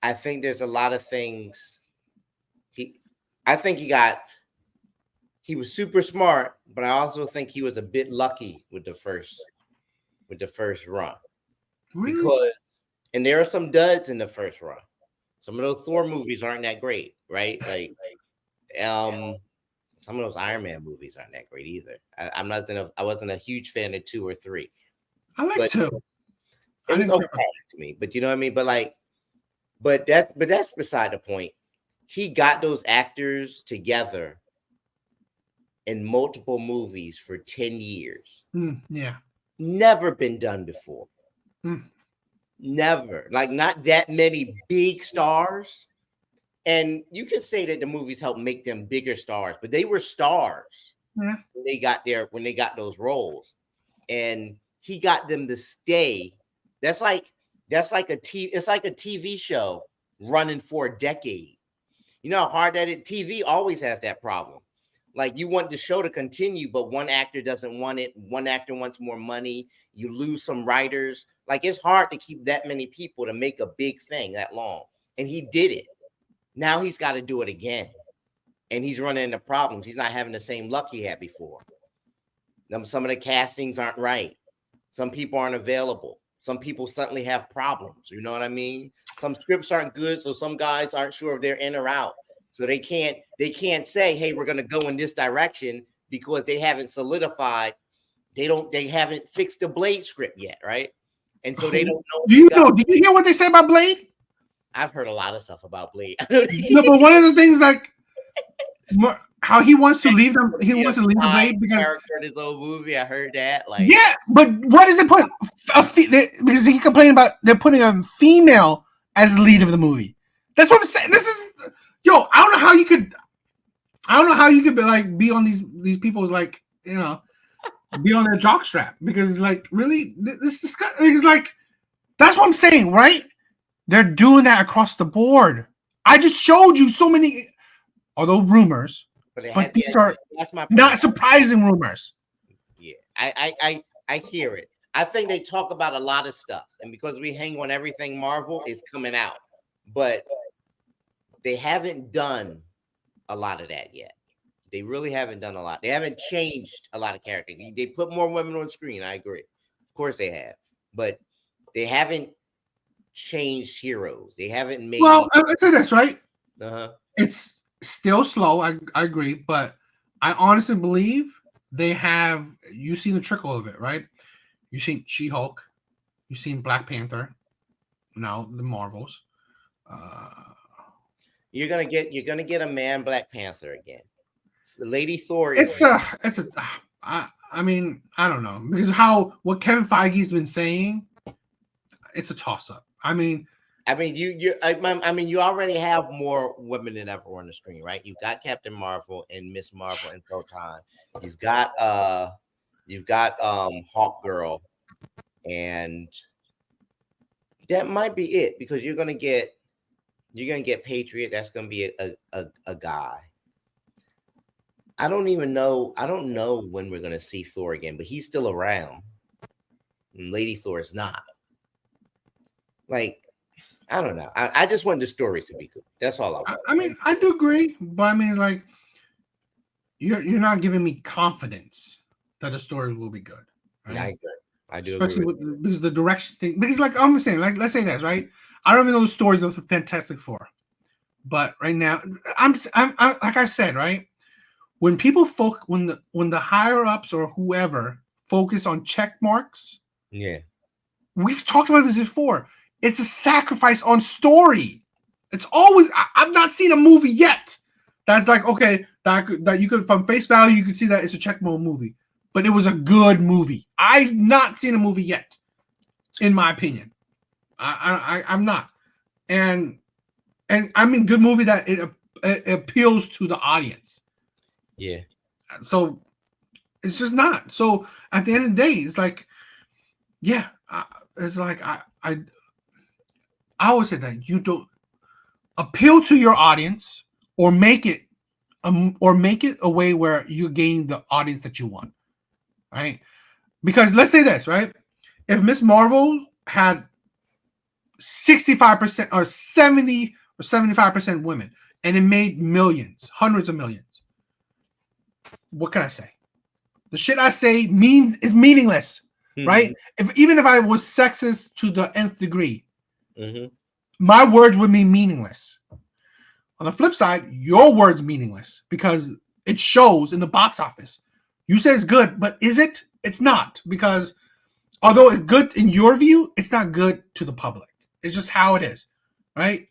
I think there's a lot of things he was super smart, but I also think he was a bit lucky with the first run. Really? And there are some duds in the first run. Some of those Thor movies aren't that great, right? Like some of those Iron Man movies aren't that great either. I wasn't a huge fan of 2 or 3. I like 2. It was okay to me, but you know what I mean? But that's beside the point. He got those actors together in multiple movies for 10 years. Yeah. Never been done before. Never. Like, not that many big stars. And you can say that the movies helped make them bigger stars, but they were stars when they got those roles. And he got them to stay. It's like a TV show running for a decade. You know how hard that is? TV always has that problem. Like, you want the show to continue, but one actor doesn't want it. One actor wants more money. You lose some writers. Like, it's hard to keep that many people to make a big thing that long. And he did it. Now he's got to do it again. And he's running into problems. He's not having the same luck he had before. Some of the castings aren't right. Some people aren't available. Some people suddenly have problems. You know what I mean? Some scripts aren't good, so some guys aren't sure if they're in or out. So they can't say, hey, we're going to go in this direction because they haven't solidified. They haven't fixed the Blade script yet, right? And so they don't know. Did you hear what they said about Blade? I've heard a lot of stuff about Blade. No, but one of the things, like, how he wants to leave them, he wants to leave the Blade because character in his own movie. I heard that. Like, yeah, but what is they put because he complained about they're putting a female as the lead of the movie. That's what I'm saying. This is I don't know how you could be like be on these people's like be on their jockstrap because like really this is like that's what I'm saying, right? They're doing that across the board. I just showed you so many, although rumors, but these are not surprising rumors. Yeah, I hear it. I think they talk about a lot of stuff, and because we hang on everything Marvel, it's coming out. But they haven't done a lot of that yet. They really haven't done a lot. They haven't changed a lot of characters. They put more women on screen. I agree. Of course they have, but they haven't changed heroes. They haven't made. Well, I'll say this, right? Uh-huh. It's still slow. I agree, but I honestly believe they have. You've seen the trickle of it, right? You've seen She-Hulk. You've seen Black Panther. Now the Marvels. Uh, You're gonna get a man Black Panther again. The Lady Thor is it's a. I mean, I don't know because what Kevin Feige's been saying, it's a toss up. I mean, you already have more women than ever on the screen, right? You've got Captain Marvel and Miss Marvel and Photon. You've got Hawk Girl, and that might be it because you're gonna get Patriot. That's gonna be a guy. I don't know when we're gonna see Thor again, but he's still around. And Lady Thor is not. Like, I don't know. I just want the stories to be good. That's all I want. I mean, I do agree, but I mean, like, you're not giving me confidence that the story will be good. Right? I agree. I do Especially agree. because the direction thing. Because, like I'm saying, like let's say this, right? I don't even know the stories of Fantastic Four, but right now, I'm like I said, right? When people when the higher ups or whoever focus on check marks, Yeah. we've talked about this before. It's a sacrifice on story. It's always. I've not seen a movie yet that's like okay that you could from face value you could see that it's a check mark movie, but it was a good movie. I've not seen a movie yet, in my opinion. I'm not, and I mean good movie that it appeals to the audience. Yeah. So it's just not. So at the end of the day, it's like, yeah, it's like I always say that you don't appeal to your audience or make it a way where you're gaining the audience that you want, right? Because let's say this, right? If Miss Marvel had 65% or 70 or 75% women and it made millions, hundreds of millions, what can I say? The shit I say is meaningless, right? Even if I was sexist to the nth degree, my words would be meaningless. On the flip side, your words meaningless because it shows in the box office. You say it's good, but is it? It's not because although it's good in your view, it's not good to the public. It's just how it is, right?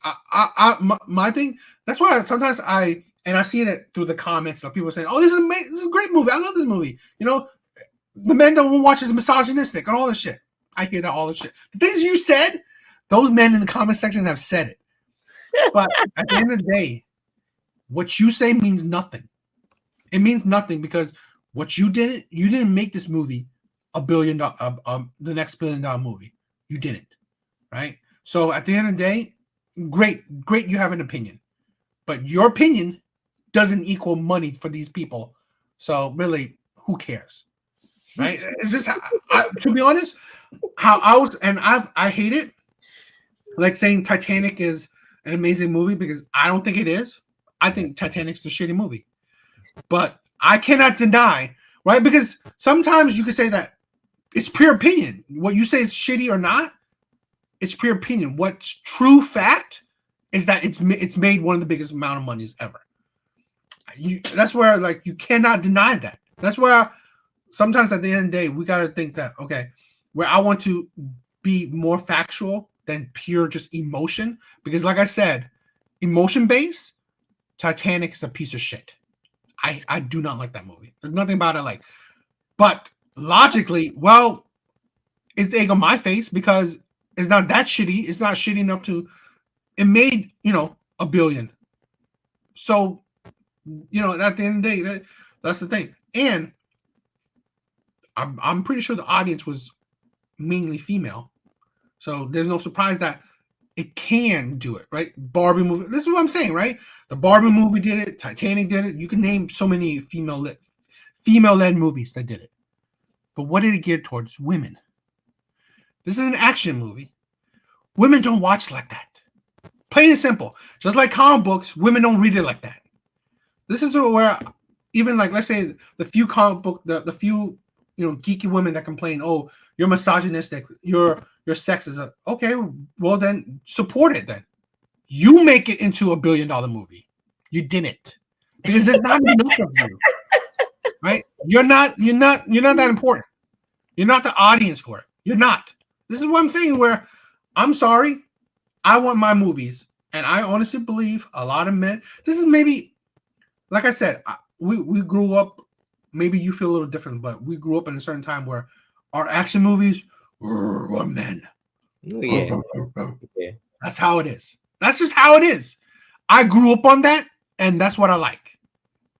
My thing. That's why sometimes I see it through the comments of people saying, "Oh, this is amazing. This is a great movie. I love this movie." You know, the men that will watch is misogynistic and all this shit. I hear that all this shit. The things you said, those men in the comment section have said it. But at the end of the day, what you say means nothing. It means nothing because what you didn't make this movie $1 billion, the next $1 billion movie. You didn't, right? So at the end of the day, great, you have an opinion, but your opinion doesn't equal money for these people. So really, who cares, right? It's just to be honest, how I hate it, like saying Titanic is an amazing movie because I don't think it is. I think Titanic's a shitty movie, but I cannot deny, right? Because sometimes you could say that it's pure opinion. What you say is shitty or not, it's pure opinion. What's true fact is that it's made one of the biggest amount of monies ever. That's where like you cannot deny that. That's where sometimes at the end of the day we got to think that okay, where I want to be more factual than pure just emotion because like I said, emotion based, Titanic is a piece of shit. I do not like that movie. There's nothing about it like, but logically, well, it's egg on my face because it's not that shitty. It's not shitty enough to. It made $1 billion. So, at the end of the day, that's the thing. And I'm pretty sure the audience was mainly female. So there's no surprise that it can do it, right? Barbie movie. This is what I'm saying, right? The Barbie movie did it. Titanic did it. You can name so many female-led movies that did it. But what did it gear towards? Women. This is an action movie. Women don't watch like that. Plain and simple. Just like comic books, women don't read it like that. This is where even like let's say the few comic book, the few geeky women that complain, oh, you're misogynistic, you're sexist. Okay, well then support it then. You make it into $1 billion movie. You didn't, because there's not enough of you. Right? You're not that important. You're not the audience for it. You're not. This is what I'm saying. Where I'm sorry, I want my movies, and I honestly believe a lot of men. This is maybe, like I said, we grew up. Maybe you feel a little different, but we grew up in a certain time where our action movies were men. Yeah. Yeah. That's how it is. That's just how it is. I grew up on that, and that's what I like.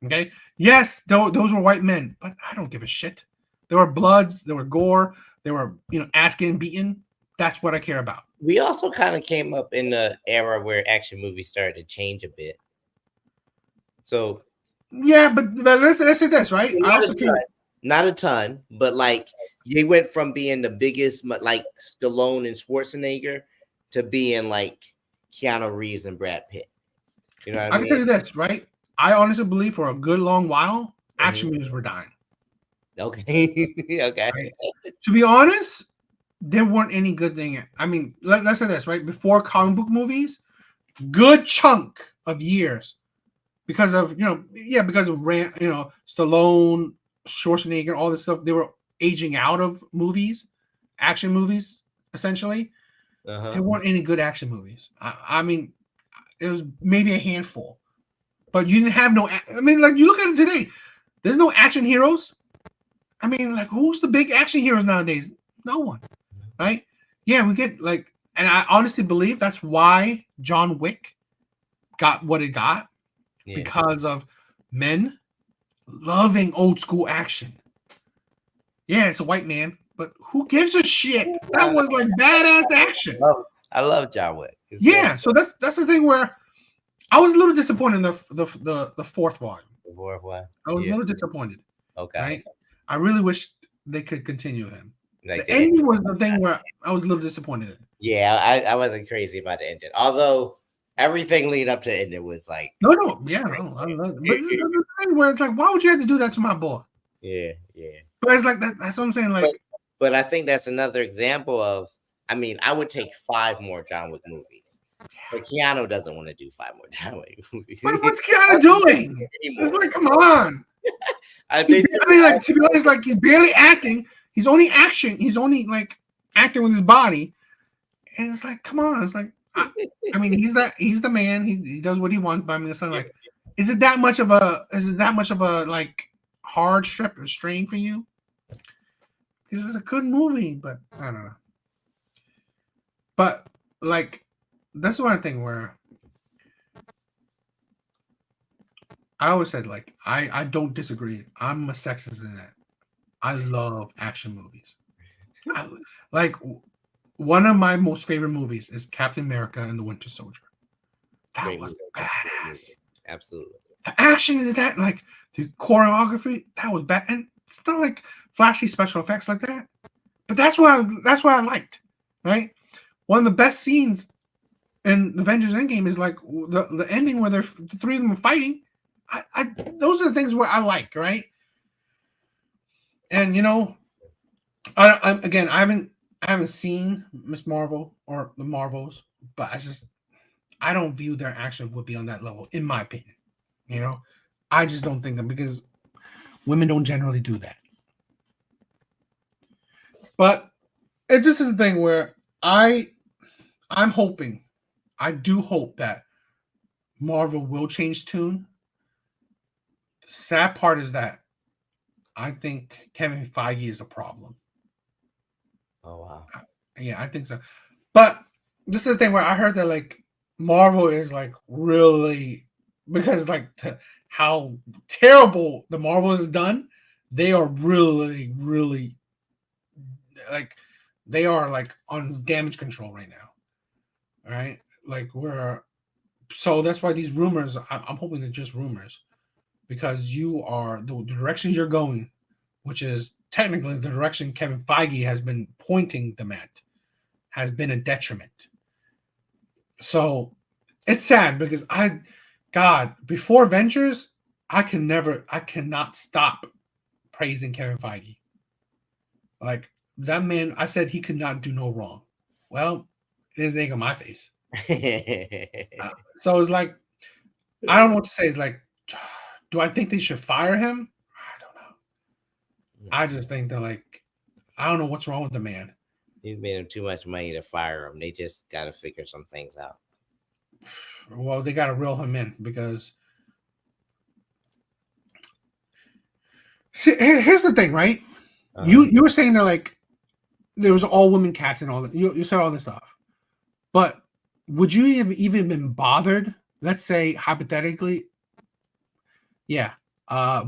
Okay. Yes, those were white men, but I don't give a shit. There were bloods, there were gore, there were ass getting beaten. That's what I care about. We also kind of came up in the era where action movies started to change a bit. So yeah, but let's say this, right? Not a ton, but like they went from being the biggest, like Stallone and Schwarzenegger, to being like Keanu Reeves and Brad Pitt. You know what I mean? I can tell you this, right? I honestly believe for a good long while, action movies were dying. Okay. Okay. Right? To be honest, there weren't any good thing. I mean, let's say this, right? Before comic book movies, good chunk of years, because of because of Stallone, Schwarzenegger, all this stuff, they were aging out of movies, action movies, essentially. There weren't any good action movies. I mean, it was maybe a handful, but you didn't have no. I mean, like you look at it today, there's no action heroes. I mean, like who's the big action heroes nowadays? No one, right? Yeah, we get like, and I honestly believe that's why John Wick got what it got, because of men loving old school action. Yeah, it's a white man, but who gives a shit? That was like badass action. I love John Wick. Yeah, so that's the thing where I was a little disappointed in the fourth one. The fourth one. I was a little disappointed. Okay. Right? I really wish they could continue him. Like the ending was the thing where I was a little disappointed in. Yeah, I wasn't crazy about the ending. Although everything leading up to the ending was like I love it. But this is the thing where it's like, why would you have to do that to my boy? Yeah. But it's like that's what I'm saying. Like, but I think that's another example of. I mean, I would take 5 more John Wick movies. But Keanu doesn't want to do 5 more John Wick movies. What's Keanu doing? It's like, come on. I mean, like, to be honest, like he's barely acting. He's only action. He's only like acting with his body. And it's like, come on. It's like, I mean, he's the man. He does what he wants. But I mean, it's not like, is it that much of a like hard strain for you? This is a good movie, but I don't know. But like, that's one thing where I always said, like, I don't disagree. I'm a sexist in that. I love action movies. Like, one of my most favorite movies is Captain America and the Winter Soldier. That was badass. Absolutely. The action in that, like the choreography, that was bad. And it's not like flashy special effects like that. But that's what I liked, right? One of the best scenes in Avengers Endgame is like the ending where the 3 of them are fighting. Those are the things where I like, right? And I haven't seen Miss Marvel or the Marvels, but I don't view their action would be on that level, in my opinion. I just don't think that, because women don't generally do that. But it just is a thing where I'm hoping, I do hope that Marvel will change tune. The sad part is that I think Kevin Feige is a problem. Oh wow. Yeah, I think so. But this is the thing where I heard that like Marvel is like really, because like how terrible the Marvel is done, they are really, really like they are like on damage control right now. All right, like so that's why these rumors. I'm hoping they're just rumors, because you are the direction you're going, which is technically the direction Kevin Feige has been pointing them at, has been a detriment. So it's sad because before Avengers, I cannot stop praising Kevin Feige. Like that man, I said he could not do no wrong. Well, there's egg on my face. So it's like, I don't know what to say. It's like, do I think they should fire him? I don't know. I just think that, like, I don't know what's wrong with the man. He's made him too much money to fire him. They just got to figure some things out. Well, they got to reel him in because. See, here's the thing, right? You were saying that, like, there was all women cast and all that. You said all this stuff, but would you have even been bothered? Let's say hypothetically, yeah,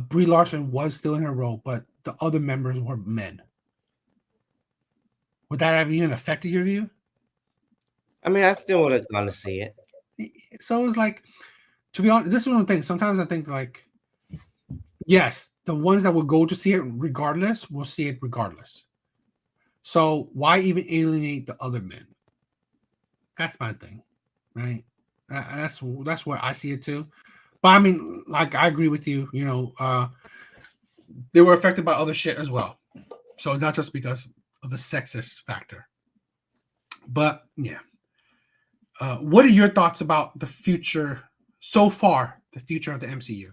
Brie Larson was still in her role, but the other members were men. Would that have even affected your view? I mean, I still would have gone to see it. So it's like, to be honest, this is one of the things. Sometimes I think, like, yes, the ones that will go to see it regardless will see it regardless. So why even alienate the other men? That's my thing, right? That's where I see it too. But I mean, like, I agree with you. You know, they were affected by other shit as well. So not just because of the sexist factor. But yeah. What are your thoughts about the future so far? The future of the MCU?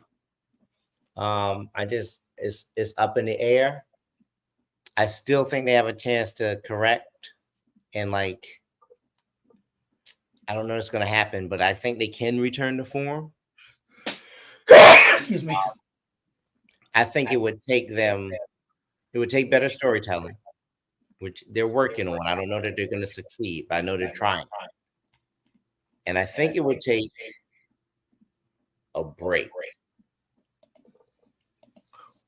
I just it's up in the air. I still think they have a chance to correct, and, like, I don't know what's going to happen, but I think they can return to form. Excuse me. I think it would take them. It would take better storytelling, which they're working on. I don't know that they're going to succeed, but I know they're trying. And I think it would take a break.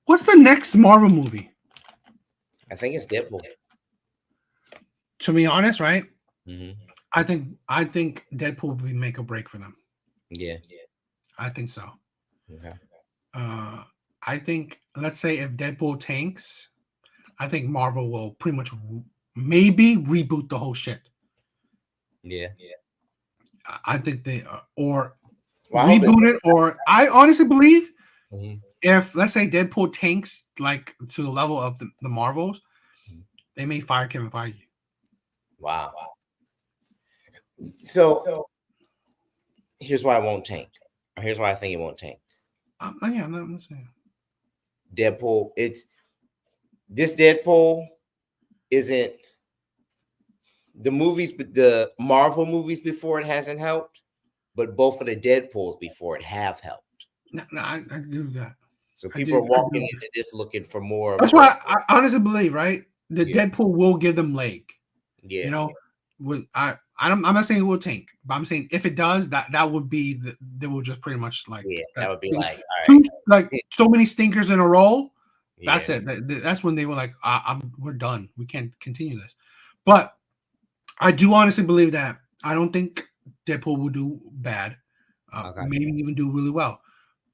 What's the next Marvel movie? I think it's Deadpool. To be honest, right? Mm-hmm. I think Deadpool will be make a break for them. Yeah. I think so. Okay. I think, let's say if Deadpool tanks, I think Marvel will pretty much maybe reboot the whole shit. Yeah. I think they or Well, reboot it, or I honestly believe Mm-hmm. if, let's say, Deadpool tanks like to the level of the Marvels, they may fire Kevin Feige. Wow. So here's why it won't tank. Or here's why I think it won't tank. Yeah, I'm saying. Deadpool. This Deadpool isn't the movies, but the Marvel movies before it hasn't helped, but both of the Deadpools before it have helped. No, I agree with that. So people are walking into this looking for more. That's why I honestly believe, right? The Yeah. Deadpool will give them leg. Yeah. You know, I'm not saying it will tank, but I'm saying if it does, that would be they will just pretty much, like, that would be like, all right, like so many stinkers in a row. Yeah. That's it. That's when they were like, we're done. We can't continue this. But I do honestly believe that I don't think Deadpool will do bad. Okay. Maybe even do really well.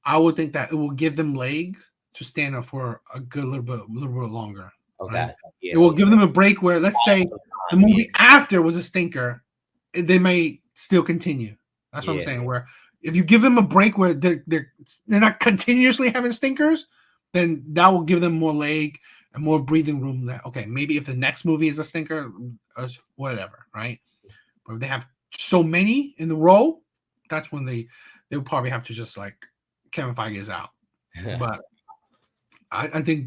I would think that it will give them legs to stand up for a good little bit longer. Okay. Right? Yeah. It will give them a break where, let's say, the movie after was a stinker, they may still continue. That's what I'm saying. Where if you give them a break where they're not continuously having stinkers, then that will give them more leg and more breathing room. That, okay, maybe if the next movie is a stinker, whatever, right? But if they have so many in the row, that's when they will probably have to just, like, Kevin Feige is out. But I think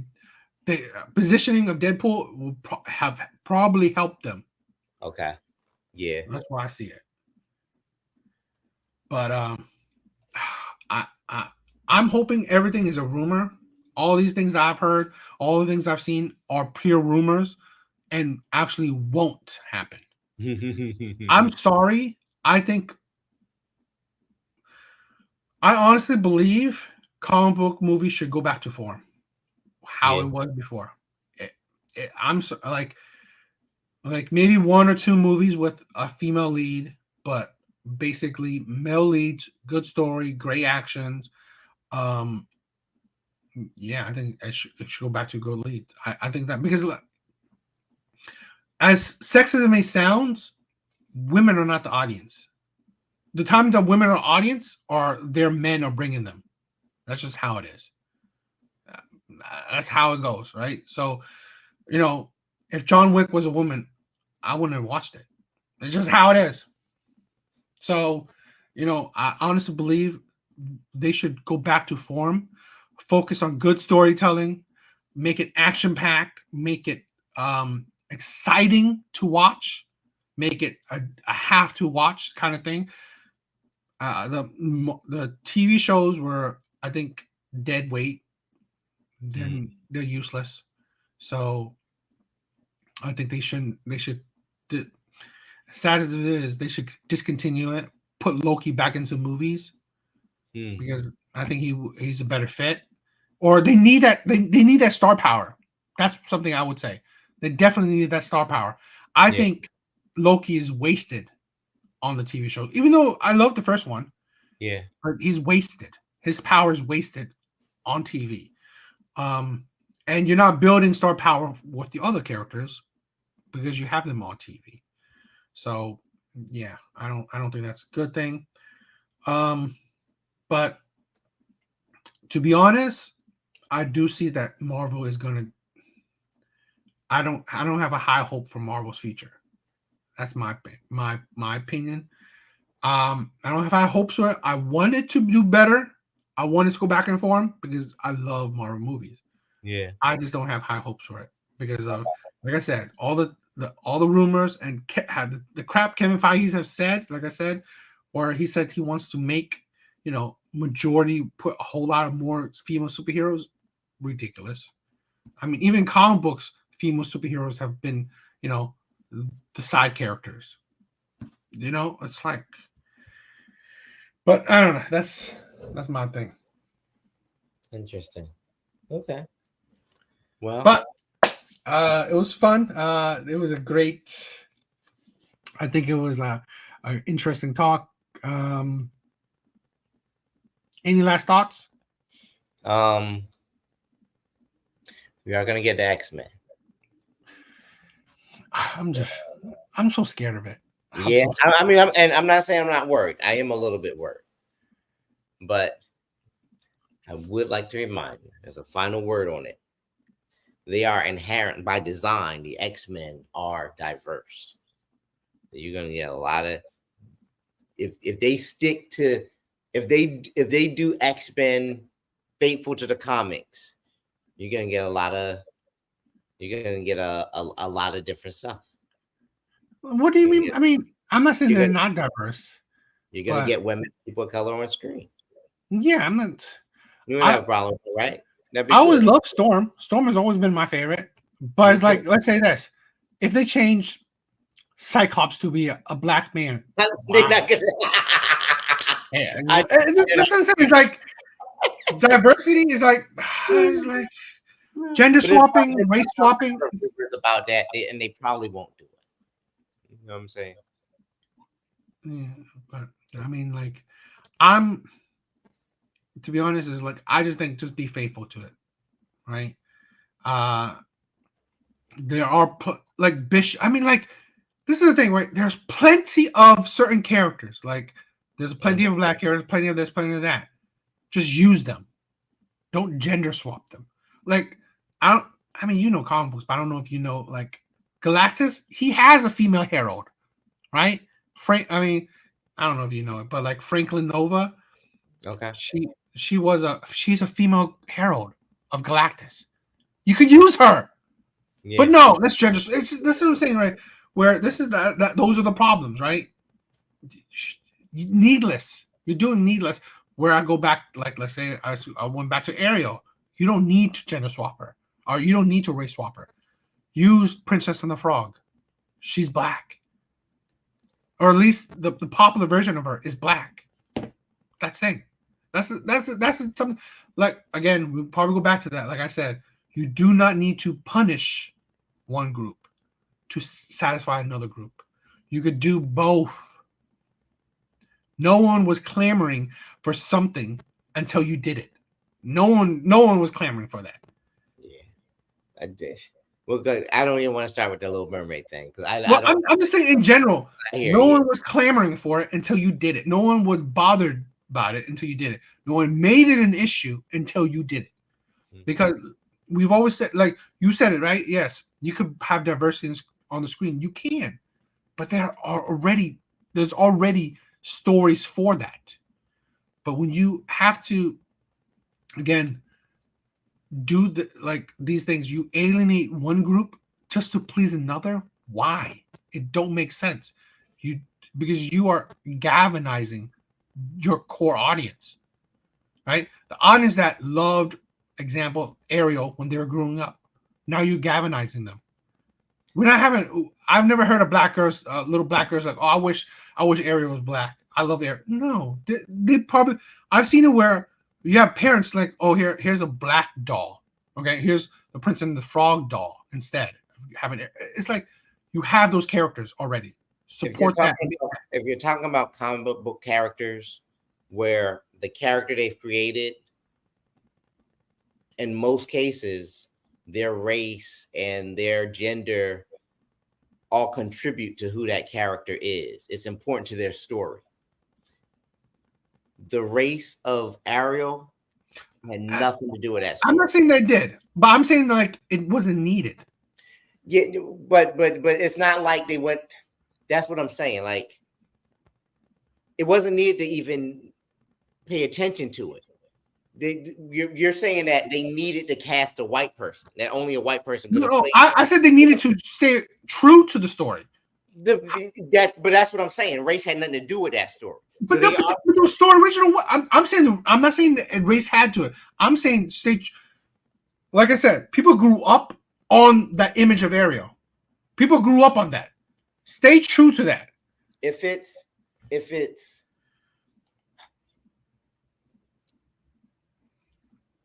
the positioning of Deadpool will have probably helped them. Okay. Yeah. That's why I see it. But I'm hoping everything is a rumor. All these things that I've heard, all the things I've seen are pure rumors and actually won't happen. I'm sorry. I honestly believe comic book movies should go back to form, how it was before. I'm so, like maybe one or two movies with a female lead, but basically male leads, good story, great actions. Yeah, I think it should go back to good lead. I think that because, as sexist as it may sound, women are not the audience. The time that women are audience are their men are bringing them. That's just how it is. That's how it goes, right? So, if John Wick was a woman, I wouldn't have watched it. It's just how it is. So, I honestly believe they should go back to form, focus on good storytelling, make it action packed, make it exciting to watch, make it a have to watch kind of thing. The TV shows were, I think, dead weight. They're useless. So I think they should. Sad as it is, they should discontinue it. Put Loki back into movies because I think he's a better fit. Or they need that they need that star power. That's something I would say. They definitely need that star power. I think Loki is wasted on the TV show, even though I love the first one. Yeah, But he's wasted. His power is wasted on TV. And you're not building star power with the other characters because you have them on TV. So yeah, I don't think that's a good thing. But to be honest, I do see that Marvel is gonna. I don't have a high hope for Marvel's future. That's my opinion. I don't have high hopes for it. I want it to do better. I want it to go back in form because I love Marvel movies. yeah. I just don't have high hopes for it because of, like I said, all the rumors and the crap Kevin Feige has said. Like I said, where he said he wants to make majority put a whole lot of more female superheroes. Ridiculous. I mean, even comic books, female superheroes have been the side characters. It's like, but I don't know. That's my thing. Interesting. Okay. Well, But it was fun. It was a great. I think it was an interesting talk. Any last thoughts? we are gonna get the X-Men. I'm so scared of it. Yeah, I mean, I'm not saying I'm not worried. I am a little bit worried, but I would like to remind you, as a final word on it, they are inherent by design. The X-Men are diverse. So you're gonna get a lot of if they stick to if they do X-Men faithful to the comics, you're gonna get a lot of different stuff. What do you mean? I mean, I'm not saying they're not diverse. You're gonna get women, people of color on screen. Yeah, I'm not. You don't have a problem with it, right? I always love Storm. Storm has always been my favorite. But it's like, let's say this: if they change Cyclops to be a black man, they're not gonna. It's like diversity is like gender swapping, race swapping. About that, and they probably won't do it. You know what I'm saying? Yeah, but I mean, like, to be honest, is like I just think just be faithful to it, right? There are like Bishop. I mean, like, this is the thing, right? There's plenty of certain characters. Like, there's plenty of black characters, plenty of this, plenty of that. Just use them. Don't gender swap them. Like, I mean, comic books, but I don't know if you know, like, Galactus, he has a female herald, right? I mean, I don't know if you know it, but like Franklin Nova, okay, she's a female herald of Galactus. You could use her, but no, let's gender. This is what I'm saying, right? Where this is that those are the problems, right? Needless. You're doing needless. Where I go back, like, let's say I went back to Ariel. You don't need to gender swap her, or you don't need to race swap her. Use Princess and the Frog. She's black. Or at least the popular version of her is black. That's thing. That's something. Like, again, we'll probably go back to that. Like I said, you do not need to punish one group to satisfy another group. You could do both. No one was clamoring for something until you did it. No one was clamoring for that. Yeah, I did. Well, I don't even want to start with the Little Mermaid thing because I'm just saying in general. No one was clamoring for it until you did it. No one was bothered about it until you did it. No one made it an issue until you did it. Mm-hmm. Because we've always said, like you said it, right? Yes, you could have diversity on the screen. You can, but there's already stories for that. But when you have to, again, do these things, you alienate one group just to please another. Why? It don't make sense. Because you are galvanizing your core audience, right? The audience that loved, example, Ariel when they were growing up. Now you're galvanizing them. I've never heard of black girls, little black girls like, oh, I wish Ariel was black. I love Ariel. No, they probably. I've seen it where you have parents like, oh, here's a black doll. Okay, here's the Prince and the Frog doll instead. It's like you have those characters already. Support that. If you're talking about comic book characters, where the character they've created, in most cases, their race and their gender all contribute to who that character is. It's important to their story. The race of Ariel had nothing to do with that story. I'm not saying they did, but I'm saying like it wasn't needed. Yeah, but it's not like they went. That's what I'm saying. Like, it wasn't needed to even pay attention to it. You're saying that they needed to cast a white person, that only a white person could. No, I said they needed to stay true to the story. But that's what I'm saying. Race had nothing to do with that story. But the story original. I'm saying, I'm not saying that race had to it. I'm saying like I said, people grew up on that image of Ariel. People grew up on that. Stay true to that. If it's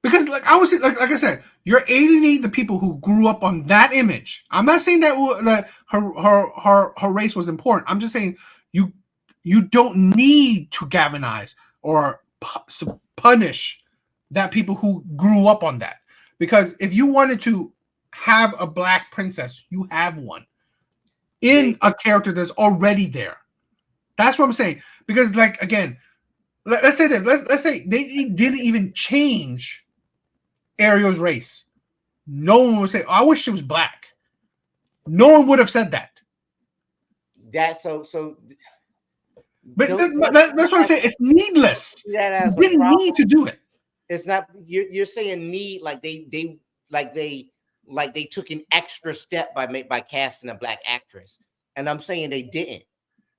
because like I said, you're alienating the people who grew up on that image. I'm not saying that her race was important. I'm just saying you don't need to galvanize or punish that people who grew up on that. Because if you wanted to have a black princess, you have one in a character that's already there. That's what I'm saying. Because like, again, let's say this. Let's say they didn't even change Ariel's race. No one would say, oh, I wish she was black. No one would have said that. But that's what I say. It's needless. You didn't need to do it. It's not. You're saying need like they took an extra step by casting a black actress, and I'm saying they didn't.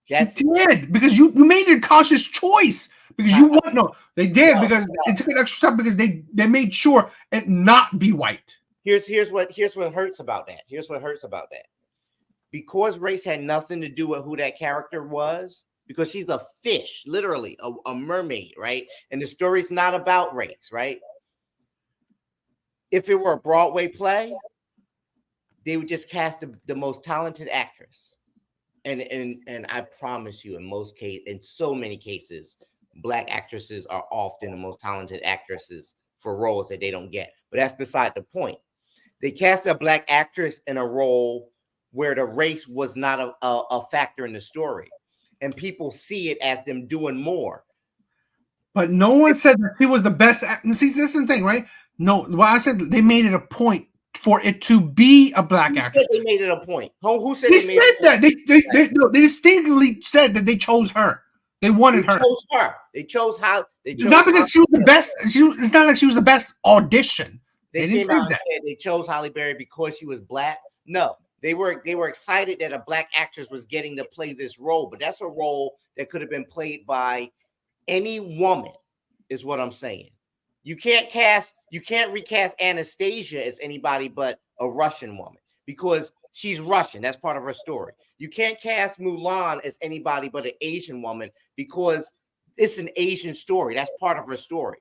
You did, because you made a cautious choice because you want they did because it took an extra step because they made sure it not be white. Here's what hurts about that. Because race had nothing to do with who that character was. Because she's a fish, literally a mermaid, right? And the story's not about race, right? If it were a Broadway play, they would just cast the most talented actress. And I promise you, in so many cases, black actresses are often the most talented actresses for roles that they don't get. But that's beside the point. They cast a black actress in a role where the race was not a factor in the story. And people see it as them doing more. But no one said that she was the best. See, this is the thing, right? No, what I said, they made it a point for it to be a black actress. Said they made it a point. Who said they said that? They distinctly said that they chose her. They wanted her. Chose her. They chose how. It's not because she was the best. It's not like she was the best audition. They didn't say that. They chose Halle Berry because she was black. No. They were excited that a black actress was getting to play this role, but that's a role that could have been played by any woman, is what I'm saying. You can't recast Anastasia as anybody but a Russian woman because she's Russian. That's part of her story. You can't cast Mulan as anybody but an Asian woman because it's an Asian story. That's part of her story.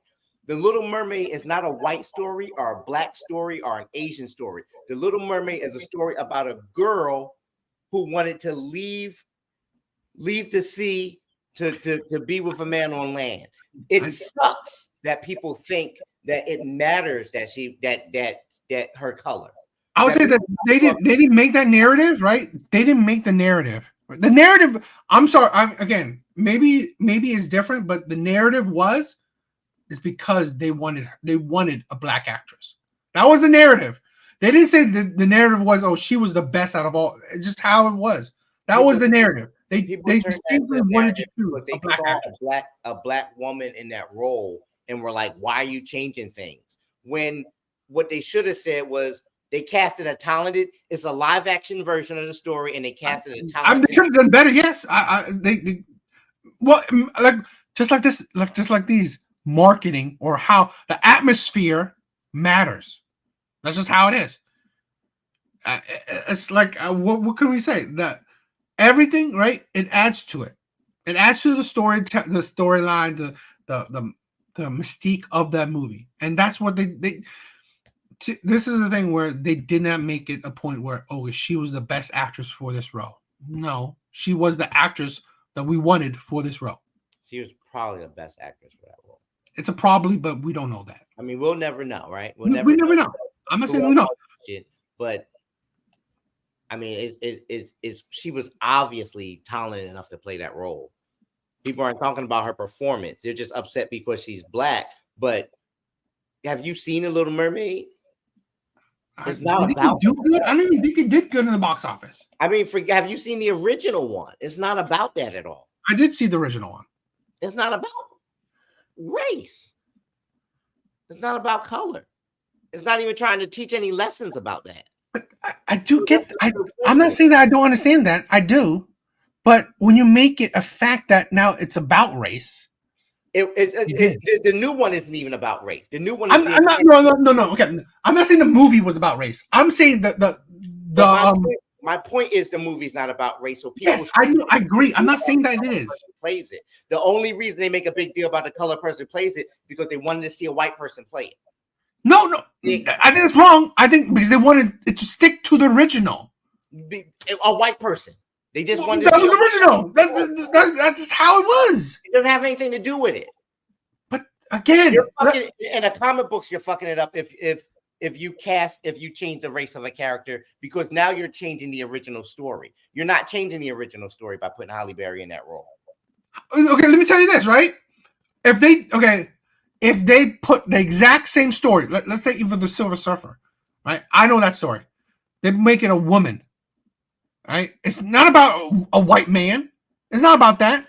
The Little Mermaid is not a white story or a black story or an Asian story. The Little Mermaid is a story about a girl who wanted to leave the sea to be with a man on land. It sucks that people think that it matters that her color. I would say that they didn't make that narrative, right? They didn't make the narrative. The narrative, I'm sorry, maybe it's different, but the narrative is because they wanted a black actress. That was the narrative. They didn't say the narrative was, oh, she was the best out of all. It's just how it was. That was the narrative. They People they turned that into distinctly a wanted to narrative choose because a they black saw actress. a black woman in that role and were like, "Why are you changing things?" When what they should have said was they casted a talented. It's a live action version of the story, and they casted a They talented. could have done better. Yes, they well, like just like this, like just like these marketing or how the atmosphere matters. That's just how it is. It's like what can we say that everything right? It adds to it. It adds to the story, the storyline, the the the mystique of that movie, and that's what they. This is the thing where they did not make it a point where she was the best actress for this role. No, she was the actress that we wanted for this role. She was probably the best actress for that role. It's a probably, but we don't know that. I mean, we'll never know, right? We never know. I'm not saying we know, but I mean, it's she was obviously talented enough to play that role. People aren't talking about her performance; they're just upset because she's black. But have you seen The Little Mermaid? It's not about do good. I don't even think it did good in the box office. I mean, have you seen the original one? It's not about that at all. I did see the original one. It's not about race. It's not about color. It's not even trying to teach any lessons about that. But I do get. I'm not saying that I don't understand that. I do, but when you make it a fact that now it's about race, the new one isn't even about race. The new one. I'm not. No. Okay, I'm not saying the movie was about race. I'm saying my point is the movie's not about race. So people. Yes, I agree. I'm not saying that it is. Plays it. The only reason they make a big deal about the color person who plays it because they wanted to see a white person play it. No. I think it's wrong. I think because they wanted it to stick to the original. A white person. They just wanted. That was original. That's just how it was. It doesn't have anything to do with it. But again, in the comic books, you're fucking it up if you change the race of a character because now you're changing the original story. You're not changing the original story by putting Halle Berry in that role. Okay, let me tell you this, right? If they put the exact same story, let's say even the Silver Surfer, right? I know that story. They make it a woman, right? It's not about a white man. It's not about that.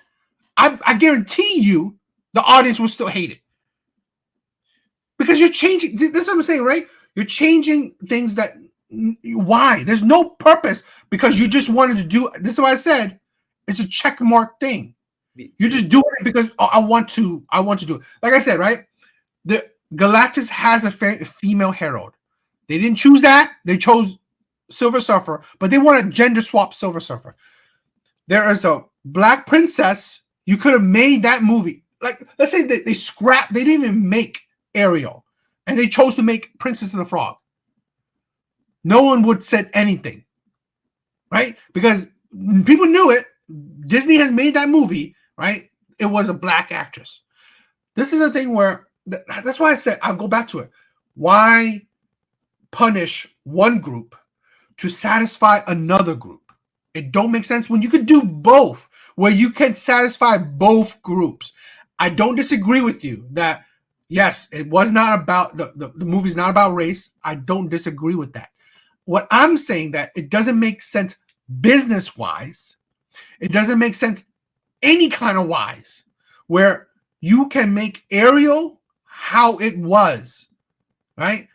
I guarantee you the audience will still hate it. Because you're changing, this is what I'm saying, right? You're changing things that, why? There's no purpose because you just wanted to do, this is what I said, it's a check mark thing. You're just doing it because I want to do it. Like I said, right? The Galactus has a female herald. They didn't choose that. They chose Silver Surfer, but they want a gender swap Silver Surfer. There is a black princess. You could have made that movie. Like, let's say they scrapped, they didn't even make Ariel, and they chose to make Princess and the Frog. No one would said anything, right? Because people knew it. Disney has made that movie, right? It was a black actress. This is the thing where that's why I said I'll go back to it. Why punish one group to satisfy another group? It don't make sense when you could do both, where you can satisfy both groups. I don't disagree with you that yes, it was not about the movie's not about race. I don't disagree with that. What I'm saying that it doesn't make sense business-wise. It doesn't make sense any kind of wise where you can make Ariel how it was, right?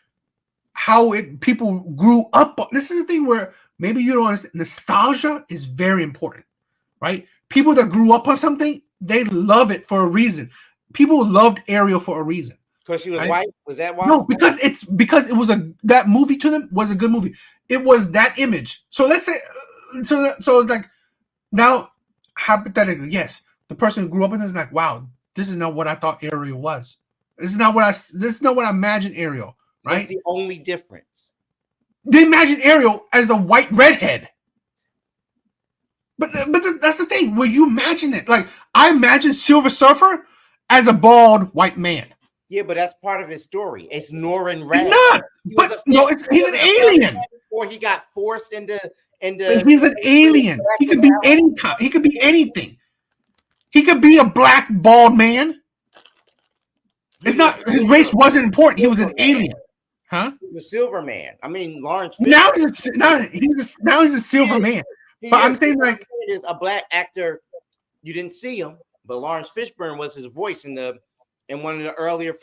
How people grew up. This is the thing where maybe you don't understand. Nostalgia is very important, right? People that grew up on something, they love it for a reason. People loved Ariel for a reason. Because she was white? Was that why? No, because it was that movie to them was a good movie. It was that image. So let's say so like now hypothetically, yes, the person who grew up with it is like, wow, this is not what I thought Ariel was. This is not what I imagined Ariel, right? That's the only difference. They imagine Ariel as a white redhead. But that's the thing, where you imagine it. Like, I imagine Silver Surfer as a bald white man. Yeah, but that's part of his story. It's Norrin Radd. He's not. But no, he's an alien. Before he got forced into he's an alien. He could be any kind. He could be anything. He could be a black bald man. It's not his race wasn't important. He was an alien, huh? He's a silver man. I mean, Lawrence. Now he's a silver man. But I'm saying, like, saying is a black actor. You didn't see him, but Lawrence Fishburne was his voice in one of the earlier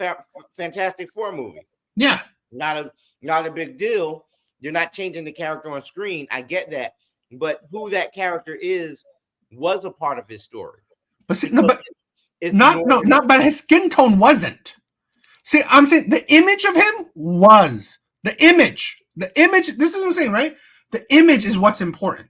Fantastic Four movie. Yeah, not a big deal. You're not changing the character on screen. I get that, but who that character is was a part of his story. but see, no, but but his skin tone wasn't. See, I'm saying the image of him was the image. The image. This is what I'm saying, right? The image is what's important.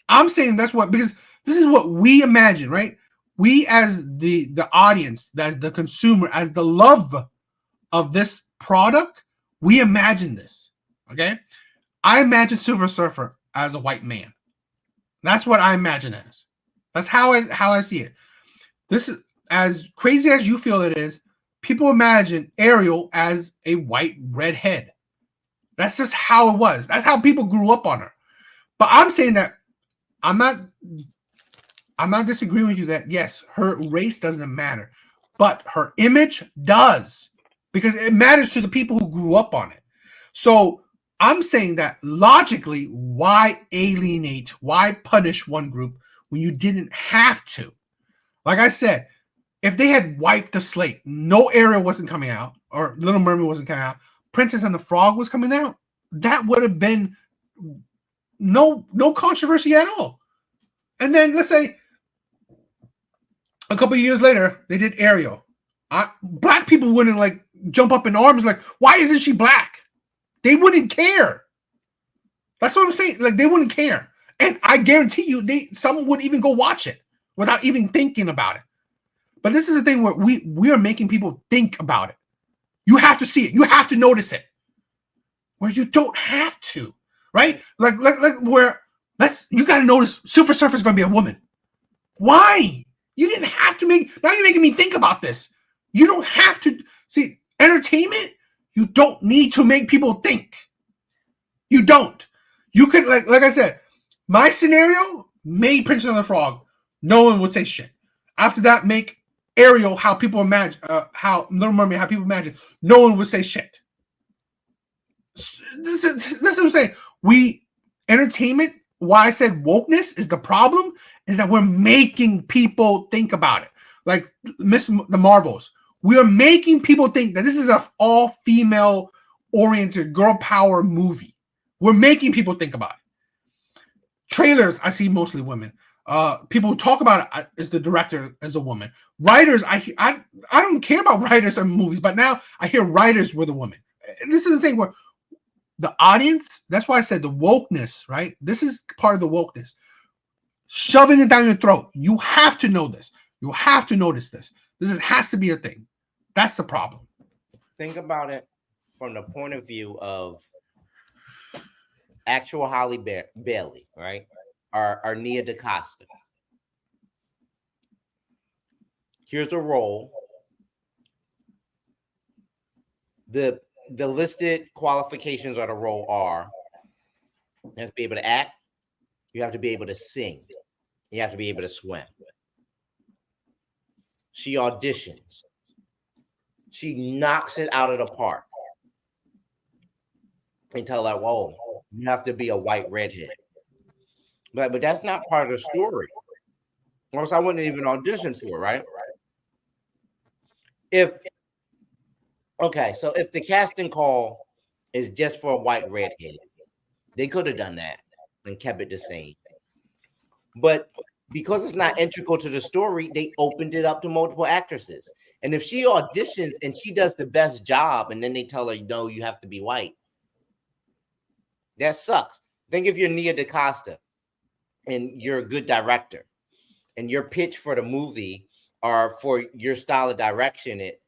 I'm saying that's what, because this is what we imagine, right? We as the audience, as the consumer, as the love of this product, we imagine this. Okay, I imagine Silver Surfer as a white man. That's what I imagine as. That's how I see it. This is as crazy as you feel it is. People imagine Ariel as a white redhead. That's just how it was. That's how people grew up on her. But I'm saying that I'm not disagreeing with you that yes, her race doesn't matter, but her image does, because it matters to the people who grew up on it. So I'm saying that logically, why alienate, why punish one group when you didn't have to? Like I said, if they had wiped the slate, no Ariel wasn't coming out, or Little Mermaid wasn't coming out, Princess and the Frog was coming out, that would have been no controversy at all. And then let's say a couple of years later, they did Ariel. Black people wouldn't like jump up in arms like, why isn't she black? They wouldn't care. That's what I'm saying. Like, they wouldn't care. And I guarantee you, someone would even go watch it without even thinking about it. But this is the thing where we are making people think about it. You have to see it. You have to notice it. Where you don't have to, right? Like where you got to notice Silver Surfer is going to be a woman. Why? You didn't have to make. Now you're making me think about this. You don't have to see entertainment. You don't need to make people think. You don't. You could like I said, my scenario made Princess and the Frog. No one would say shit. After that, make Ariel how people imagine, how Little Mermaid, how people imagine. No one would say shit. This is what I'm saying. Entertainment, why I said wokeness is the problem, is that we're making people think about it. Like the Marvels. We are making people think that this is an all-female oriented girl power movie. We're making people think about it. Trailers, I see mostly women. People who talk about it as the director as a woman. Writers, I don't care about writers in movies, but now I hear writers were the woman. This is the thing where the audience, that's why I said the wokeness, right? This is part of the wokeness. Shoving it down your throat. You have to know this. You have to notice this. Has to be a thing. That's the problem. Think about it from the point of view of actual Holly Bailey, right? Or Nia DaCosta. Here's a role. The listed qualifications of the role are: you have to be able to act, you have to be able to sing, you have to be able to swim. She auditions. She knocks it out of the park. And tell her, whoa, you have to be a white redhead. But that's not part of the story. Or else I wouldn't even audition for it, right? So if the casting call is just for a white redhead, they could have done that and kept it the same. But because it's not integral to the story, they opened it up to multiple actresses. And if she auditions and she does the best job, and then they tell her, no, you have to be white, that sucks. Think if you're Nia DaCosta and you're a good director, and your pitch for the movie or for your style of directing it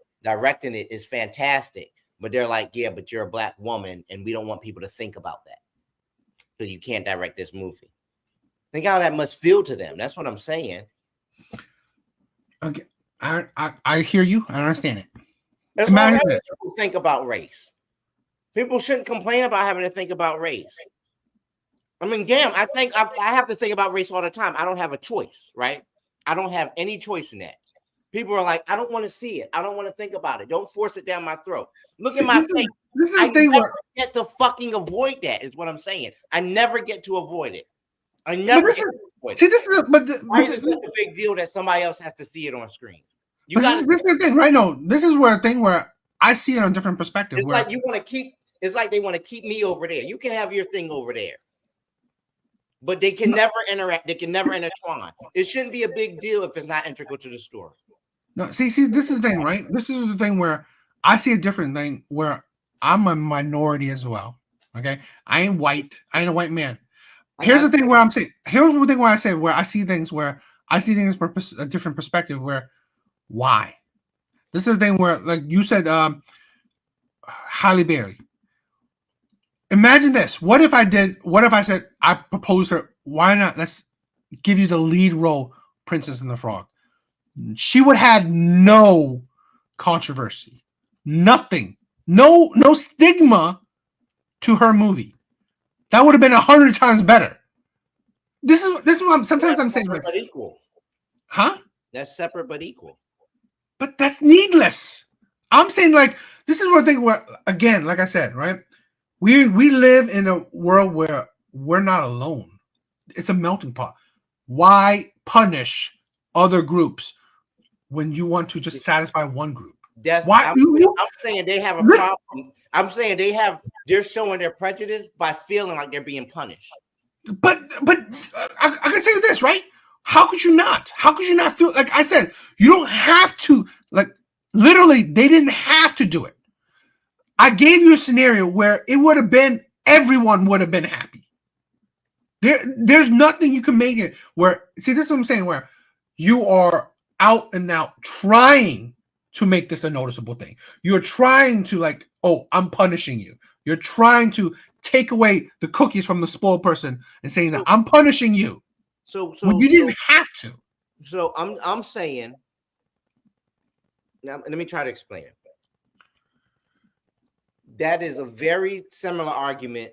is fantastic. But they're like, yeah, but you're a black woman, and we don't want people to think about that. So you can't direct this movie. Think how that must feel to them. That's what I'm saying. Okay, I hear you. I understand it. That's why people think about race. People shouldn't complain about having to think about race. I mean, damn, I think I have to think about race all the time. I don't have a choice, right? I don't have any choice in that. People are like, I don't want to see it. I don't want to think about it. Don't force it down my throat. Look at my face. I never get to fucking avoid that, is what I'm saying. I never get to avoid it. I never this get is- to the point. See, this is Why is it such a big deal that somebody else has to see it on screen? You but got this is the thing, right? No, this is where a thing where I see it on a different perspective. it's Where like you want to keep. It's like they want to keep me over there. You can have your thing over there, but they can never interact. They can never intertwine. It shouldn't be a big deal if it's not integral to the story. no, see, this is the thing, right? This is the thing where I see a different thing where I'm a minority as well. Okay, I ain't white. I ain't a white man. Here's the thing where I'm saying. Here's the thing where I say where I see things from a different perspective. Where why? This is the thing where, like you said, Halle Berry. Imagine this. What if I said I proposed her? Why not? Let's give you the lead role, Princess and the Frog. She would have no controversy, nothing, no stigma to her movie. That would have been 100 times better. This is what sometimes I'm saying, like, but equal. huh? That's separate but equal. But that's needless. I'm saying, like, this is one thing where, again, like I said, right? We live in a world where we're not alone. It's a melting pot. Why punish other groups when you want to just satisfy one group? That's Why? I'm saying they have a problem. I'm saying they're showing their prejudice by feeling like they're being punished. But I can tell you this, right? How could you not? How could you not feel like I said? You don't have to, like, literally. They didn't have to do it. I gave you a scenario where it would have been everyone would have been happy. There's nothing you can make it where. See, this is what I'm saying. Where you are out and out trying to make this a noticeable thing. You're trying to, like, oh, I'm punishing you. You're trying to take away the cookies from the spoiled person and saying that I'm punishing you. So when you didn't have to. So I'm saying. Now let me try to explain it. That is a very similar argument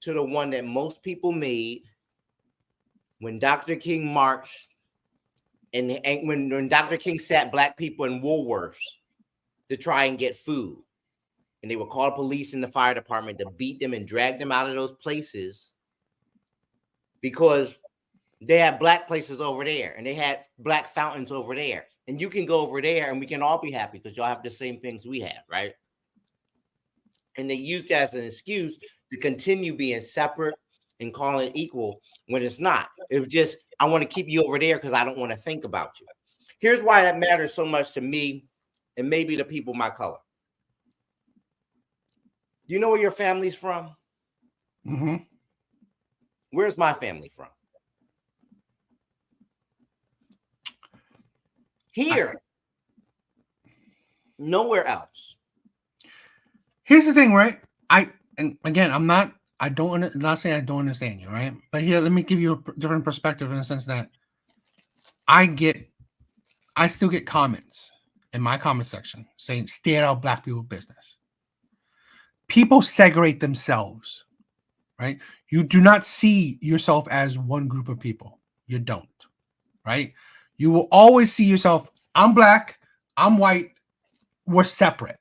to the one that most people made when Dr. King marched and when Dr. King sat black people in Woolworths to try and get food. And they would call police and the fire department to beat them and drag them out of those places because they had black places over there and they had black fountains over there. And you can go over there and we can all be happy because y'all have the same things we have, right? And they used that as an excuse to continue being separate and calling it equal when it's not. It was just, I want to keep you over there because I don't want to think about you. Here's why that matters so much to me and maybe the people my color. You know where your family's from? Mm-hmm. Where's my family from? Here. Nowhere else. Here's the thing, right? And again, I'm not saying I don't understand you, right? But here, let me give you a different perspective in the sense that I still get comments in my comment section saying, stay out of black people business. People segregate themselves, right? You do not see yourself as one group of people. You don't, right? You will always see yourself, I'm black, I'm white, we're separate.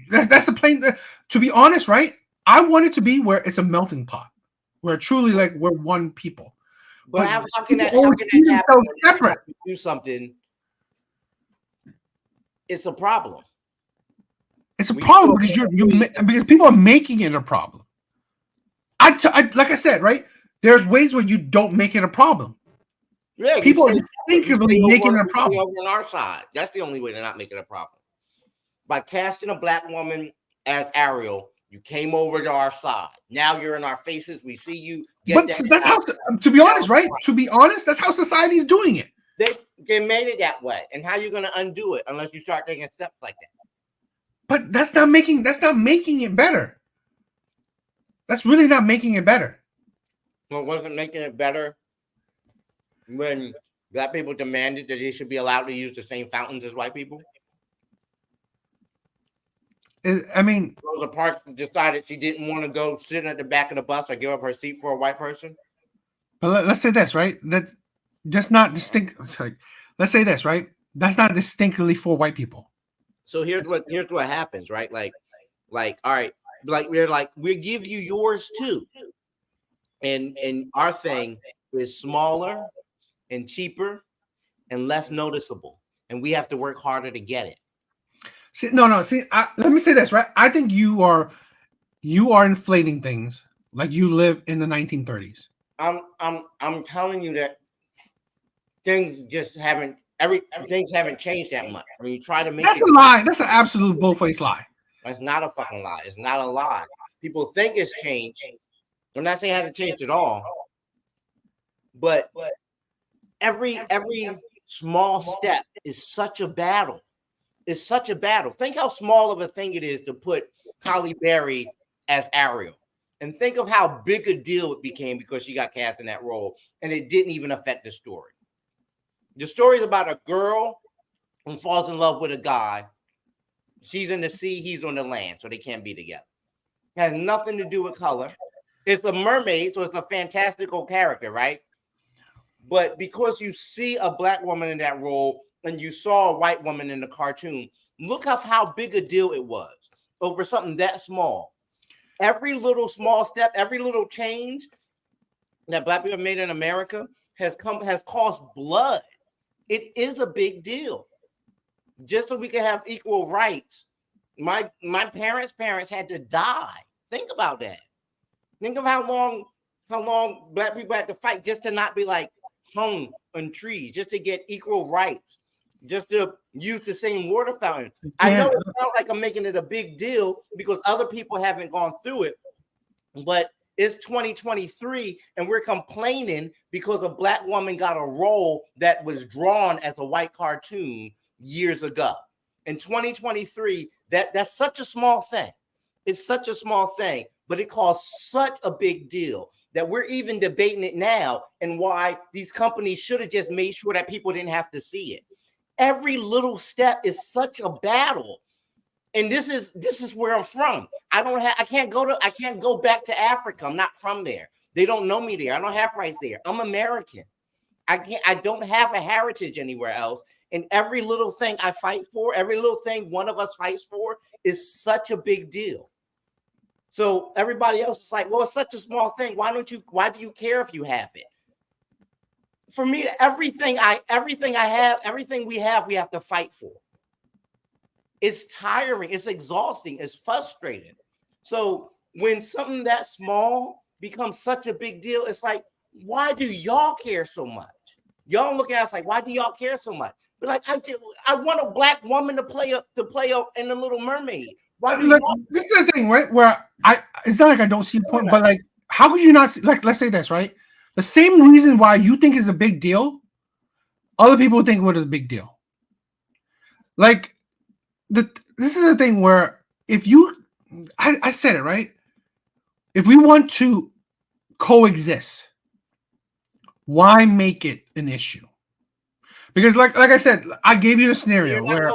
That's the plain. To be honest, right? I want it to be where it's a melting pot, where truly, like, we're one people. But how can that happen? Separate. Do something. It's a problem. It's a problem because because people are making it a problem. Like I said, right? There's ways where you don't make it a problem. Yeah, people are instinctively making it a problem. Over on our side, that's the only way to not make it a problem. By casting a black woman as Ariel, you came over to our side. Now you're in our faces. We see you. But that's how, to be honest, right? To be honest, that's how society is doing it. They made it that way. And how are you going to undo it unless you start taking steps like that? But that's not making it better. That's really not making it better. Well, it wasn't making it better when black people demanded that they should be allowed to use the same fountains as white people. I mean, Rosa Parks decided she didn't want to go sit at the back of the bus or give up her seat for a white person. But let's say this, right? That just not distinct. Like, let's say this, right? That's not distinctly for white people. So here's what happens, right? Like, all right, like we give you yours too, and our thing is smaller and cheaper and less noticeable, and we have to work harder to get it. See, no. See, let me say this, right? I think you are inflating things like you live in the 1930s. I'm telling you that things just haven't things haven't changed that much. I mean, you try to make That's it. a lie. That's an absolute bull-faced lie. It's not a fucking lie. It's not a lie. People think it's changed. I'm not saying it hasn't changed at all, but every small step is such a battle. It's such a battle. Think how small of a thing it is to put Halle Berry as Ariel. And think of how big a deal it became because she got cast in that role, and it didn't even affect the story. The story is about a girl who falls in love with a guy. She's in the sea, he's on the land, so they can't be together. It has nothing to do with color. It's a mermaid, so it's a fantastical character, right? But because you see a black woman in that role and you saw a white woman in the cartoon, look at how big a deal it was over something that small. Every little small step, every little change that black people made in America has cost blood. It is a big deal. Just so we can have equal rights. My parents' had to die. Think about that. Think of how long black people had to fight just to not be like hung on trees, just to get equal rights, just to use the same water fountain. Yeah. I know it sounds like I'm making it a big deal because other people haven't gone through it, but it's 2023 and we're complaining because a black woman got a role that was drawn as a white cartoon years ago. In 2023, that's such a small thing. It's such a small thing, but it caused such a big deal that we're even debating it now and why these companies should have just made sure that people didn't have to see it. Every little step is such a battle. And this is where I'm from. I can't go back to Africa. I'm not from there. They don't know me there. I don't have rights there. I'm American. I don't have a heritage anywhere else. And every little thing I fight for, every little thing one of us fights for is such a big deal. So everybody else is like, well, it's such a small thing. Why do you care if you have it? For me, everything we have to fight for. It's tiring, it's exhausting, it's frustrating. So when something that small becomes such a big deal, it's like, why do y'all care so much? Y'all look at us like, why do y'all care so much? But like, I want a black woman to play in the Little Mermaid. Why do this is the thing, right? Where it's not like I don't see the point, but like, how could you not see, like, let's say this, right? The same reason why you think is a big deal, other people think what is a big deal. Like, this is the thing where if you, I said it, right? If we want to coexist, why make it an issue? Because like I said, I gave you a scenario where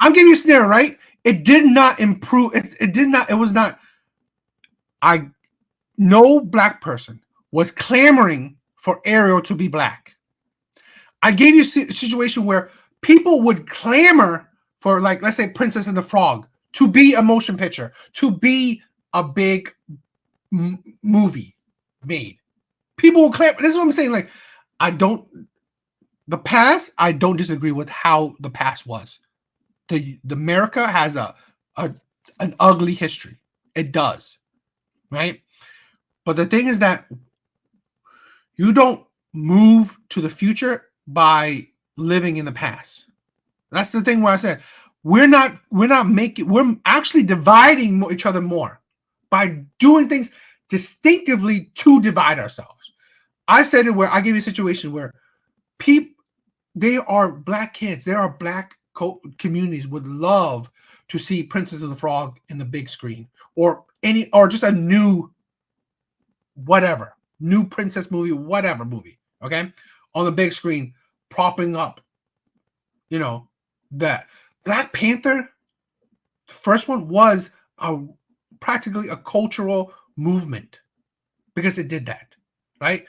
I'm giving you a scenario, right? It did not improve. It was not. No black person was clamoring for Ariel to be black. I gave you a situation where people would clamor for, like, let's say Princess and the Frog to be a motion picture, to be a big movie made. People will clamor. This is what I'm saying. Like, the past, I don't disagree with how the past was. The America has an ugly history. It does, right? But the thing is that you don't move to the future by living in the past. That's the thing where I said we're actually dividing each other more by doing things distinctively to divide ourselves. I said it where I gave you a situation where they are black kids, there are black communities would love to see Princess and the Frog in the big screen, or just a new princess movie, whatever movie, okay, on the big screen, propping up, that Black Panther, the first one, was practically a cultural movement because it did that, right?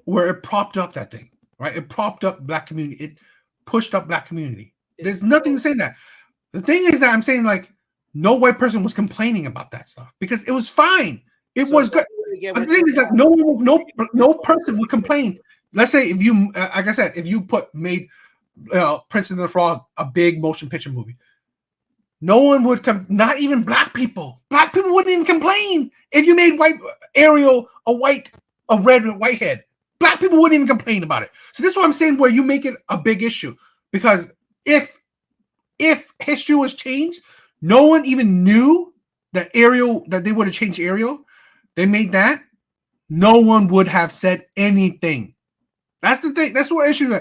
Where it propped up that thing, right? It propped up black community. It pushed up black community. There's nothing to say that. The thing is that I'm saying, like, no white person was complaining about that stuff because it was fine. It was good. get But what the thing is that no person would complain. Let's say if you, like I said, if you made Prince and the Frog a big motion picture movie, no one would come. Not even black people. Black people wouldn't even complain if you made Ariel a red and white head. Black people wouldn't even complain about it. So this is what I'm saying, where you make it a big issue, because if history was changed, no one even knew that they would have changed Ariel. They made that. No one would have said anything. That's the thing. That's what issue.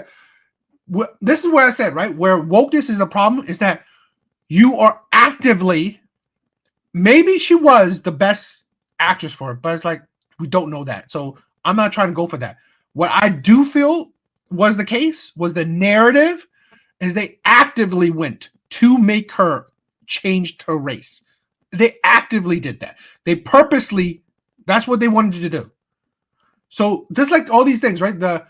This is where I said, right, where wokeness is the problem, is that you are actively, maybe she was the best actress for it, but it's like, we don't know that. So I'm not trying to go for that. What I do feel was the case was the narrative is they actively went to make her change her race. They actively did that. They purposely, that's what they wanted to do. So just like all these things, right?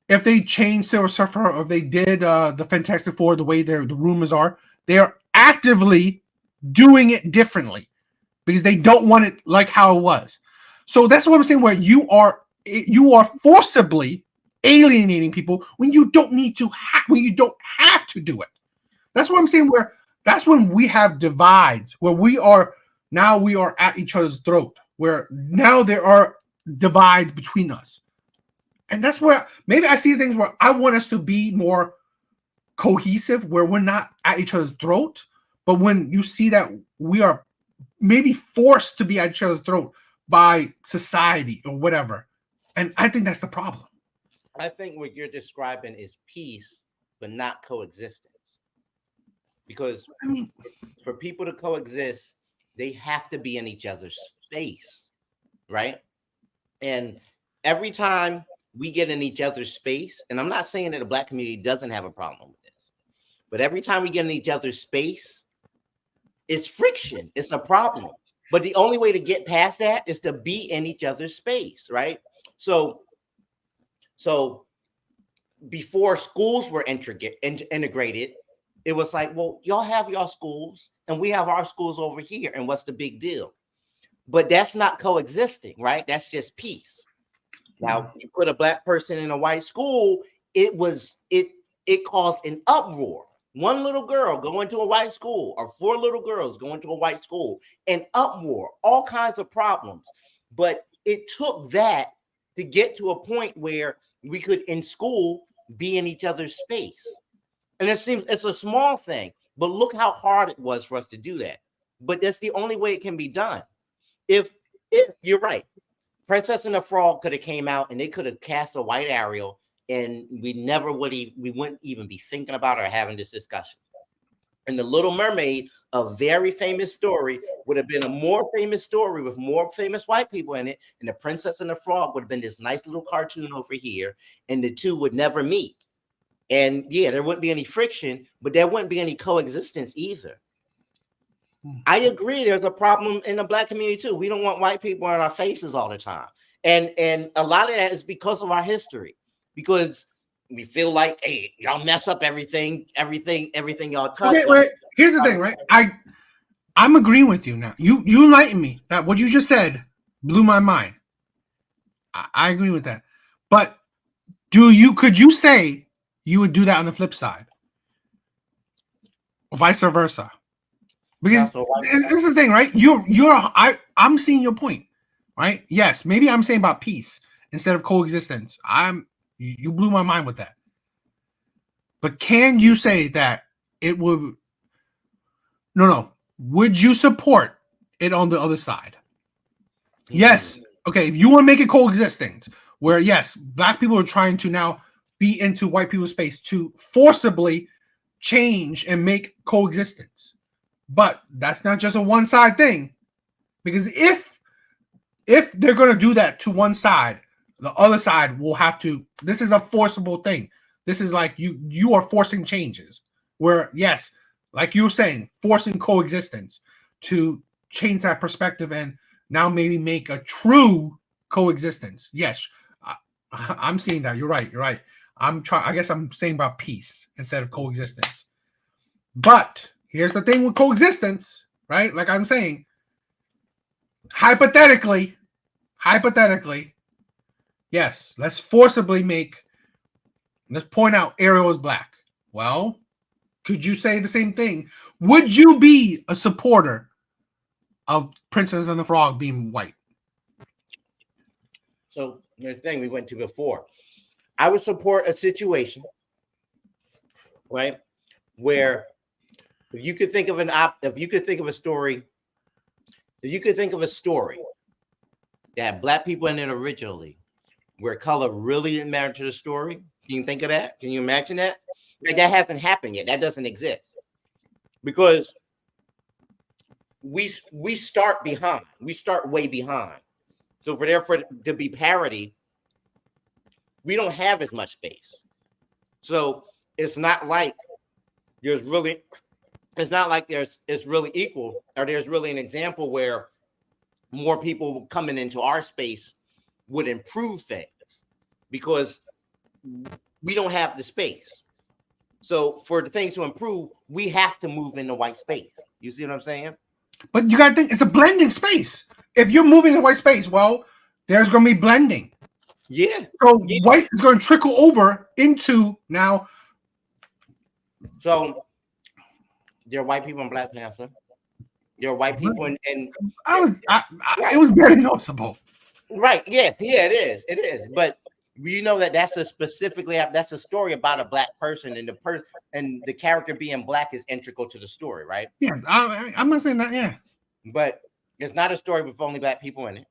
If they changed Silver Surfer, or if they did the Fantastic Four the way the rumors are, they are actively doing it differently because they don't want it like how it was. So that's what I'm saying, where you are forcibly alienating people when you don't need to when you don't have to do it. That's what I'm saying, where that's when we have divides, where we are at each other's throat, where now there are divides between us. And that's where maybe I see things where I want us to be more cohesive, where we're not at each other's throat. But when you see that we are maybe forced to be at each other's throat by society or whatever, and I think that's the problem. I think what you're describing is peace, but not coexistence. Because for people to coexist, they have to be in each other's space, right? And every time we get in each other's space, and I'm not saying that the Black community doesn't have a problem with this, but every time we get in each other's space, it's friction. It's a problem. But the only way to get past that is to be in each other's space, right? So before schools were integrated, it was like, well, y'all have y'all schools and we have our schools over here. And what's the big deal? But that's not coexisting, right? That's just peace. Now, you put a Black person in a white school, it caused an uproar. One little girl going to a white school, or 4 little girls going to a white school, an uproar, all kinds of problems. But it took that to get to a point where we could, in school, be in each other's space. And it seems it's a small thing, but look how hard it was for us to do that. But that's the only way it can be done. If you're right, Princess and the Frog could have came out and they could have cast a white Ariel, and we wouldn't even be thinking about or having this discussion. And the Little Mermaid, a very famous story, would have been a more famous story with more famous white people in it, and the Princess and the Frog would have been this nice little cartoon over here, and the two would never meet. And yeah, there wouldn't be any friction, but there wouldn't be any coexistence either. I agree. There's a problem in the Black community too. We don't want white people in our faces all the time, and a lot of that is because of our history. Because we feel like, hey, y'all mess up everything y'all touch. Okay, wait. Here's the thing, right? I'm agreeing with you now. You enlighten me. That what you just said blew my mind. I agree with that. But could you say you would do that on the flip side? Or vice versa? Because this is the thing, right? I'm seeing your point, right? Yes, maybe I'm saying about peace instead of coexistence. You blew my mind with that. But can you say that it would? No. Would you support it on the other side? Yes. Okay. If you want to make it coexisting, where yes, Black people are trying to now be into white people's space to forcibly change and make coexistence. But that's not just a one-side thing, because if they're going to do that to one side, the other side will have to. This is a forcible thing. This is like you are forcing changes. Where yes, like you were saying, forcing coexistence to change that perspective and now maybe make a true coexistence. Yes, I'm seeing that. You're right. I guess I'm saying about peace instead of coexistence. But here's the thing with coexistence, right? Like I'm saying, hypothetically, hypothetically, yes, let's forcibly let's point out Ariel is black. Well, could you say the same thing? Would you be a supporter of Princess and the Frog being white? So the thing we went to before, I would support a situation, right, where if you could think of if you could think of a story, if you could think of a story that had black people in it originally, where color really didn't matter to the story. Can you think of that? Can you imagine that? Like that hasn't happened yet. That doesn't exist because we start behind. We start way behind. So for therefore to be parity, we don't have as much space. So it's not like it's really equal, or there's really an example where more people coming into our space would improve things because we don't have the space. So for the things to improve, we have to move into white space. You see what I'm saying? But you gotta think it's a blending space. If you're moving in white space, well, there's gonna be blending. Yeah. So white is gonna trickle over into now. So there are white people in Black Panther. There are white people in it was very noticeable. Right. Yeah. Yeah. It is. But you know that's a story about a black person, and the character being black is integral to the story, right? Yeah, I'm not saying that. Yeah, but it's not a story with only black people in it.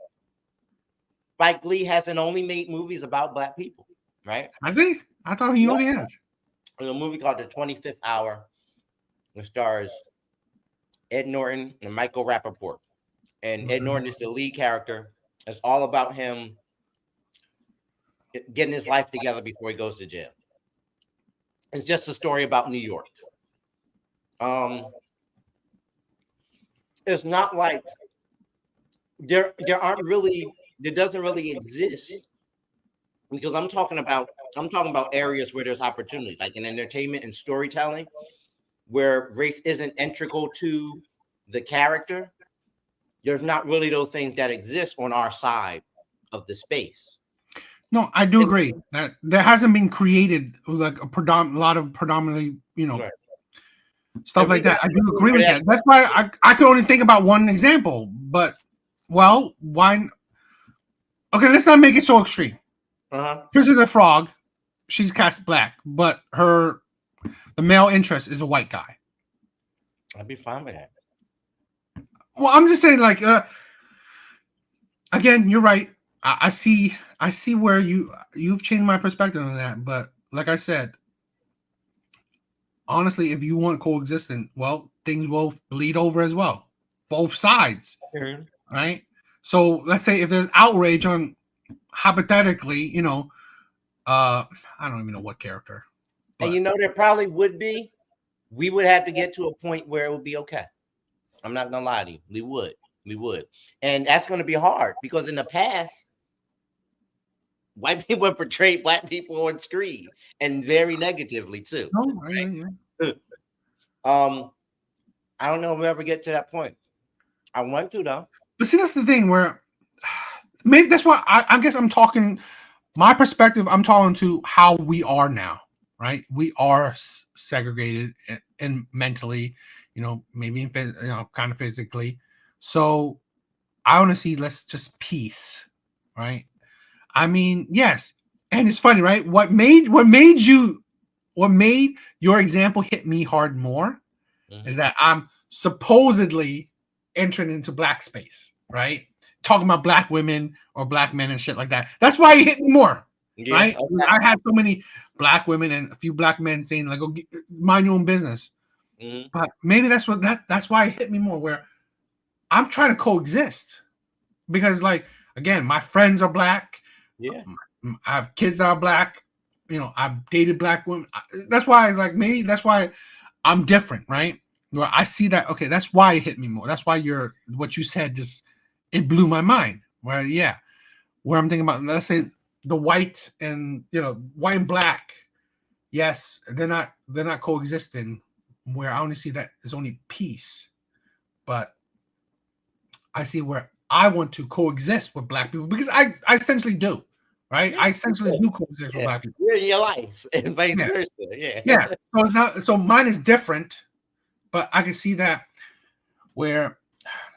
Spike Lee hasn't only made movies about black people, right? Has he? I thought he already has. There's a movie called The 25th Hour, which stars Ed Norton and Michael Rappaport. And Ed Norton is the lead character. It's all about him getting his life together before he goes to jail. It's just a story about New York. It's not like there doesn't really exist, because I'm talking about areas where there's opportunity, like in entertainment and storytelling, where race isn't integral to the character. There's not really those things that exist on our side of the space. No, I do agree that there hasn't been created like a lot of predominantly, right, stuff like that. I do agree with that. That's why I could only think about one example. But well, why? Okay, let's not make it so extreme. Princess the Frog, she's cast black, but the male interest is a white guy. I'd be fine with that. Well, I'm just saying, like, again, you're right. I see where you've changed my perspective on that. But like I said, honestly, if you want coexistence, well, things will bleed over as well, both sides, right? So let's say if there's outrage on, hypothetically, I don't even know what character. But. And there probably would be. We would have to get to a point where it would be okay. I'm not gonna lie to you. We would. And that's gonna be hard because in the past, white people have portrayed black people on screen and very negatively too. Right? I don't know if we ever get to that point. I want to though. But see, that's the thing where maybe that's why I guess I'm talking my perspective. I'm talking to how we are now, right? We are segregated and mentally, maybe kind of physically. So I want to see let's just peace, right? I mean, yes, and it's funny, right? What made your example hit me hard more is that I'm supposedly entering into black space, right? Talking about black women or black men and shit like that. That's why it hit me more, right? Okay. I had so many black women and a few black men saying like, "Oh, mind your own business." But maybe that's why it hit me more. Where I'm trying to coexist because, like, again, my friends are black. Yeah, I have kids that are black. I've dated black women. That's why, like, maybe that's why I'm different, right? Where I see that. Okay, that's why it hit me more. That's why what you said it blew my mind. Where I'm thinking about, let's say the white and white and black. Yes, they're not coexisting. Where I only see that there's only peace, but I see where I want to coexist with black people because I essentially do, right? I essentially do coexist with black people. You're in your life and vice Yeah. versa. Yeah. Yeah. So it's not. So mine is different, but I can see that where,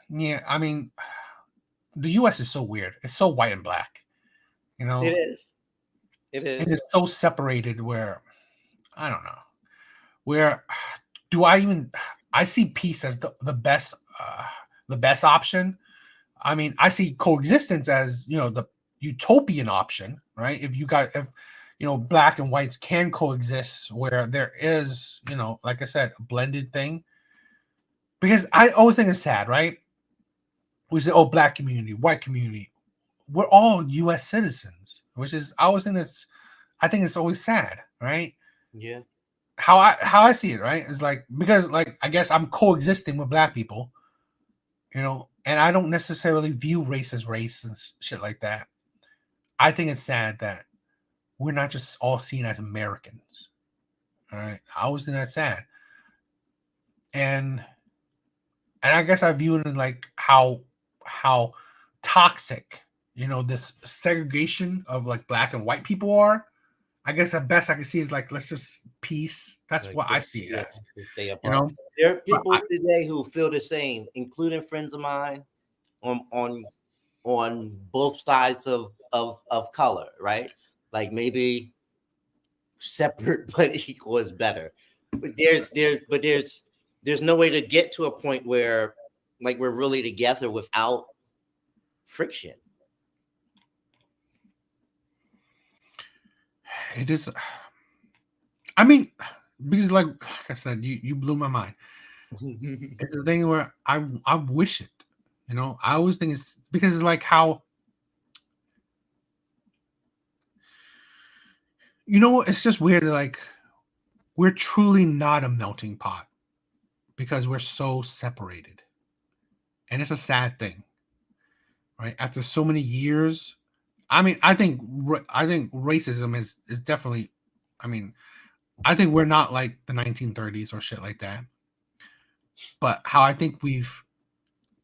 yeah. I mean, the U.S. is so weird. It's so white and black. You know, It is. It is. it is so separated. Where I don't know. Where do I even? I see peace as the best option. I mean, I see coexistence as the utopian option, right? If black and whites can coexist, where there is like I said, a blended thing. Because I always think it's sad, right? We say, oh, black community, white community, we're all U.S. citizens, which is I think it's always sad, right? Yeah. How I see it, right? Is like because like I guess I'm coexisting with black people, and I don't necessarily view race as race and shit like that. I think it's sad that we're not just all seen as Americans. All right. I always think that's sad. And I guess I view it in like how toxic, this segregation of like black and white people are. I guess the best I can see is like let's just peace. That's what I see it as. Stay apart. There are people But today who feel the same, including friends of mine on both sides of color, right? Like maybe separate but equal is better. But there's no way to get to a point where like we're really together without friction. it is. I mean, because like I said, you blew my mind. It's the thing where I wish it. I always think it's because it's like how it's just weird that like we're truly not a melting pot because we're so separated. And it's a sad thing. Right? After so many years, I mean, I think racism is definitely I think we're not like the 1930s or shit like that. But how I think we've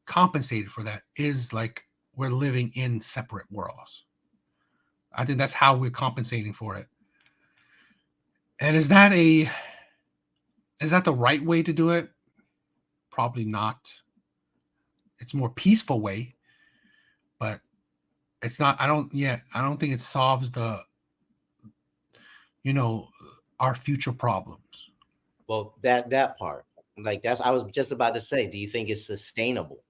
compensated for that is like we're living in separate worlds. I think that's how we're compensating for it. And is that the right way to do it? Probably not. It's a more peaceful way, but it's not. I don't think it solves our future problems. Well, that part, like I was just about to say, do you think it's sustainable?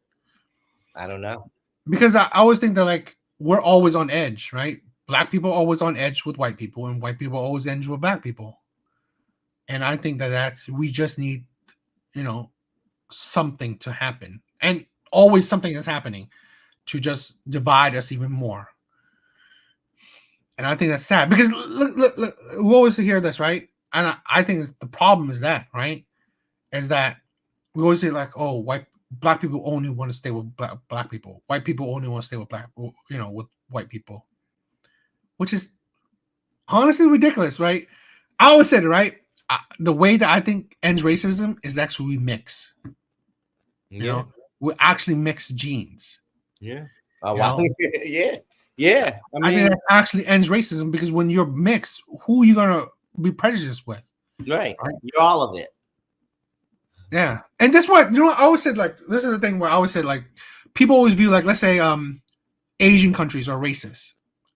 I don't know. Because I always think that like we're always on edge, right? Black people are always on edge with white people, and white people always edge with black people. And I think we just need, something to happen, and always something is happening to just divide us even more. And I think that's sad because look, we always hear this, right? And I think the problem is that, right? Is that we always say like, oh, black people only want to stay with black people. White people only want to stay with with white people, which is honestly ridiculous, right? I always said it, right? The way that I think ends racism is actually we mix. We actually mix genes. Yeah. Oh wow. Yeah. Yeah. I think that actually ends racism because when you're mixed, who are you gonna be prejudiced with? Right. You're all of it. Yeah. And that's what I always said, like, this is the thing where I always said, like, people always view, like, let's say Asian countries are racist.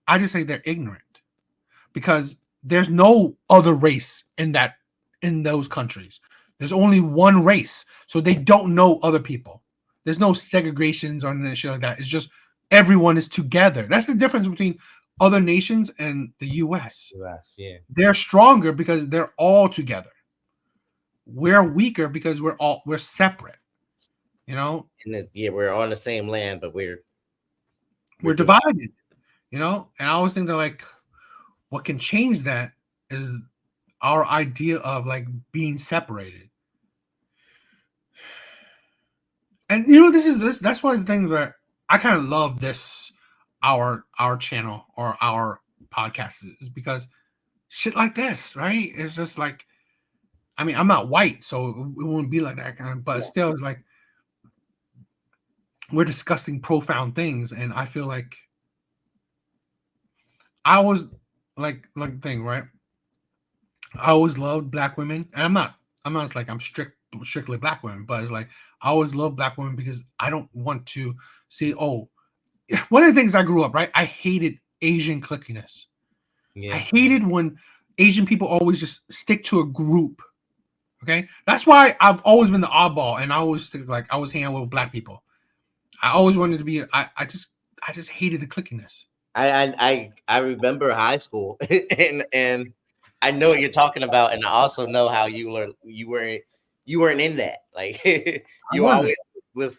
I just say they're ignorant because there's no other race in those countries. There's only one race, so they don't know other people. There's no segregations or anything shit like that. It's just everyone is together. That's the difference between other nations and the U.S. Yeah. They're stronger because they're all together. We're weaker because we're separate. And we're on the same land, but we're divided. And I always think that like what can change that is our idea of like being separated. And that's one of the things where I kind of love this our channel or our podcast is because shit like this, right? It's just like, I mean, I'm not white, so it wouldn't be like that kind of, but still it's like we're discussing profound things, and I feel like I was like the thing, right? I always loved black women, and I'm not like I'm strictly black women, but it's like I always loved black women because I don't want to see. Oh, one of the things I grew up, right? I hated Asian clickiness. I Yeah. hated when Asian people always just stick to a group. Okay, that's why I've always been the oddball, and I always like I was hanging out with black people. I always wanted to be. I just hated the clickiness. I remember high school, and I know what you're talking about, and I also know how you weren't in that. Like I you were wasn't. always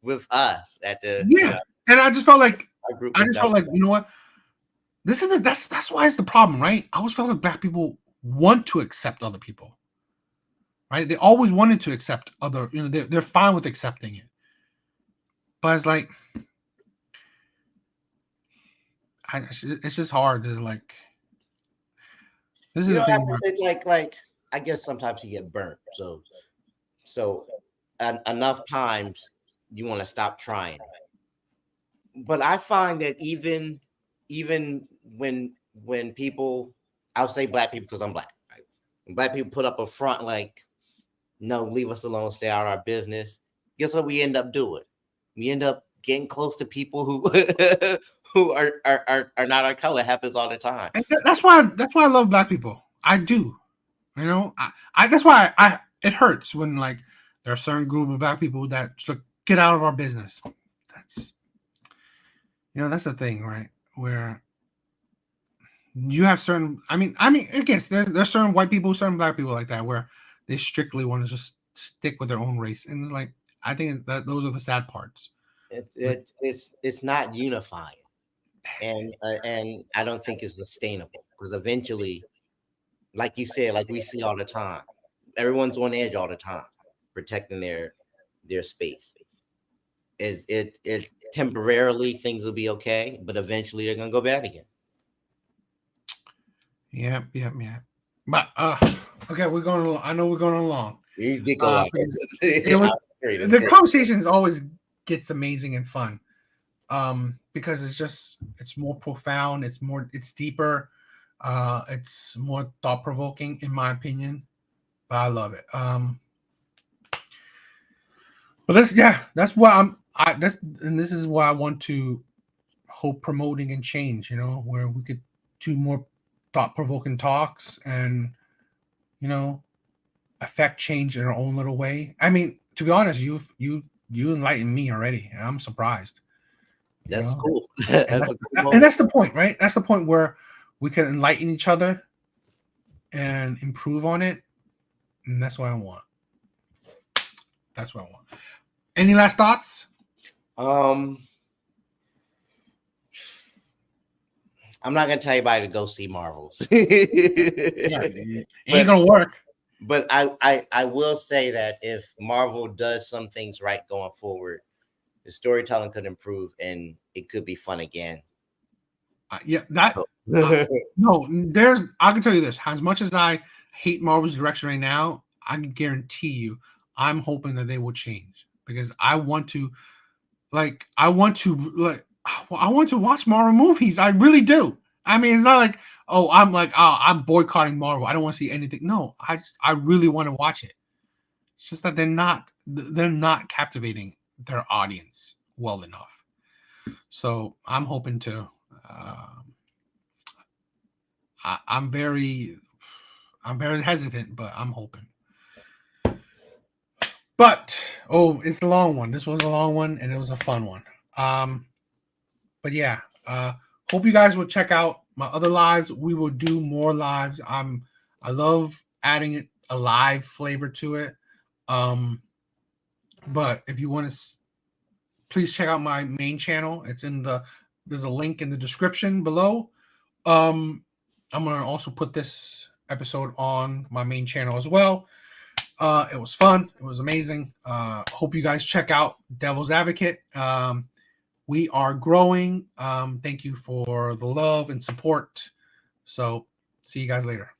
with us at the Yeah, and I just felt like our group was down. you know what? This is that's why it's the problem, right? I always felt like black people want to accept other people, right? They always wanted to accept other. You know, they're fine with accepting it, but it's like it's just hard to like. This is You the know, thing. Where, it's like I guess sometimes you get burnt. So enough times you want to stop trying. But I find that even when people, I'll say black people because I'm black, right? When black people put up a front like, no, leave us alone, stay out of our business. Guess what we end up doing? We end up getting close to people who who are not our color. It happens all the time. and that's why I love black people. I do. You know, I that's why I it hurts when like there are certain group of black people that just like get out of our business. That's that's the thing, right? Where you have certain I mean again there's certain white people, certain black people like that where they strictly want to just stick with their own race. And it's like I think that those are the sad parts. It's not unifying, and I don't think it's sustainable because eventually, like you said, like we see all the time, everyone's on edge all the time, protecting their space. Is it temporarily things will be okay, but eventually they're gonna go bad again. Yeah. But okay, we're going along. I know we're going along. You did go like Because it was, it's great, it's the great. conversations always gets amazing and fun. Because it's more profound, it's deeper, it's more thought provoking in my opinion. But I love it. But that's why this is why I want to hope promoting and change, where we could do more thought provoking talks and affect change in our own little way. I mean, to be honest, you enlightened me already, and I'm surprised. That's cool. And That's a cool and moment. that's the point, right? That's the point where we can enlighten each other and improve on it, and that's what I want. That's what I want. Any last thoughts? I'm not gonna tell anybody to go see Marvels. Yeah, it ain't gonna work. But I will say that if Marvel does some things right going forward, the storytelling could improve and it could be fun again. No, I can tell you this. As much as I hate Marvel's direction right now, I can guarantee you, I'm hoping that they will change because I want to I want to watch Marvel movies. I really do. I mean, it's not like, I'm boycotting Marvel. I don't want to see anything. No, I really want to watch it. It's just that they're not captivating their audience well enough. So I'm hoping to. I'm very hesitant, but I'm hoping. But it's a long one. This was a long one, and it was a fun one. But yeah, hope you guys will check out my other lives. We will do more lives. I love adding a live flavor to it. But if you want to, please check out my main channel. There's a link in the description below. I'm gonna also put this episode on my main channel as well. It was fun. It was amazing. Hope you guys check out Devil's Advocate. We are growing. Thank you for the love and support. So see you guys later.